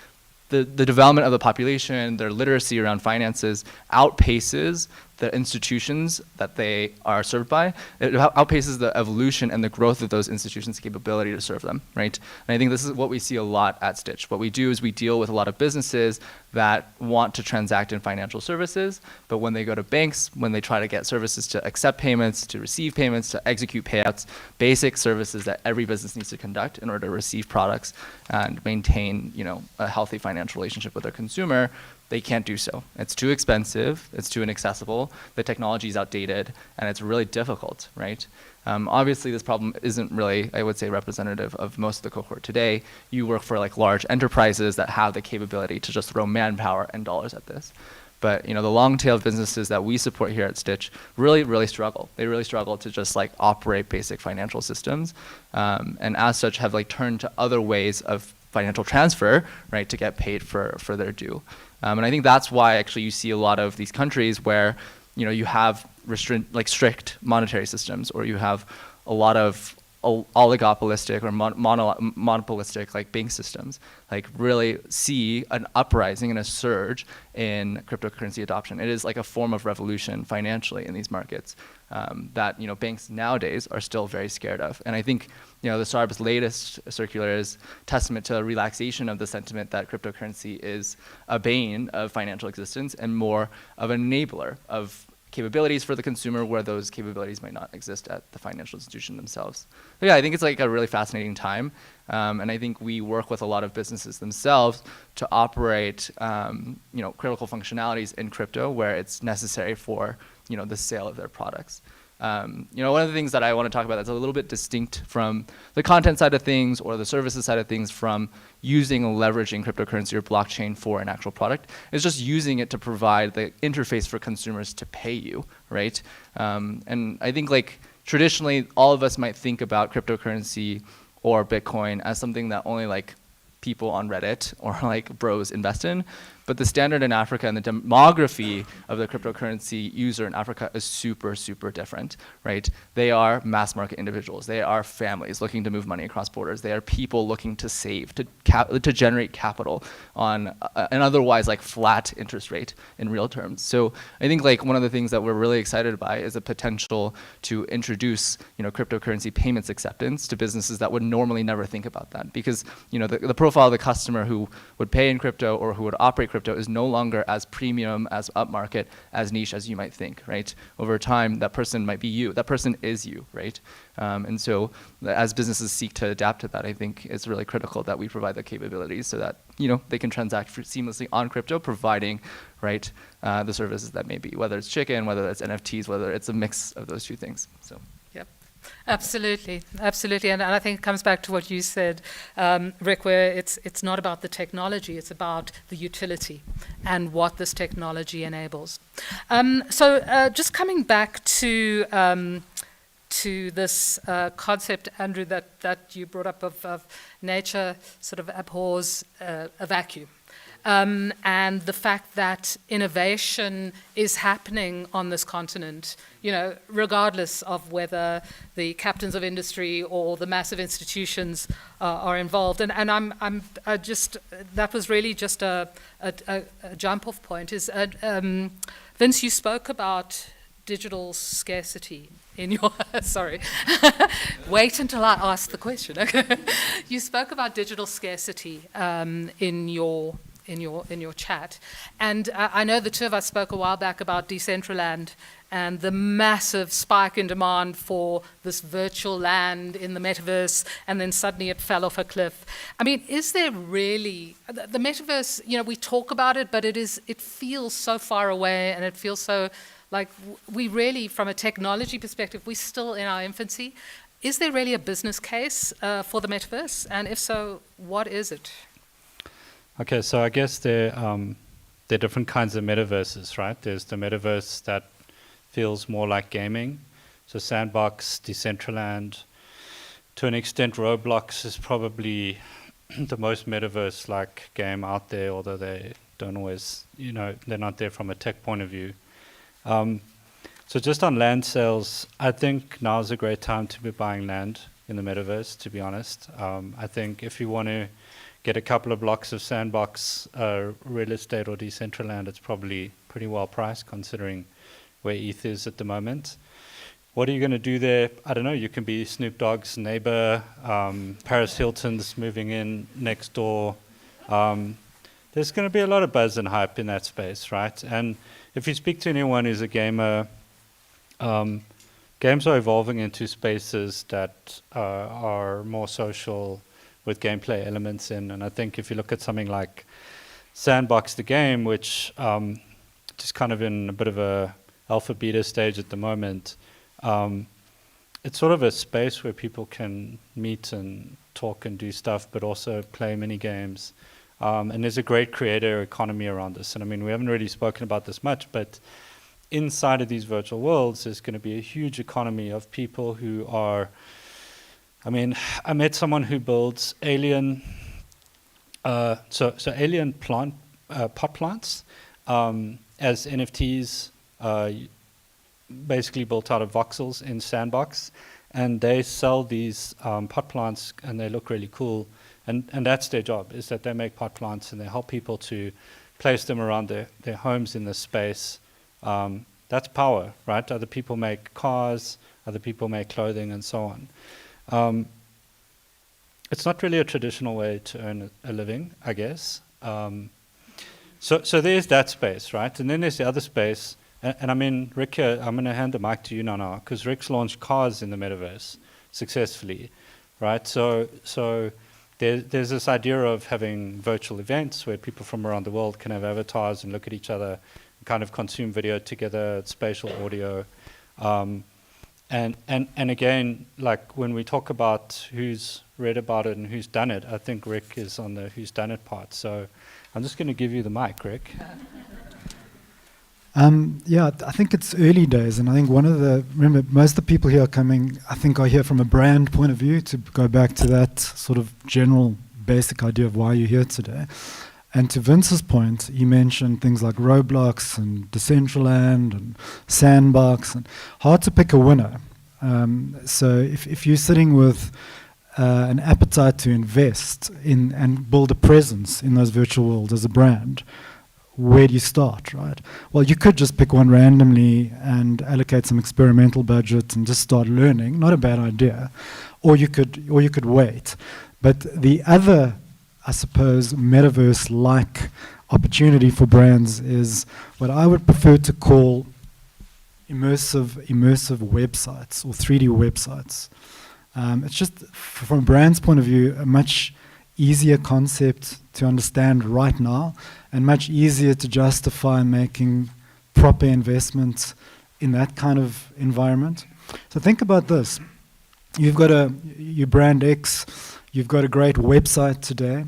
the development of the population, their literacy around finances outpaces the institutions that they are served by. It outpaces the evolution and the growth of those institutions' capability to serve them, right? And I think this is what we see a lot at Stitch. What we do is we deal with a lot of businesses that want to transact in financial services, but when they go to banks, when they try to get services to accept payments, to receive payments, to execute payouts, basic services that every business needs to conduct in order to receive products and maintain, a healthy financial relationship with their consumer, they can't do so. It's too expensive, it's too inaccessible, the technology is outdated, and it's really difficult, right? Obviously, this problem isn't really, I would say, representative of most of the cohort today. You work for, like, large enterprises that have the capability to just throw manpower and dollars at this. But the long tail of businesses that we support here at Stitch really, really struggle. They really struggle to just, like, operate basic financial systems, and as such have, like, turned to other ways of financial transfer, right, to get paid for their due. And I think that's why actually you see a lot of these countries where you have strict monetary systems, or you have a lot of oligopolistic or monopolistic, like, bank systems, like, really see an uprising and a surge in cryptocurrency adoption. It is like a form of revolution financially in these markets that banks nowadays are still very scared of. And I think the Starbucks latest circular is testament to a relaxation of the sentiment that cryptocurrency is a bane of financial existence and more of an enabler of capabilities for the consumer where those capabilities might not exist at the financial institution themselves. But yeah, I think it's, like, a really fascinating time. And I think we work with a lot of businesses themselves to operate critical functionalities in crypto where it's necessary for the sale of their products. One of the things that I want to talk about that's a little bit distinct from the content side of things or the services side of things from using and leveraging cryptocurrency or blockchain for an actual product is just using it to provide the interface for consumers to pay you, right? And I think, like, traditionally all of us might think about cryptocurrency or Bitcoin as something that only, like, people on Reddit or, like, bros invest in. But the standard in Africa and the demography of the cryptocurrency user in Africa is super, super different, right? They are mass market individuals. They are families looking to move money across borders. They are people looking to save, to generate capital on an otherwise, like, flat interest rate in real terms. So I think, like, one of the things that we're really excited by is a potential to introduce, cryptocurrency payments acceptance to businesses that would normally never think about that. Because, the profile of the customer who would pay in crypto or who would operate crypto is no longer as premium, as upmarket, as niche as you might think, right? Over time, that person might be you. That person is you, right? And so as businesses seek to adapt to that, I think it's really critical that we provide the capabilities so that, they can transact seamlessly on crypto, providing, right, the services that may be, whether it's chicken, whether it's NFTs, whether it's a mix of those two things, so. Absolutely, absolutely, and I think it comes back to what you said, Rick, where it's not about the technology, it's about the utility and what this technology enables. So just coming back to this concept, Andrew, that you brought up of nature sort of abhors a vacuum. and the fact that innovation is happening on this continent, you know, regardless of whether the captains of industry or the massive institutions are involved. And I'm just, that was really just a jump-off point. Is Vince, you spoke about digital scarcity in your, sorry, wait until I ask the question. Okay. You spoke about digital scarcity in your chat, and I know the two of us spoke a while back about Decentraland and the massive spike in demand for this virtual land in the metaverse, and then suddenly it fell off a cliff. I mean, is there really, the metaverse, you know, we talk about it, but it feels so far away, and it feels so, like, we really, from a technology perspective, we're still in our infancy. Is there really a business case for the metaverse? And if so, what is it? Okay, so I guess there are different kinds of metaverses, right? There's the metaverse that feels more like gaming. So Sandbox, Decentraland, to an extent Roblox is probably the most metaverse-like game out there, although they don't always, you know, they're not there from a tech point of view. So just on land sales, I think now is a great time to be buying land in the metaverse, to be honest. I think if you want to get a couple of blocks of Sandbox real estate or Decentraland, it's probably pretty well priced considering where ETH is at the moment. What are you going to do there? I don't know. You can be Snoop Dogg's neighbor. Paris Hilton's moving in next door. There's going to be a lot of buzz and hype in that space, right? And if you speak to anyone who's a gamer, games are evolving into spaces that are more social with gameplay elements in. And I think if you look at something like Sandbox the game, which is kind of in a bit of a alpha beta stage at the moment, it's sort of a space where people can meet and talk and do stuff, but also play mini games. And there's a great creator economy around this. And I mean, we haven't really spoken about this much, but inside of these virtual worlds, there's going to be a huge economy of people who are, I mean, I met someone who builds alien, alien plant, pot plants as NFTs, basically built out of voxels in Sandbox. And they sell these pot plants, and they look really cool. And that's their job, is that they make pot plants and they help people to place them around their homes in this space. That's power, right? Other people make cars, other people make clothing, and so on. It's not really a traditional way to earn a living, I guess. So there's that space, right? And then there's the other space. And I mean, Rick, I'm going to hand the mic to you now, because Rick's launched cars in the metaverse successfully, right? So there's this idea of having virtual events where people from around the world can have avatars and look at each other, and kind of consume video together, spatial audio. And again, like when we talk about who's read about it and who's done it, I think Rick is on the who's done it part. So I'm just going to give you the mic, Rick. Yeah, I think it's early days, and I think remember, most of the people here are coming, I think, are here from a brand point of view, to go back to that sort of general basic idea of why you're here today. And to Vince's point, he mentioned things like Roblox and Decentraland and Sandbox, and hard to pick a winner. So if you're sitting with an appetite to invest in and build a presence in those virtual worlds as a brand, where do you start, right? Well, you could just pick one randomly and allocate some experimental budget and just start learning. Not a bad idea. Or you could wait. But the other, I suppose, metaverse-like opportunity for brands is what I would prefer to call immersive websites or 3D websites. It's just, from a brand's point of view, a much easier concept to understand right now, and much easier to justify making proper investments in that kind of environment. So think about this. You've got your brand X, you've got a great website today.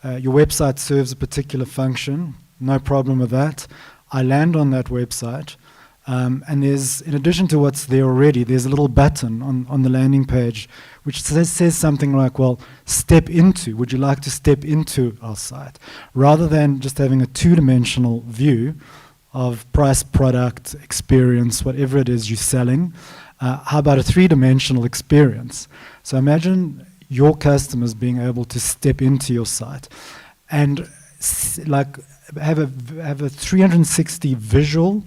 Your website serves a particular function, no problem with that. I land on that website. And there's, in addition to what's there already, there's a little button on the landing page which says something like, well, step into, would you like to step into our site? Rather than just having a two-dimensional view of price, product, experience, whatever it is you're selling, how about a three-dimensional experience? So imagine your customers being able to step into your site and have a 360 visual,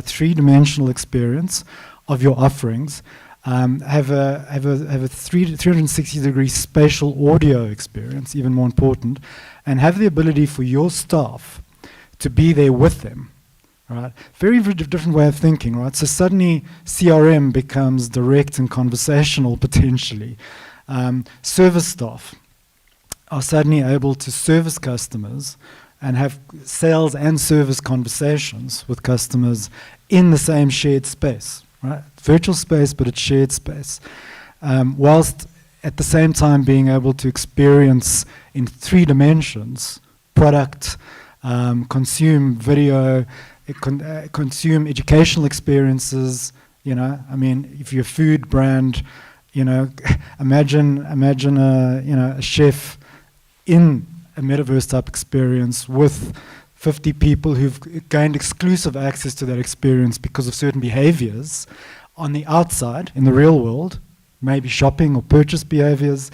three-dimensional experience of your offerings, have a 360-degree spatial audio experience, even more important, and have the ability for your staff to be there with them. Right? Very, very different way of thinking, right? So suddenly CRM becomes direct and conversational potentially. Service staff are suddenly able to service customers and have sales and service conversations with customers in the same shared space, right? Virtual space, but it's shared space. Whilst at the same time being able to experience in 3 dimensions, product, consume video, consume educational experiences, you know, I mean, if you're a food brand, you know, imagine a chef in a metaverse type experience with 50 people who've gained exclusive access to that experience because of certain behaviors on the outside, in the real world, maybe shopping or purchase behaviors,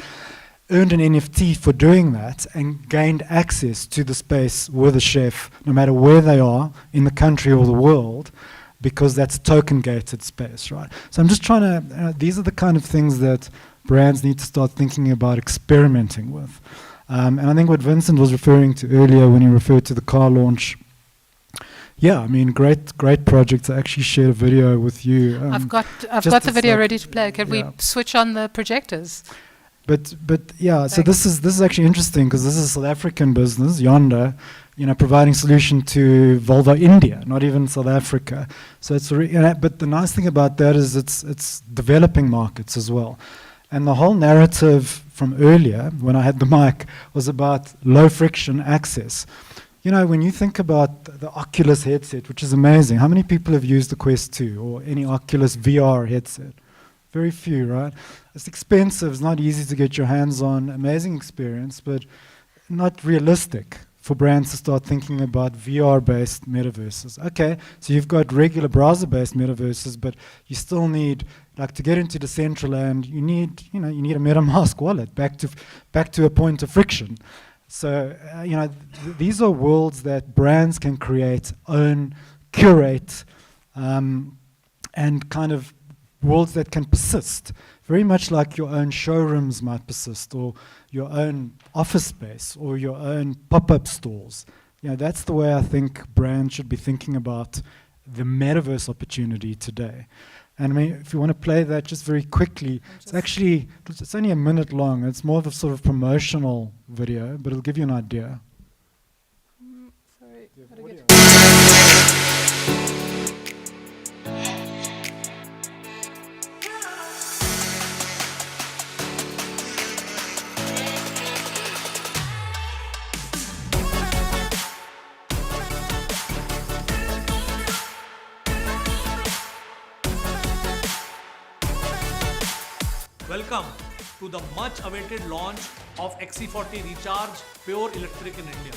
earned an NFT for doing that and gained access to the space with a chef, no matter where they are in the country or the world, because that's token-gated space, right? So I'm just trying to, these are the kind of things that brands need to start thinking about experimenting with. And I think what Vincent was referring to earlier when he referred to the car launch, yeah, I mean, great projects. I actually shared a video with you. I've got the video ready to play. Can we switch on the projectors? But yeah, so this is actually interesting because this is a South African business, Yonder, you know, providing solution to Volvo India, not even South Africa. So it's but the nice thing about that is it's developing markets as well. And the whole narrative from earlier, when I had the mic, was about low friction access. You know, when you think about the Oculus headset, which is amazing, how many people have used the Quest 2 or any Oculus VR headset? Very few, right? It's expensive, it's not easy to get your hands on, amazing experience, but not realistic for brands to start thinking about VR-based metaverses. Okay, so you've got regular browser-based metaverses, but you still need, like, to get into Decentraland, you need a MetaMask wallet, back to a point of friction. So, these are worlds that brands can create, own, curate, and kind of worlds that can persist, very much like your own showrooms might persist, or your own office space, or your own pop-up stores. You know, that's the way I think brands should be thinking about the metaverse opportunity today. And I mean, if you want to play that just very quickly, it's only a minute long. It's more of a sort of promotional video, but it'll give you an idea. Sorry, Welcome to the much-awaited launch of XC40 Recharge Pure Electric in India.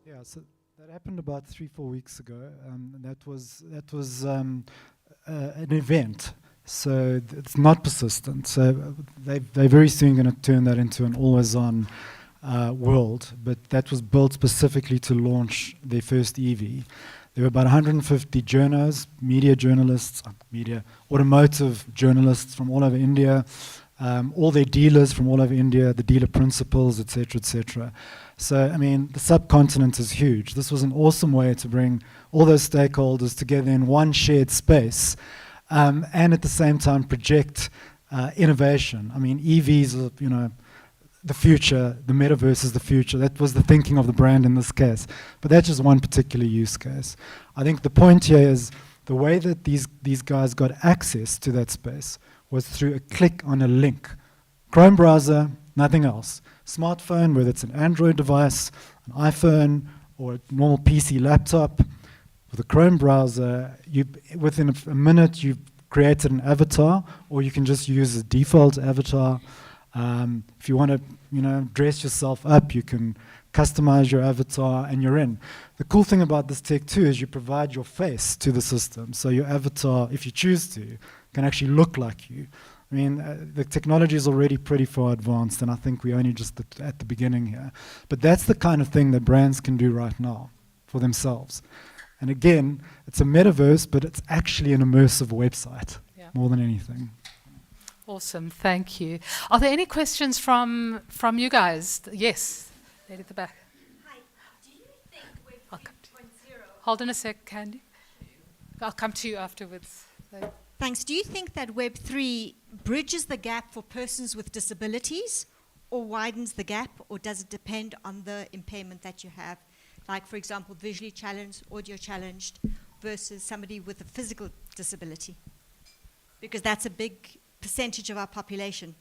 Yeah, so that happened about 3-4 weeks ago. That was an event. So it's not persistent. So they're very soon going to turn that into an always-on world. But that was built specifically to launch their first EV. There were about 150 journos, automotive journalists from all over India, all their dealers from all over India, the dealer principals, etc., etc. So, I mean, the subcontinent is huge. This was an awesome way to bring all those stakeholders together in one shared space, and at the same time project innovation. I mean, EVs are, you know, the future, the metaverse is the future. That was the thinking of the brand in this case. But that's just one particular use case. I think the point here is the way that these guys got access to that space was through a click on a link. Chrome browser, nothing else. Smartphone, whether it's an Android device, an iPhone, or a normal PC laptop, with a Chrome browser, within a minute you've created an avatar, or you can just use a default avatar. If you want to, you know, dress yourself up, you can customize your avatar and you're in. The cool thing about this tech too is you provide your face to the system. So your avatar, if you choose to, can actually look like you. I mean, the technology is already pretty far advanced, and I think we're only just at the beginning here. But that's the kind of thing that brands can do right now for themselves. And again, it's a metaverse, but it's actually an immersive website more than anything. Awesome, thank you. Are there any questions from you guys? Yes, lady at the back. Hi, do you think Web 3.0... Hold on a sec, Candy. I'll come to you afterwards. Thanks. Do you think that Web 3 bridges the gap for persons with disabilities or widens the gap, or does it depend on the impairment that you have? Like, for example, visually challenged, audio challenged versus somebody with a physical disability? Because that's a big percentage of our population.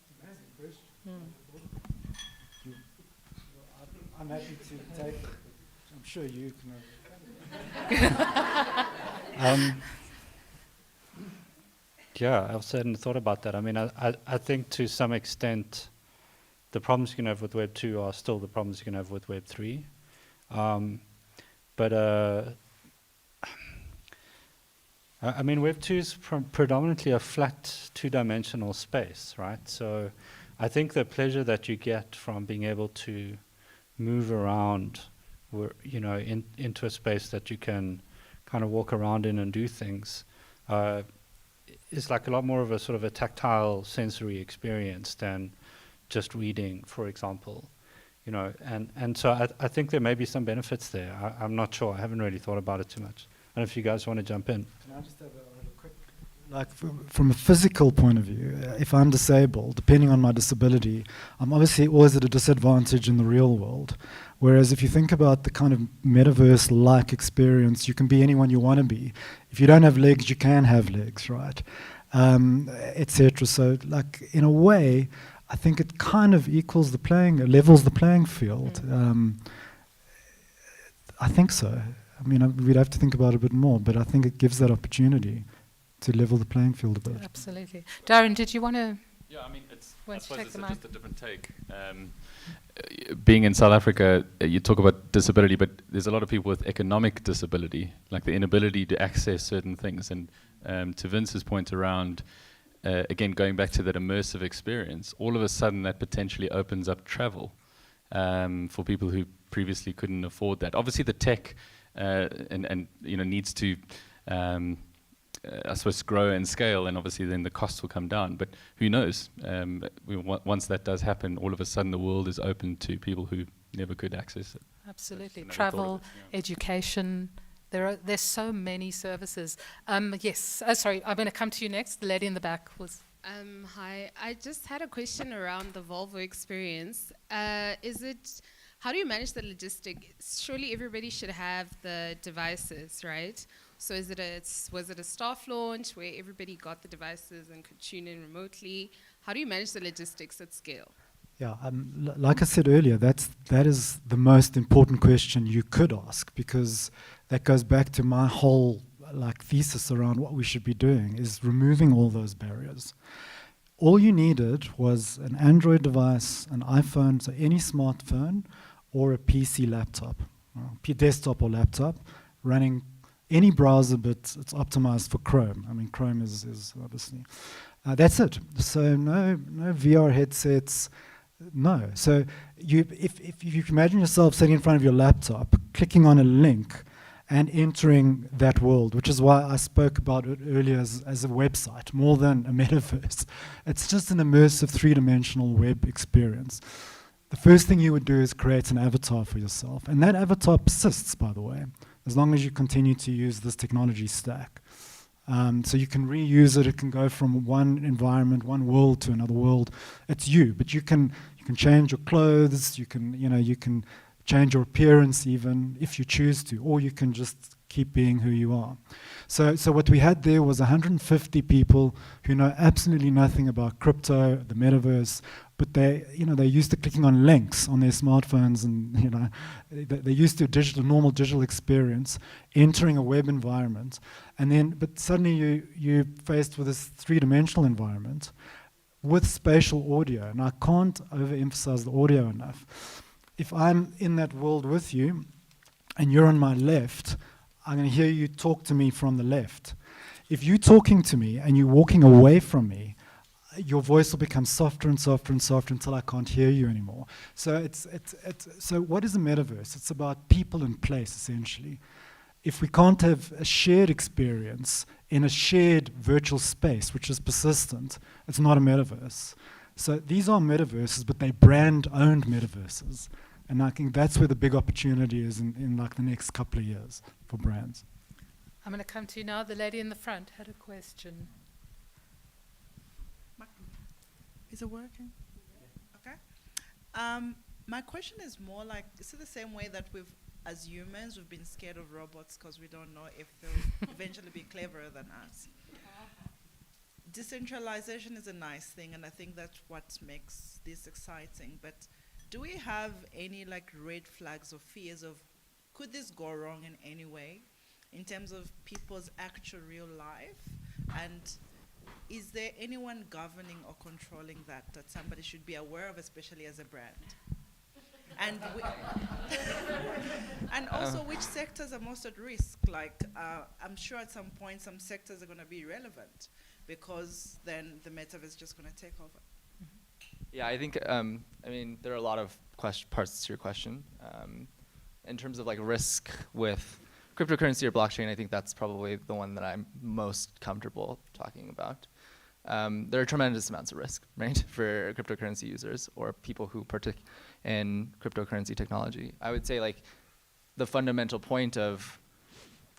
I'm happy to take. I'm sure you can. Yeah, I've certainly thought about that. I mean, I think to some extent, the problems you can have with Web 2 are still the problems you can have with Web 3. I mean, Web 2 is predominantly a flat two-dimensional space, right? So I think the pleasure that you get from being able to move around, you know, into a space that you can kind of walk around in and do things, is like a lot more of a sort of a tactile sensory experience than just reading, for example. You know, and so I think there may be some benefits there. I'm not sure. I haven't really thought about it too much. I don't know if you guys want to jump in. Can I just have a quick, like from a physical point of view, if I'm disabled, depending on my disability, I'm obviously always at a disadvantage in the real world. Whereas if you think about the kind of metaverse-like experience, you can be anyone you want to be. If you don't have legs, you can have legs, right? Etc. So, like, in a way, I think it kind of levels the playing field. I think so. I mean, we'd have to think about it a bit more, but I think it gives that opportunity to level the playing field a bit. Absolutely. Darren, did you want to? Yeah, I mean, I suppose it's just a different take. Being in South Africa, you talk about disability, but there's a lot of people with economic disability, like the inability to access certain things. And to Vince's point around, again, going back to that immersive experience, all of a sudden that potentially opens up travel for people who previously couldn't afford that. Obviously, the tech and you know needs to I suppose grow and scale, and obviously then the costs will come down. But who knows? Once that does happen, all of a sudden the world is open to people who never could access it. Absolutely. Travel, education. There's so many services. Yes. Oh, sorry. I'm going to come to you next. The lady in the back was. Hi. I just had a question around the Volvo experience. How do you manage the logistics? Surely everybody should have the devices, right? So was it a staff launch where everybody got the devices and could tune in remotely? How do you manage the logistics at scale? Yeah, like I said earlier, that is the most important question you could ask, because that goes back to my whole thesis around what we should be doing, is removing all those barriers. All you needed was an Android device, an iPhone, so any smartphone, or a PC laptop, desktop or laptop, running any browser, but it's optimized for Chrome. I mean, Chrome is obviously. That's it. So no VR headsets, no. So if you can imagine yourself sitting in front of your laptop, clicking on a link, and entering that world, which is why I spoke about it earlier as a website, more than a metaverse. It's just an immersive three-dimensional web experience. The first thing you would do is create an avatar for yourself. And that avatar persists, by the way, as long as you continue to use this technology stack. So you can reuse it. It can go from one environment, one world to another world. It's you, but you can change your clothes. You can change your appearance even if you choose to, or you can just keep being who you are. So what we had there was 150 people who know absolutely nothing about crypto, the metaverse, but they're used to clicking on links on their smartphones, and they're used to normal digital experience, entering a web environment, but suddenly you're faced with this three-dimensional environment with spatial audio, and I can't overemphasize the audio enough. If I'm in that world with you, and you're on my left, I'm going to hear you talk to me from the left. If you're talking to me and you're walking away from me, your voice will become softer and softer and softer until I can't hear you anymore. So so what is a metaverse? It's about people and place, essentially. If we can't have a shared experience in a shared virtual space, which is persistent, it's not a metaverse. So these are metaverses, but they're brand-owned metaverses. And I think that's where the big opportunity is in like the next couple of years for brands. I'm going to come to you now. The lady in the front had a question. Is it working? Okay. My question is more like, is it the same way that as humans, we've been scared of robots because we don't know if they'll eventually be cleverer than us? Decentralization is a nice thing, and I think that's what makes this exciting. But do we have any like red flags or fears of, could this go wrong in any way in terms of people's actual real life? And is there anyone governing or controlling that somebody should be aware of, especially as a brand? And and also, which sectors are most at risk? Like, I'm sure at some point some sectors are going to be irrelevant because then the metaverse is just going to take over. Yeah, I think, there are a lot of parts to your question. In terms of like risk with cryptocurrency or blockchain, I think that's probably the one that I'm most comfortable talking about. There are tremendous amounts of risk, right, for cryptocurrency users or people who partake in cryptocurrency technology. I would say like the fundamental point of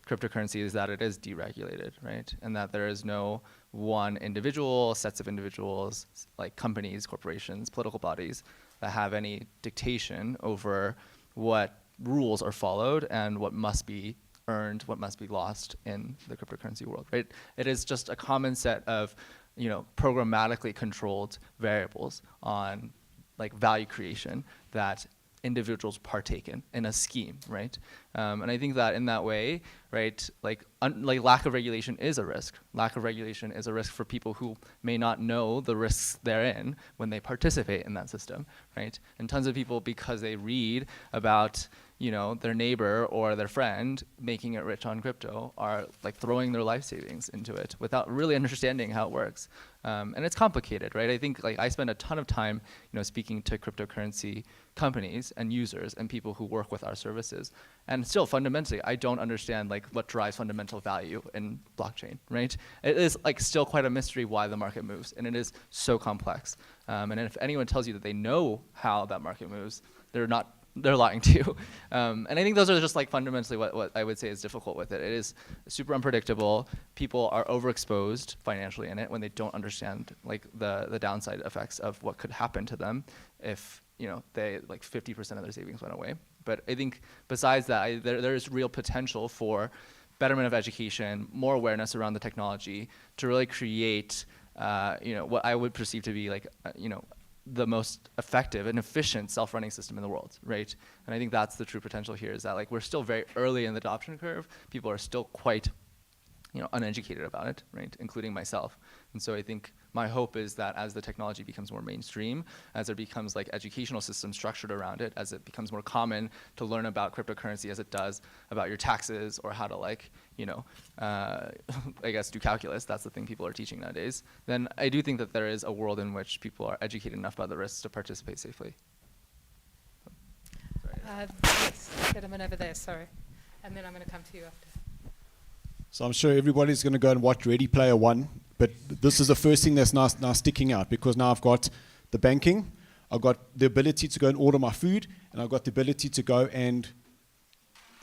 cryptocurrency is that it is deregulated, right? And that there is no one individual, sets of individuals, like companies, corporations, political bodies that have any dictation over what rules are followed and what must be earned, what must be lost in the cryptocurrency world, right? It is just a common set of, programmatically controlled variables on like value creation that individuals partake in a scheme, right? And I think that in that way, right, like lack of regulation is a risk. Lack of regulation is a risk for people who may not know the risks therein when they participate in that system, right? And tons of people, because they read about their neighbor or their friend making it rich on crypto, are like throwing their life savings into it without really understanding how it works. And it's complicated, right? I think like I spend a ton of time, speaking to cryptocurrency companies and users and people who work with our services. And still fundamentally, I don't understand like what drives fundamental value in blockchain, right? It is like still quite a mystery why the market moves, and it is so complex. And if anyone tells you that they know how that market moves, they're lying to you. And I think those are just like fundamentally what I would say is difficult with it. It is super unpredictable. People are overexposed financially in it when they don't understand like the downside effects of what could happen to them if they like 50% of their savings went away. But I think besides that, there is real potential for betterment of education, more awareness around the technology to really create what I would perceive to be like the most effective and efficient self-running system in the world, right? And I think that's the true potential here, is that like we're still very early in the adoption curve. People are still quite uneducated about it, right, including myself. And so I think my hope is that as the technology becomes more mainstream, as there becomes like educational systems structured around it, as it becomes more common to learn about cryptocurrency as it does about your taxes or how to like, I guess do calculus, that's the thing people are teaching nowadays, then I do think that there is a world in which people are educated enough about the risks to participate safely. Yes, gentleman over there, sorry. And then I'm going to come to you after. So I'm sure everybody's going to go and watch Ready Player One, but this is the first thing that's now sticking out, because now I've got the banking, I've got the ability to go and order my food, and I've got the ability to go and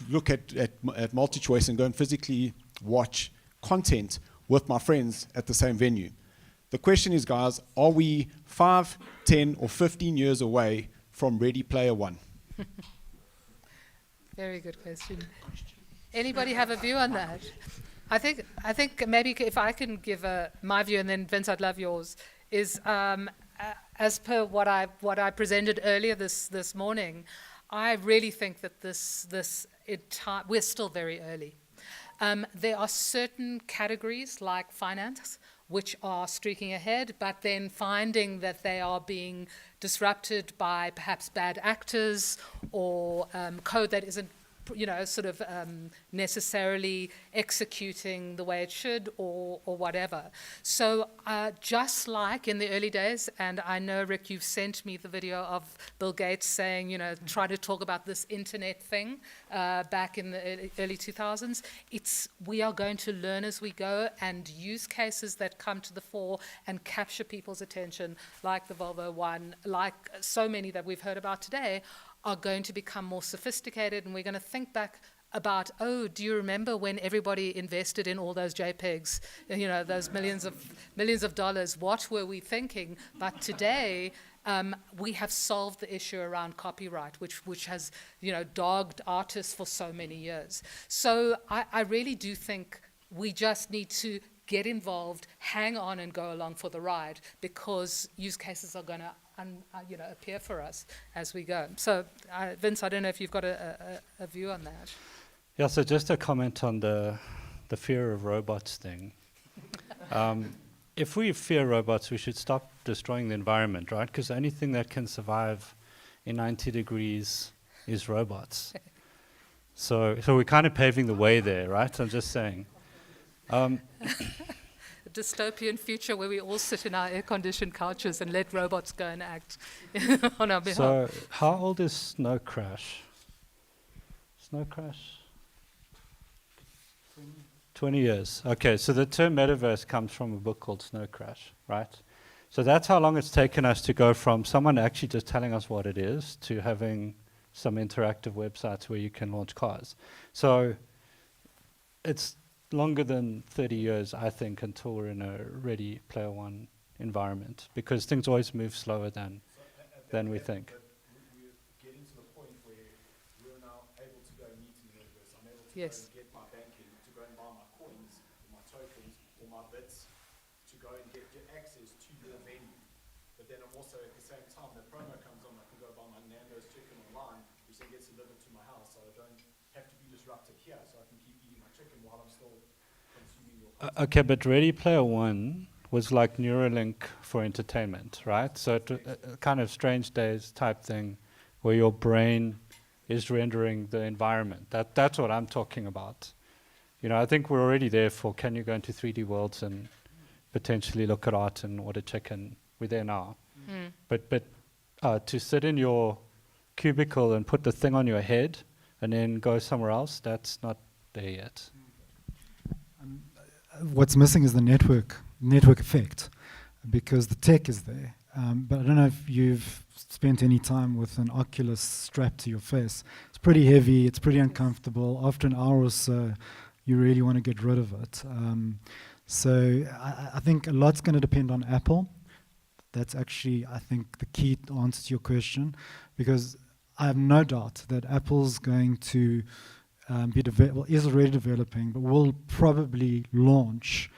look at MultiChoice and go and physically watch content with my friends at the same venue. The question is, guys, are we 5, 10, or 15 years away from Ready Player One? Very good question. Anybody have a view on that? I think maybe if I can give my view, and then Vince, I'd love yours, is as per what I presented earlier this morning, I really think that we're still very early. There are certain categories like finance which are streaking ahead, but then finding that they are being disrupted by perhaps bad actors or code that isn't necessarily executing the way it should or whatever. So just like in the early days, and I know, Rick, you've sent me the video of Bill Gates saying, try to talk about this internet thing back in the early 2000s. We are going to learn as we go, and use cases that come to the fore and capture people's attention, like the Volvo one, like so many that we've heard about today, are going to become more sophisticated, and we're going to think back about, do you remember when everybody invested in all those JPEGs, those millions of dollars? What were we thinking? But today, we have solved the issue around copyright, which has dogged artists for so many years. So I really do think we just need to get involved, hang on, and go along for the ride, because use cases are going to appear for us as we go. So, Vince, I don't know if you've got a view on that. Yeah, so just a comment on the fear of robots thing. If we fear robots, we should stop destroying the environment, right? Because the only thing that can survive in 90 degrees is robots. So we're kind of paving the way there, right? I'm just saying. A dystopian future where we all sit in our air-conditioned couches and let robots go and act on our behalf. So how old is Snow Crash? Snow Crash? 20 years. Okay, so the term metaverse comes from a book called Snow Crash, right? So that's how long it's taken us to go from someone actually just telling us what it is to having some interactive websites where you can launch cars. So it's longer than 30 years, I think, until we're in a Ready Player One environment, because things always move slower than we think. But we're getting to the point where we're now able to go and meet in the universe. I'm able to go and get my banking, to go and buy my coins, or my tokens, or my bits, to go and get access to your venue. But then I'm also, at the same time, the promo comes on, I can go buy my Nando's chicken online, which then gets delivered to my house, so I don't have to be disrupted here, so I can keep eating my chicken while I'm still consuming your content. Okay, but Ready Player One was like Neuralink for entertainment, right? So a kind of Strange Days type thing where your brain is rendering the environment. That's what I'm talking about. I think we're already there for, can you go into 3D worlds and potentially look at art and order chicken? We're there now. But to sit in your cubicle and put the thing on your head and then go somewhere else, that's not there yet. What's missing is the network effect, because the tech is there. But I don't know if you've spent any time with an Oculus strapped to your face. It's pretty heavy, it's pretty uncomfortable. After an hour or so, you really want to get rid of it. So I think a lot's going to depend on Apple. That's actually, I think, the key answer to your question, because I have no doubt that Apple's going to is already developing, but will probably launch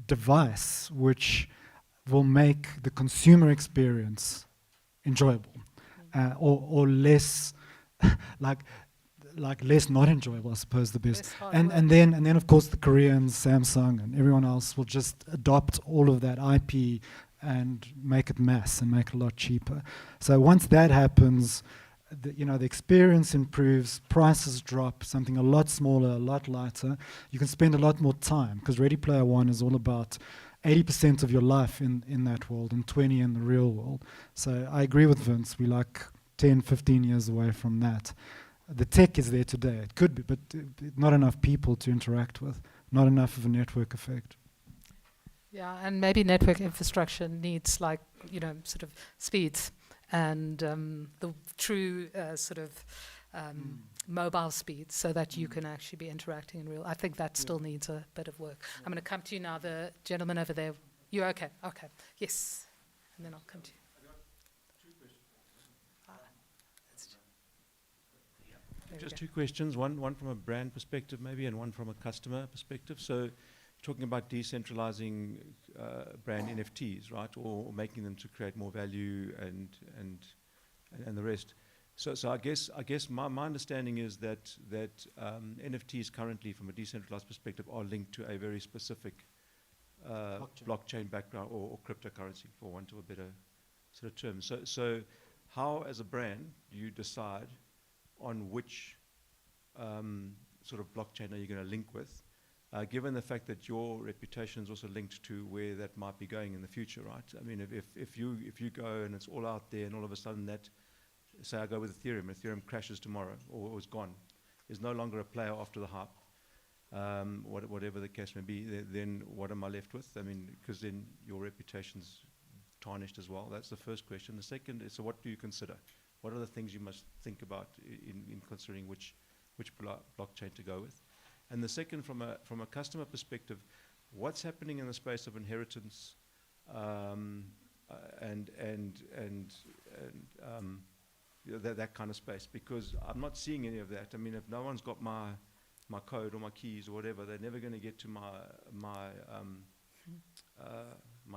device which will make the consumer experience enjoyable, or less like less not enjoyable, I suppose, the best. And then of course the Koreans, Samsung and everyone else will just adopt all of that IP and make it mass and make it a lot cheaper. So once that happens, the experience improves, prices drop, something a lot smaller, a lot lighter. You can spend a lot more time, because Ready Player One is all about 80% of your life in that world and 20% in the real world. So I agree with Vince, we're like 10, 15 years away from that. The tech is there today, it could be, but not enough people to interact with, not enough of a network effect. Yeah, and maybe network infrastructure needs sort of speeds. And the true mobile speed so that you can actually be interacting in real. I think that still needs a bit of work. I'm going to come to you now, the gentleman over there. You're okay? Okay. Yes. And then I'll come to you. Just two questions, one from a brand perspective maybe, and one from a customer perspective. So talking about decentralizing brand NFTs, right, or making them to create more value and the rest. So I guess my understanding is that NFTs currently, from a decentralized perspective, are linked to a very specific blockchain background or cryptocurrency, for want of a better sort of term. So how, as a brand, do you decide on which sort of blockchain are you going to link with, given the fact that your reputation is also linked to where that might be going in the future, right? I mean, if you go and it's all out there, and all of a sudden that, say I go with Ethereum crashes tomorrow or is gone, is no longer a player after the hype, whatever the case may be, then what am I left with? I mean, because then your reputation's tarnished as well. That's the first question. The second is, so what do you consider? What are the things you must think about in considering which blockchain to go with? And the second, from a customer perspective, what's happening in the space of inheritance that kind of space? Because I'm not seeing any of that. I mean, if no one's got my code or my keys or whatever, they're never going to get to my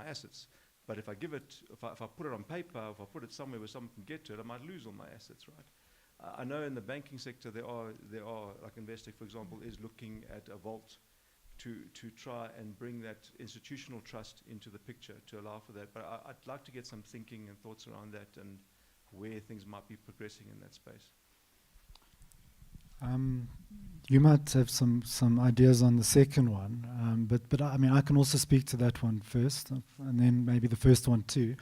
assets. But if I give it, if I put it on paper, if I put it somewhere where someone can get to it, I might lose all my assets, right? I know in the banking sector there are like Investec, for example, is looking at a vault to try and bring that institutional trust into the picture to allow for that. But I'd like to get some thinking and thoughts around that and where things might be progressing in that space. You might have some ideas on the second one, but I mean, I can also speak to that one first, and then maybe the first one too.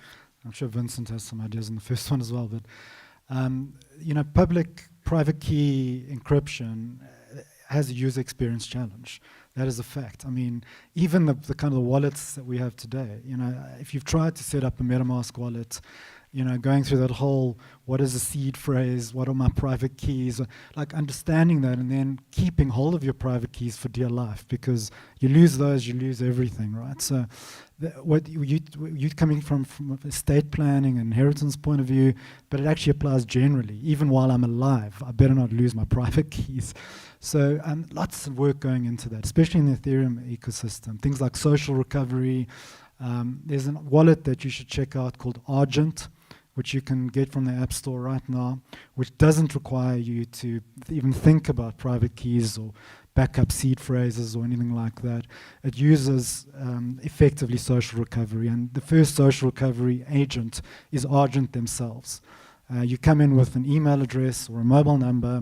I'm sure Vincent has some ideas on the first one as well. But you know, public-private key encryption has a user experience challenge. That is a fact. I mean, even the kind of the wallets that we have today. You know, if you've tried to set up a MetaMask wallet, you know, going through that whole, what is a seed phrase, what are my private keys, like understanding that and then keeping hold of your private keys for dear life, because you lose those, you lose everything, right? So what you coming from estate planning and inheritance point of view, but it actually applies generally. Even while I'm alive, I better not lose my private keys. So lots of work going into that, especially in the Ethereum ecosystem. Things like social recovery. There's a wallet that you should check out called Argent, which you can get from the App Store right now, which doesn't require you to even think about private keys or backup seed phrases or anything like that. It uses effectively social recovery, and the first social recovery agent is Argent themselves. You come in with an email address or a mobile number,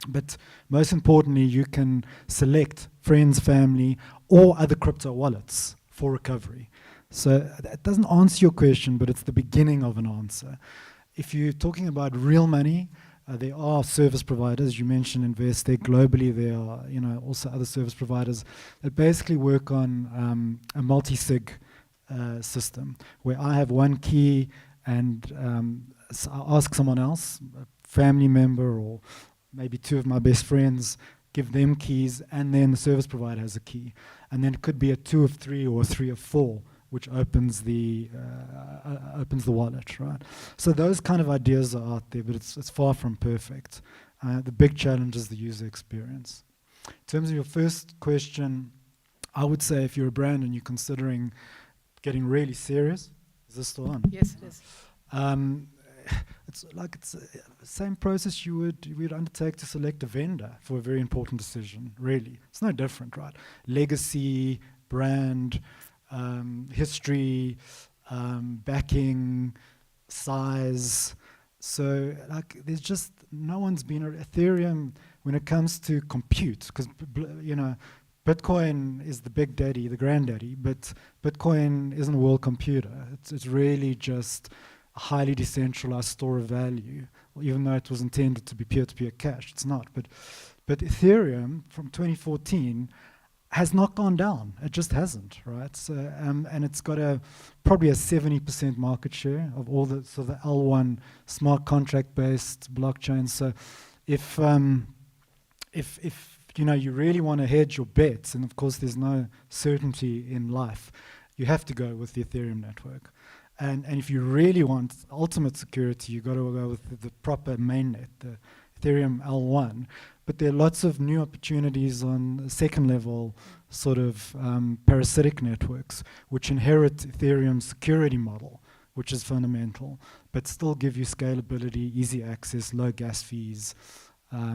but most importantly, you can select friends, family, or other crypto wallets for recovery. So that doesn't answer your question, but it's the beginning of an answer. If you're talking about real money, there are service providers. You mentioned Investec. Globally, there are also other service providers that basically work on a multi-sig system, where I have one key and so I'll ask someone else, a family member or maybe two of my best friends, give them keys, and then the service provider has a key. And then it could be a 2 of 3 or a 3 of 4, which opens the wallet, right? So those kind of ideas are out there, but it's far from perfect. The big challenge is the user experience. In terms of your first question, I would say if you're a brand and you're considering getting really serious, is this still on? Yes, it is. It's the same process you would undertake to select a vendor for a very important decision, really. It's no different, right? Legacy, brand, history, backing, size. So there's just no one's been Ethereum when it comes to compute, because Bitcoin is the big daddy, the granddaddy, but Bitcoin isn't a world computer. It's really just a highly decentralized store of value, even though it was intended to be peer-to-peer cash. It's not. But Ethereum from 2014 has not gone down. It just hasn't, right? So, and it's got probably a 70% market share of all the L1 smart contract-based blockchains. So if you know, you really want to hedge your bets, and of course there's no certainty in life, you have to go with the Ethereum network. And if you really want ultimate security, you've got to go with the proper mainnet, the Ethereum L1. But there are lots of new opportunities on the second level sort of parasitic networks, which inherit Ethereum's security model, which is fundamental, but still give you scalability, easy access, low gas fees,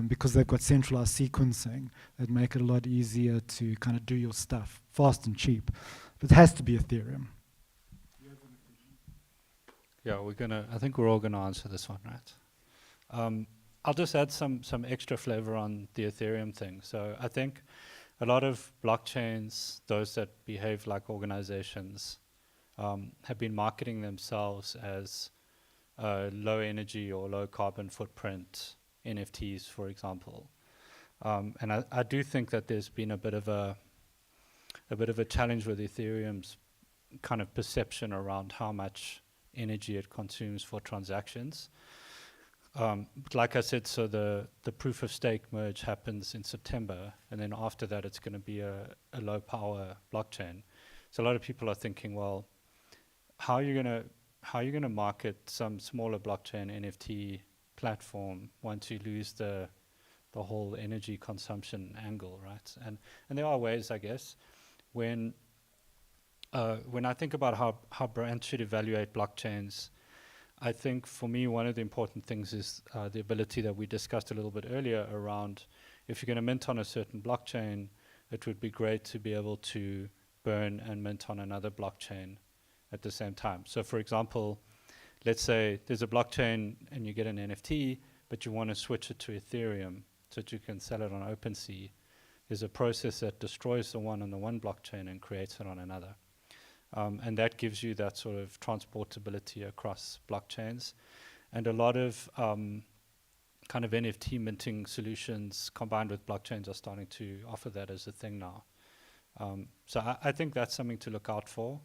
because they've got centralized sequencing that make it a lot easier to kind of do your stuff fast and cheap. But it has to be Ethereum. Yeah, I think we're all gonna answer this one, right? I'll just add some extra flavor on the Ethereum thing. So I think a lot of blockchains, those that behave like organizations, have been marketing themselves as low energy or low carbon footprint NFTs, for example. And I do think that there's been a bit of a challenge with Ethereum's kind of perception around how much energy it consumes for transactions. But like I said, so the proof of stake merge happens in September, and then after that it's going to be a low power blockchain. So a lot of people are thinking, well, how are you going to market some smaller blockchain NFT platform once you lose the whole energy consumption angle, right? And there are ways, I guess, when I think about how brands should evaluate blockchains, I think for me one of the important things is the ability that we discussed a little bit earlier around, if you're going to mint on a certain blockchain, it would be great to be able to burn and mint on another blockchain at the same time. So for example, let's say there's a blockchain and you get an NFT, but you want to switch it to Ethereum so that you can sell it on OpenSea. There's a process that destroys the one on the one blockchain and creates it on another. And that gives you that sort of transportability across blockchains. And a lot of kind of NFT minting solutions combined with blockchains are starting to offer that as a thing now. So I think that's something to look out for.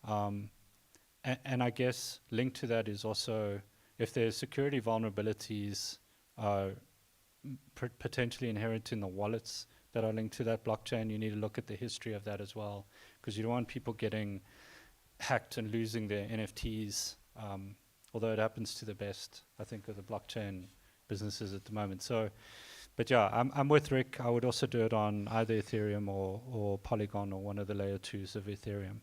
And I guess linked to that is also, if there's security vulnerabilities potentially inherent in the wallets that are linked to that blockchain, you need to look at the history of that as well, because you don't want people getting hacked and losing their NFTs, although it happens to the best, I think, of the blockchain businesses at the moment. So, but yeah, I'm with Rick. I would also do it on either Ethereum or Polygon or one of the layer 2s of Ethereum.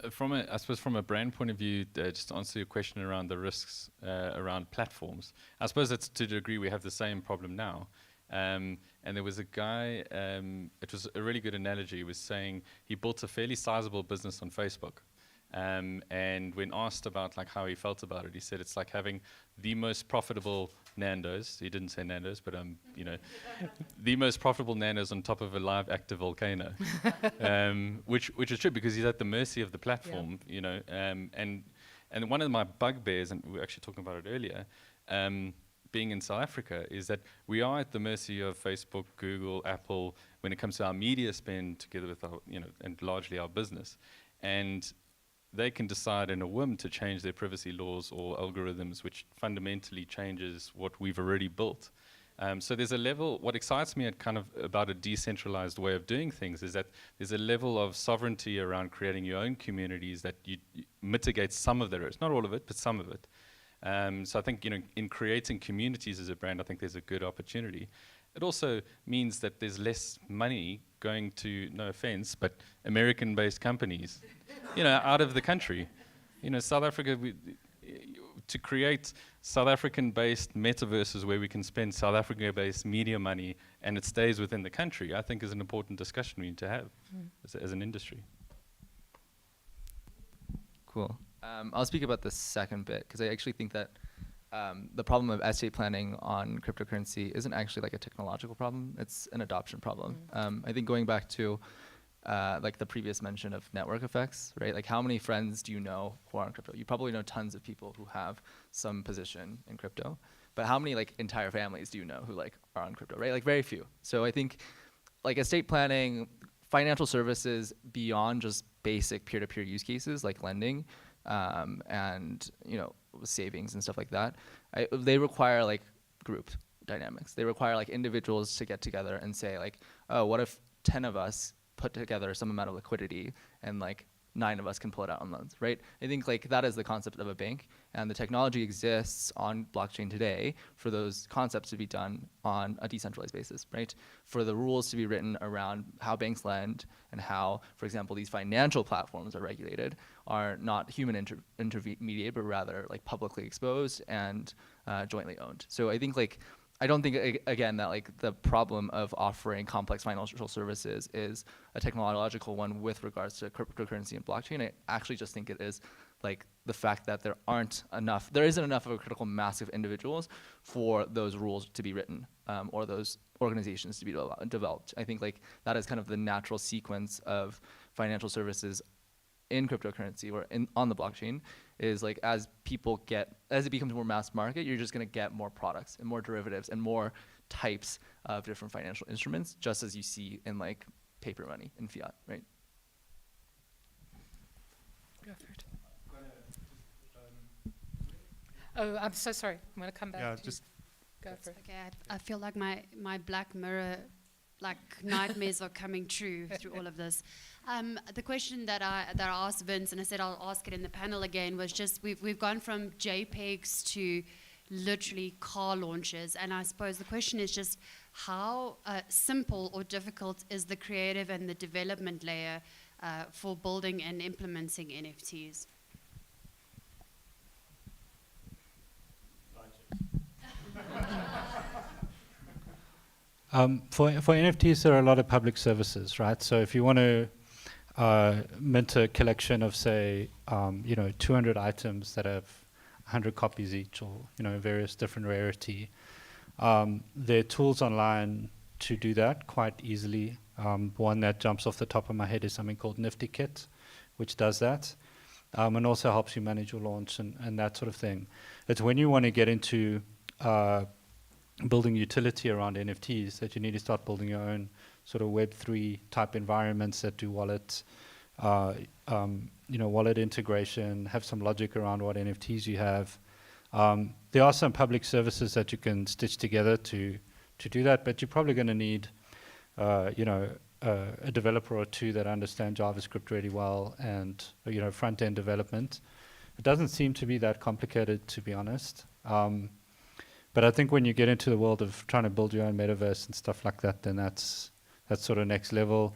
I suppose from a brand point of view, just to answer your question around the risks around platforms, I suppose that's to a degree we have the same problem now. And there was a guy, it was a really good analogy. He was saying he built a fairly sizable business on Facebook. And when asked about like how he felt about it, he said it's like having the most profitable Nando's. He didn't say Nando's, but you know, the most profitable Nando's on top of a live active volcano, which is true because he's at the mercy of the platform. You know, and one of my bugbears, and we were actually talking about it earlier, being in South Africa, is that we are at the mercy of Facebook, Google, Apple when it comes to our media spend, together with our, you know, and largely our business, and they can decide in a whim to change their privacy laws or algorithms, which fundamentally changes what we've already built. So there's a level, what excites me about a decentralized way of doing things is that there's a level of sovereignty around creating your own communities that you mitigate some of the risk, not all of it, but some of it. So I think, you know, in creating communities as a brand, I think there's a good opportunity. It also means that there's less money going to, no offense, but American-based companies, you know, out of the country. You know, South Africa, to create South African-based metaverses where we can spend South Africa-based media money and it stays within the country, I think is an important discussion we need to have as an industry. Cool. I'll speak about the second bit, because I actually think that the problem of estate planning on cryptocurrency isn't actually like a technological problem, it's an adoption problem. I think going back to like the previous mention of network effects, right? Like how many friends do you know who are on crypto? You probably know tons of people who have some position in crypto, but how many like entire families do you know who like are on crypto, right? Like very few. So I think like estate planning, financial services beyond just basic peer-to-peer use cases like lending, and you know, savings and stuff like that, They require like group dynamics. They require like individuals to get together and say like, oh, what if 10 of us put together some amount of liquidity and like 9 of us can pull it out on loans, right? I think like that is the concept of a bank, and the technology exists on blockchain today for those concepts to be done on a decentralized basis, right? For the rules to be written around how banks lend and how, for example, these financial platforms are regulated are not human intermediate, but rather like publicly exposed and jointly owned. So I think like, I don't think, again, that like the problem of offering complex financial services is a technological one with regards to cryptocurrency and blockchain. I actually just think it is like the fact that there isn't enough of a critical mass of individuals for those rules to be written or those organizations to be developed. I think like that is kind of the natural sequence of financial services in cryptocurrency or on the blockchain, is like as it becomes more mass market, you're just going to get more products and more derivatives and more types of different financial instruments, just as you see in like paper money and fiat, right? Go for it. Oh, I'm so sorry. I'm going to come back. Yeah, to just go for it. Okay, I feel like my Black Mirror nightmares are coming true through all of this. The question that I asked Vince, and I said I'll ask it in the panel again, was just we've gone from JPEGs to literally car launches, and I suppose the question is just how simple or difficult is the creative and the development layer for building and implementing NFTs? For NFTs, there are a lot of public services, right? So if you want to mint a collection of, say, 200 items that have 100 copies each, or various different rarity, there are tools online to do that quite easily. One that jumps off the top of my head is something called Nifty Kit, which does that, and also helps you manage your launch and that sort of thing. It's when you want to get into building utility around NFTs that you need to start building your own sort of Web3 type environments that do wallet integration, have some logic around what NFTs you have. There are some public services that you can stitch together to do that, but you're probably going to need a developer or two that understand JavaScript really well and front-end development. It doesn't seem to be that complicated, to be honest. But I think when you get into the world of trying to build your own metaverse and stuff like that, then that's sort of next level.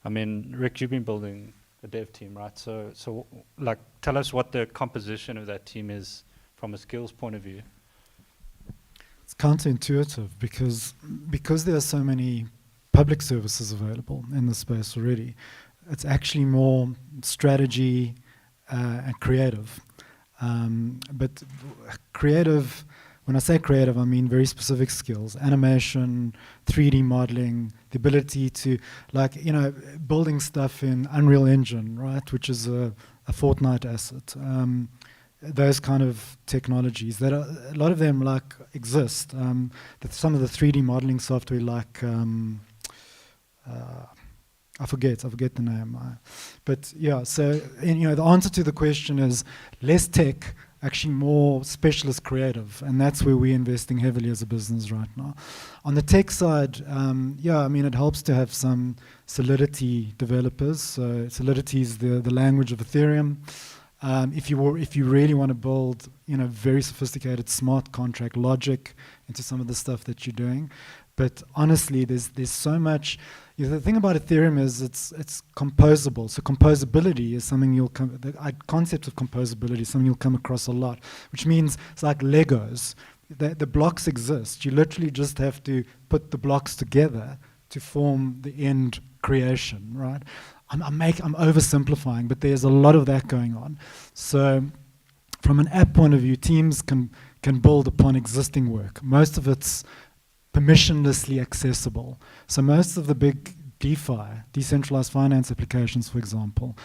I mean, Rick, you've been building a dev team, right? So like, tell us what the composition of that team is from a skills point of view. It's counterintuitive because there are so many public services available in the space already. It's actually more strategy and creative. But creative, when I say creative, I mean very specific skills: animation, 3D modeling, the ability to, building stuff in Unreal Engine, right, which is a Fortnite asset. Those kind of technologies that a lot of them exist. Some of the 3D modeling software, I forget the name. But yeah, so the answer to the question is less tech, actually more specialist creative, and that's where we're investing heavily as a business right now. On the tech side, it helps to have some Solidity developers. So Solidity is the language of Ethereum. If you really want to build very sophisticated smart contract logic into some of the stuff that you're doing, but honestly, there's so much. The thing about Ethereum is it's composable. So composability is something the concept of composability is something you'll come across a lot, which means it's like Legos. The blocks exist. You literally just have to put the blocks together to form the end creation, right? I'm oversimplifying, but there's a lot of that going on. So from an app point of view, teams can build upon existing work. Most of it's permissionlessly accessible. So most of the big DeFi, decentralized finance applications, for example,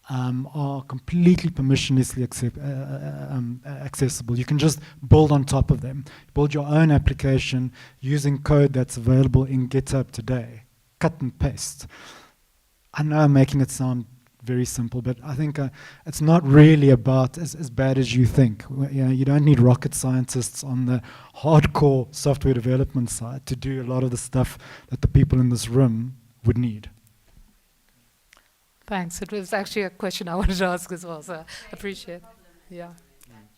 are completely permissionlessly accessible. You can just build on top of them. Build your own application using code that's available in GitHub today. Cut and paste. I know I'm making it sound very simple. But I think it's not really about as bad as you think. You don't need rocket scientists on the hardcore software development side to do a lot of the stuff that the people in this room would need. Thanks. It was actually a question I wanted to ask as well, so I appreciate it. Yeah.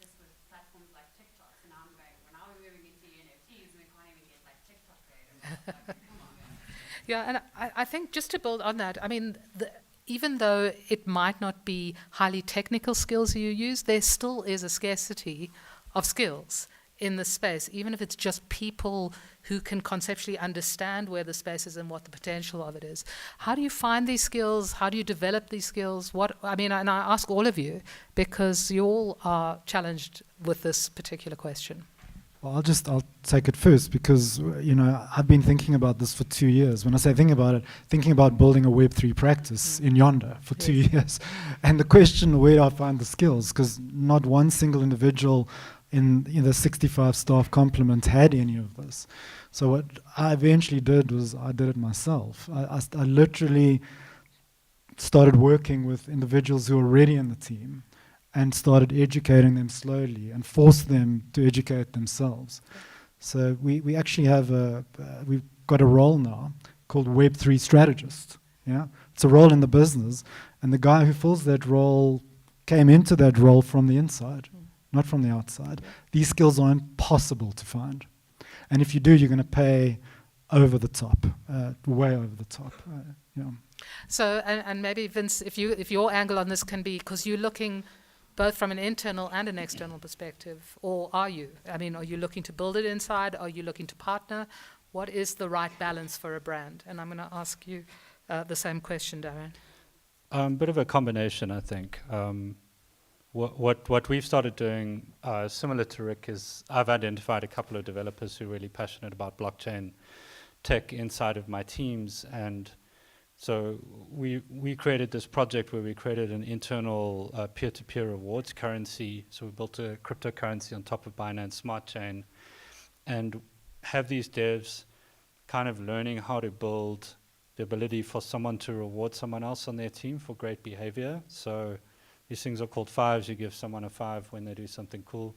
Just with platforms like TikTok, so now I'm going, when I was moving into NFTs, we can't even get like TikTok creators. Like, come on, guys. Yeah, and I think just to build on that, I mean, even though it might not be highly technical skills you use, there still is a scarcity of skills in the space, even if it's just people who can conceptually understand where the space is and what the potential of it is. How do you find these skills? How do you develop these skills? And I ask all of you because you all are challenged with this particular question. Well, I'll take it first because, I've been thinking about this for 2 years. When I say think about it, thinking about building a Web3 practice in Yonder for 2 years. And the question, where do I find the skills? Because not one single individual in the 65 staff complement had any of this. So what I eventually did was I did it myself. I literally started working with individuals who were already in the team and started educating them slowly and forced them to educate themselves. So we actually have we've got a role now called Web3 strategist. Yeah, it's a role in the business, and the guy who fills that role came into that role from the inside, not from the outside. These skills are impossible to find, and if you do, you're going to pay over the top, way over the top. So, and maybe Vince, if your angle on this can be, because you're looking both from an internal and an external perspective, or are you? I mean, are you looking to build it inside? Are you looking to partner? What is the right balance for a brand? And I'm going to ask you the same question, Darren. Bit of a combination, I think. What we've started doing, similar to Rick, is I've identified a couple of developers who are really passionate about blockchain tech inside of my teams, and so we created this project where we created an internal peer-to-peer rewards currency. So we built a cryptocurrency on top of Binance Smart Chain and have these devs kind of learning how to build the ability for someone to reward someone else on their team for great behavior. So these things are called fives. You give someone a 5 when they do something cool.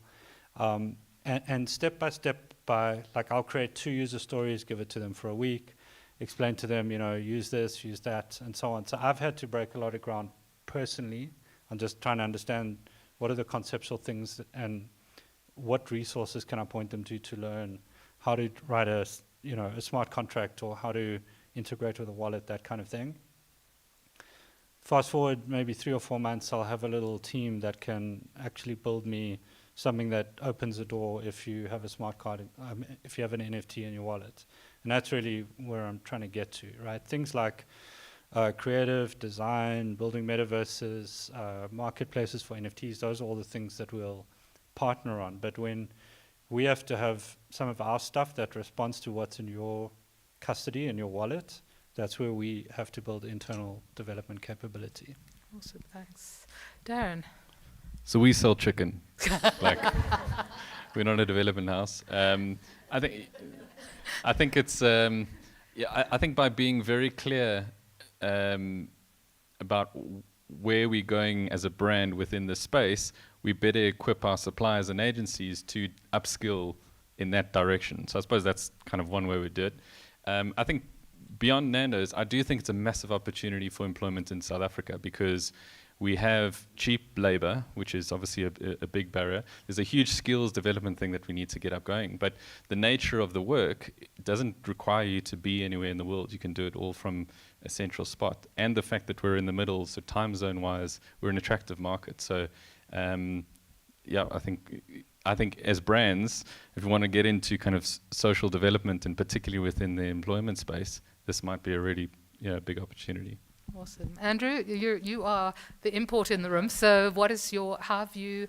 And step by step, like I'll create 2 user stories, give it to them for a week, explain to them, use this, use that, and so on. So I've had to break a lot of ground personally. I'm just trying to understand what are the conceptual things and what resources can I point them to learn how to write a smart contract or how to integrate with a wallet, that kind of thing. Fast forward maybe 3 or 4 months, I'll have a little team that can actually build me something that opens the door if you have a smart card, if you have an NFT in your wallet. And that's really where I'm trying to get to, right? Things like creative, design, building metaverses, marketplaces for NFTs, those are all the things that we'll partner on. But when we have to have some of our stuff that responds to what's in your custody in your wallet, that's where we have to build internal development capability. Awesome, thanks. Darren? So we sell chicken. Like, we're not a development house. I think it's, I think by being very clear about where we're going as a brand within the space, we better equip our suppliers and agencies to upskill in that direction. So I suppose that's kind of one way we do it. I think beyond Nando's, I do think it's a massive opportunity for employment in South Africa because we have cheap labor, which is obviously a big barrier. There's a huge skills development thing that we need to get up going. But the nature of the work doesn't require you to be anywhere in the world. You can do it all from a central spot. And the fact that we're in the middle, so time zone-wise, we're an attractive market. So, yeah, I think as brands, if we want to get into kind of social development, and particularly within the employment space, this might be a really big opportunity. Awesome. Andrew, you are the import in the room, so how have you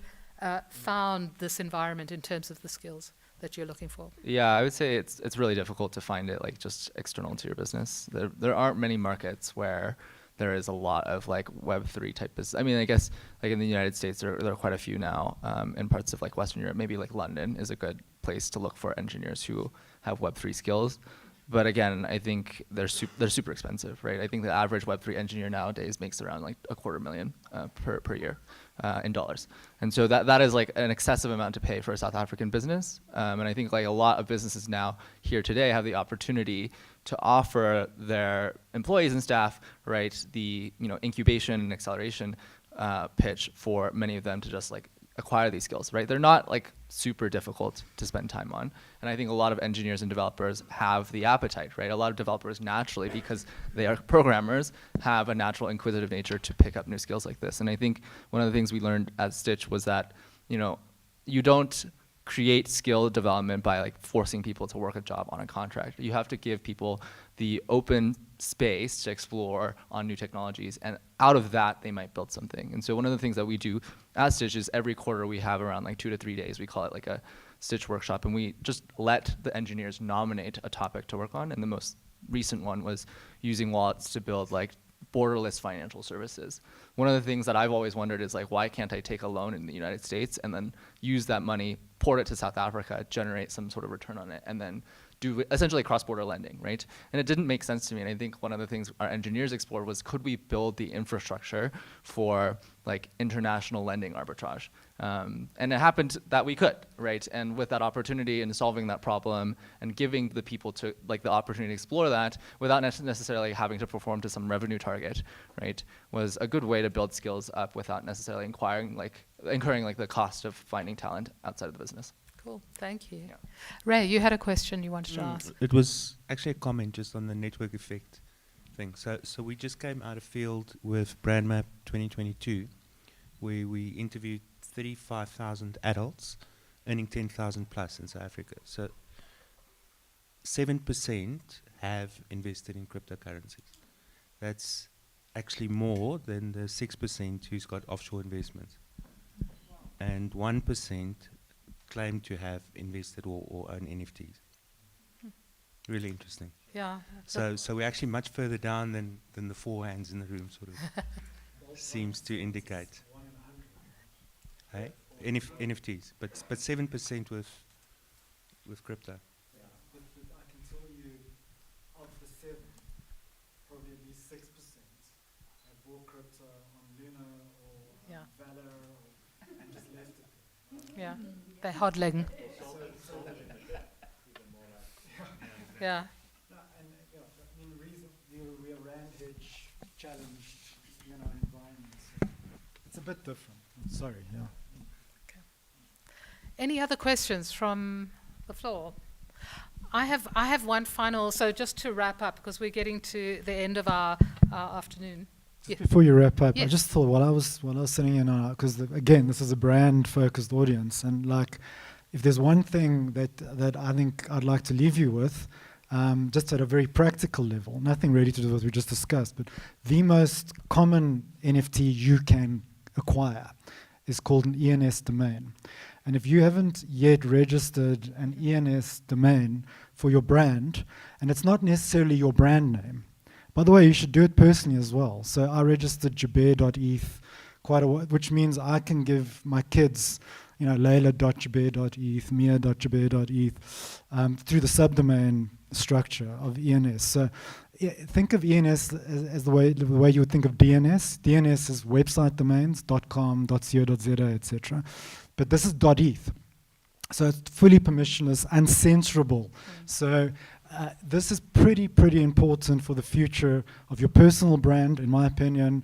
found this environment in terms of the skills that you're looking for? Yeah, I would say it's really difficult to find it like just external to your business. There aren't many markets where there is a lot of like Web3 type business. I mean, I guess like in the United States, there are quite a few now. In parts of like Western Europe, maybe like London is a good place to look for engineers who have Web3 skills. But again, I think they're super expensive, right? I think the average Web3 engineer nowadays makes around like $250,000 per year in dollars. And so that is like an excessive amount to pay for a South African business. And I think like a lot of businesses now here today have the opportunity to offer their employees and staff, right, the incubation and acceleration pitch for many of them to just like acquire these skills, right? They're not like super difficult to spend time on. And I think a lot of engineers and developers have the appetite, right? A lot of developers naturally, because they are programmers, have a natural inquisitive nature to pick up new skills like this. And I think one of the things we learned at Stitch was that, you don't create skill development by like forcing people to work a job on a contract. You have to give people the open space to explore on new technologies, and out of that they might build something. And so one of the things that we do at Stitch is every quarter we have around like 2 to 3 days, we call it like a Stitch workshop, and we just let the engineers nominate a topic to work on. And the most recent one was using wallets to build like borderless financial services. One of the things that I've always wondered is like, why can't I take a loan in the United States and then use that money, port it to South Africa, generate some sort of return on it, and then do essentially cross-border lending, right? And it didn't make sense to me. And I think one of the things our engineers explored was, could we build the infrastructure for like international lending arbitrage? And it happened that we could, right? And with that opportunity and solving that problem and giving the people to like the opportunity to explore that without necessarily having to perform to some revenue target, right, was a good way to build skills up without necessarily incurring like the cost of finding talent outside of the business. Cool, thank you. Yeah. Ray, you had a question you wanted to ask. It was actually a comment just on the network effect thing. So we just came out of field with Brand Map 2022, where we interviewed 35,000 adults earning 10,000 plus in South Africa. So 7% have invested in cryptocurrencies. That's actually more than the 6% who's got offshore investments. And 1% claim to have invested or own NFTs. Really interesting. Yeah. So we're actually much further down than the 4 hands in the room sort of seems to indicate. Hey? NFTs, but 7% with crypto. Yeah, but I can tell you, of the 7, probably at least 6% have bought crypto on Luna or Valor and just left it. Yeah, they're hodling. Yeah. No, and we are rand hedge challenged, environment. So it's a bit different. Sorry, yeah. Okay. Any other questions from the floor? I have one final. So just to wrap up, because we're getting to the end of our afternoon. Just before you wrap up, yes. I just thought while I was sitting in, because again, this is a brand-focused audience, and like, if there's one thing that I think I'd like to leave you with, just at a very practical level, nothing really to do with what we just discussed, but the most common NFT you can acquire is called an ENS domain. And if you haven't yet registered an ENS domain for your brand, and it's not necessarily your brand name, by the way, you should do it personally as well. So I registered jaber.eth which means I can give my kids, Layla.jaber.eth, Mia.jaber.eth, through the subdomain structure of ENS. So think of ENS as the way you would think of DNS. DNS is website domains, .com, .co.za, etc. But this is .eth. So it's fully permissionless, uncensorable. So this is pretty important for the future of your personal brand, in my opinion,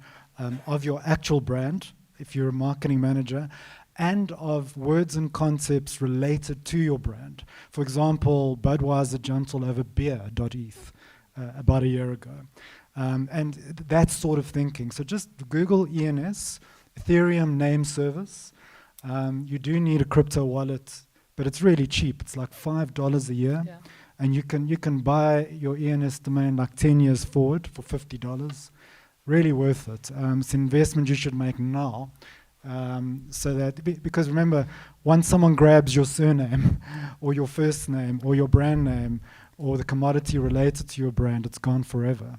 of your actual brand, if you're a marketing manager, and of words and concepts related to your brand. For example, Budweiser jumped all over beer.eth about a year ago. And that sort of thinking. So just Google ENS, Ethereum name service. You do need a crypto wallet, but it's really cheap. It's like $5 a year. Yeah. And you can buy your ENS domain like 10 years forward for $50. Really worth it. It's an investment you should make now. So that, because remember, once someone grabs your surname or your first name or your brand name or the commodity related to your brand, it's gone forever.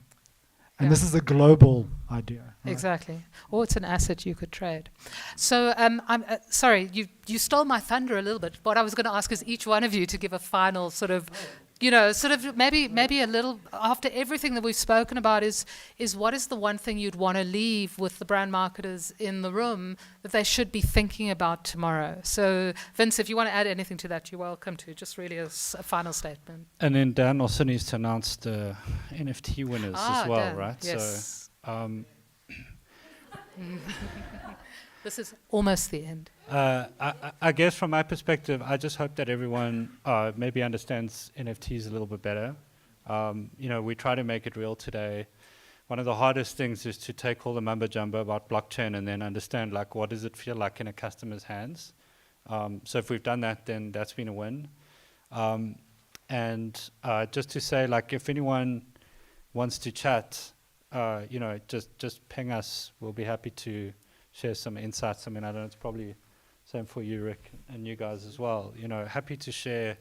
And this is a global idea. Right? Exactly. Or it's an asset you could trade. So I'm sorry, you stole my thunder a little bit. What I was going to ask is each one of you to give a final sort of you know, sort of maybe a little, after everything that we've spoken about, is what is the one thing you'd want to leave with the brand marketers in the room that they should be thinking about tomorrow? So, Vince, if you want to add anything to that, you're welcome to. Just really a final statement. And then Dan also needs to announce the NFT winners as well, Dan, right? yes. So, this is almost the end. I guess from my perspective, I just hope that everyone maybe understands NFTs a little bit better. You know, we try to make it real today. One of the hardest things is to take all the mumbo jumbo about blockchain and then understand, like, what does it feel like in a customer's hands? So if we've done that, then that's been a win. And just to say, like, if anyone wants to chat, you know, just ping us. We'll be happy to share some insights. I mean, I don't know, it's probably same for you, Rick, and you guys as well. You know, happy to share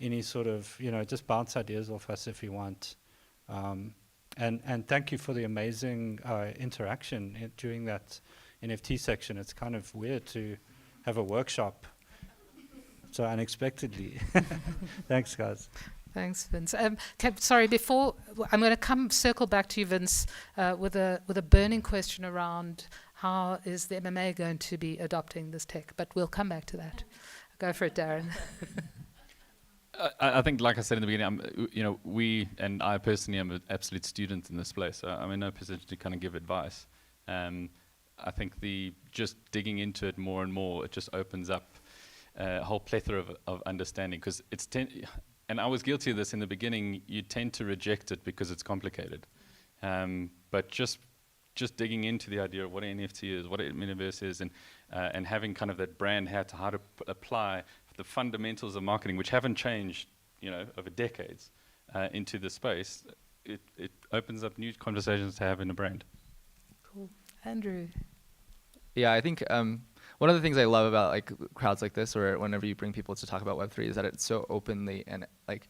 any sort of, you know, just bounce ideas off us if you want. And thank you for the amazing interaction during that NFT section. It's kind of weird to have a workshop so unexpectedly. Thanks, guys. Thanks, Vince. Sorry, before I'm going to circle back to you, Vince, with a burning question around how is the MMA going to be adopting this tech, but we'll come back to that. Go for it, Darren. I think, like I said in the beginning, you know, we and I personally am an absolute student in this place. So I'm in no position to kind of give advice. I think just digging into it more and more, it just opens up a whole plethora of understanding, because and I was guilty of this in the beginning. You tend to reject it because it's complicated, but just digging into the idea of what an NFT is, what a Metaverse is, and having kind of that brand hat, how to apply the fundamentals of marketing, which haven't changed, you know, over decades, into the space, it opens up new conversations to have in a brand. Cool. Andrew. Yeah, I think one of the things I love about like crowds like this, or whenever you bring people to talk about Web3, is that it's so openly and like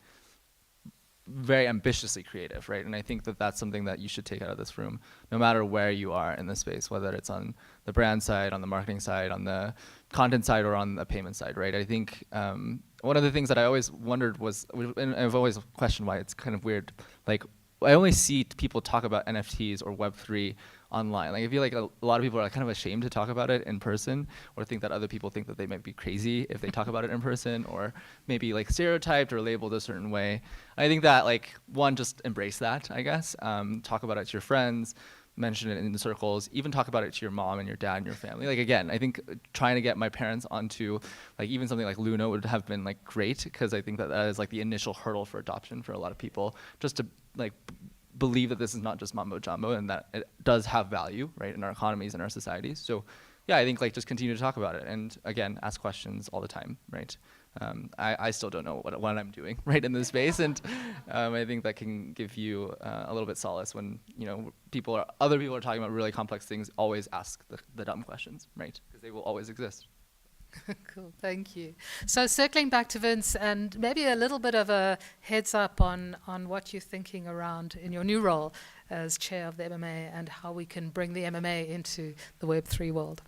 very ambitiously creative, right? And I think that that's something that you should take out of this room, no matter where you are in the space, whether it's on the brand side, on the marketing side, on the content side, or on the payment side, right? I think one of the things that I always wondered was, and I've always questioned why it's kind of weird, like I only see people talk about NFTs or Web3 online. Like I feel like a lot of people are like kind of ashamed to talk about it in person, or think that other people think that they might be crazy if they talk about it in person, or maybe like stereotyped or labeled a certain way. I think that like, one, just embrace that, I guess. Talk about it to your friends, mention it in the circles, even talk about it to your mom and your dad and your family. Like again, I think trying to get my parents onto like even something like Luna would have been like great, because I think that is like the initial hurdle for adoption for a lot of people, just to like believe that this is not just mumbo jumbo and that it does have value, right, in our economies and our societies. So yeah, I think like just continue to talk about it, and again, ask questions all the time, right? I still don't know what I'm doing right in this space, and I think that can give you a little bit solace when, you know, other people are talking about really complex things. Always ask the dumb questions, right? Because they will always exist. Cool, thank you. So circling back to Vince, and maybe a little bit of a heads up on what you're thinking around in your new role as chair of the MMA, and how we can bring the MMA into the Web3 world.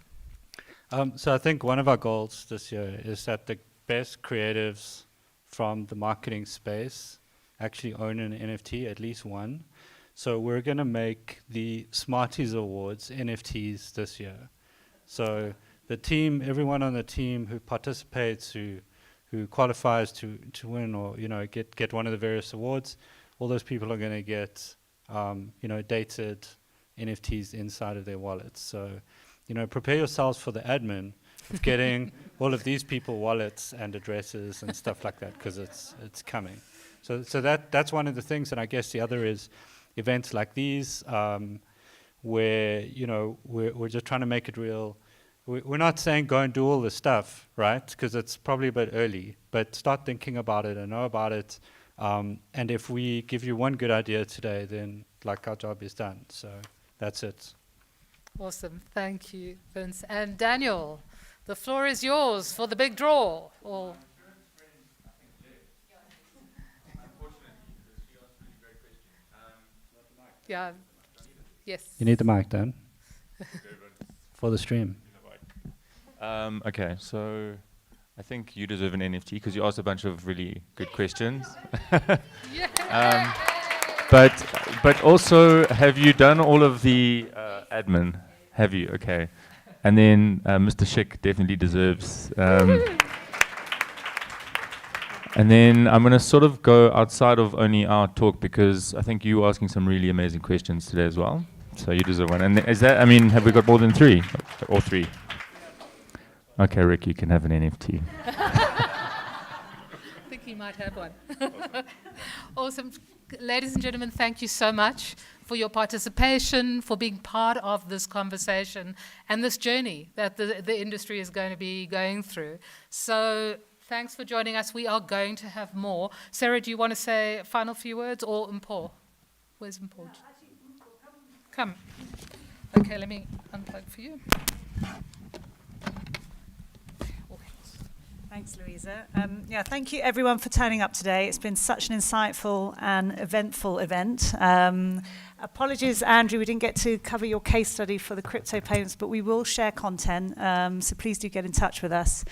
So I think one of our goals this year is that the best creatives from the marketing space actually own an NFT, at least one. So we're going to make the Smarties Awards NFTs this year. So the team, everyone on the team who participates, who qualifies to win, or, you know, get one of the various awards, all those people are going to get, you know, dated NFTs inside of their wallets. So, you know, prepare yourselves for the admin of getting all of these people wallets and addresses and stuff like that, because it's coming. So that's one of the things, and I guess the other is events like these, where, you know, we're just trying to make it real. We're not saying go and do all this stuff, right? Because it's probably a bit early, but start thinking about it and know about it. And if we give you one good idea today, then like our job is done. So that's it. Awesome, thank you, Vince. And Daniel, the floor is yours for the big draw. Or yeah, yes. You need the mic, Dan, for the stream. Okay, so I think you deserve an NFT because you asked a bunch of really good questions. But also, have you done all of the admin? Have you? Okay. And then Mr. Schick definitely deserves. And then I'm going to sort of go outside of only our talk because I think you were asking some really amazing questions today as well. So you deserve one. And is that, I mean, have we got more than 3? Or 3? Okay, Rick, you can have an NFT. I think he might have one. Awesome. Ladies and gentlemen, thank you so much for your participation, for being part of this conversation and this journey that the industry is going to be going through. So thanks for joining us. We are going to have more. Sarah, do you want to say a final few words, or Mpho? Where's Mpho? Come. Okay, let me unplug for you. Thanks, Louisa. Yeah, thank you everyone for turning up today. It's been such an insightful and eventful event. Apologies, Andrew, we didn't get to cover your case study for the crypto payments, but we will share content, so please do get in touch with us.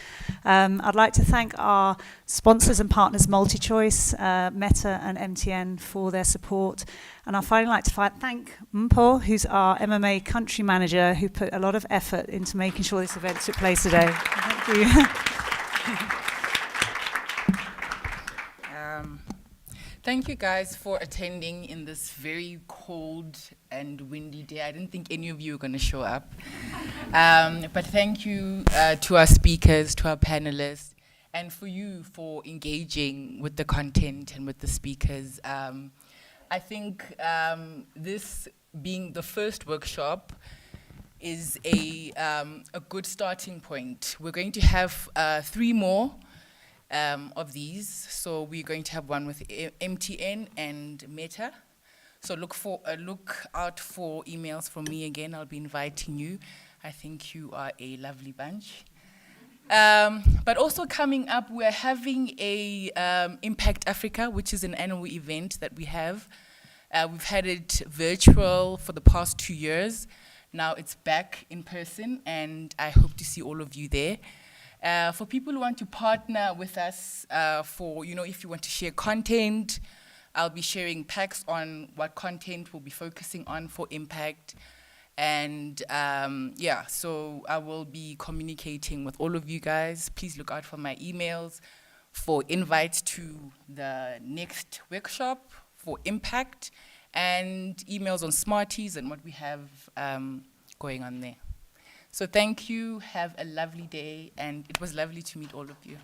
I'd like to thank our sponsors and partners, MultiChoice, Meta and MTN, for their support. And I'd finally like to thank Mpho, who's our MMA country manager, who put a lot of effort into making sure this event took place today. Thank you. Thank you guys for attending in this very cold and windy day. I didn't think any of you were going to show up. But thank you to our speakers, to our panelists, and for you for engaging with the content and with the speakers. I think this being the first workshop is a good starting point. We're going to have 3 more of these. So we're going to have one with MTN and Meta. So look out for emails from me again. I'll be inviting you. I think you are a lovely bunch. But also coming up, we're having a Impact Africa, which is an annual event that we have. We've had it virtual for the past 2 years. Now it's back in person, and I hope to see all of you there. For people who want to partner with us for, if you want to share content, I'll be sharing packs on what content we'll be focusing on for Impact. And so I will be communicating with all of you guys. Please look out for my emails for invites to the next workshop for Impact and emails on Smarties and what we have going on there. So thank you, have a lovely day, and it was lovely to meet all of you.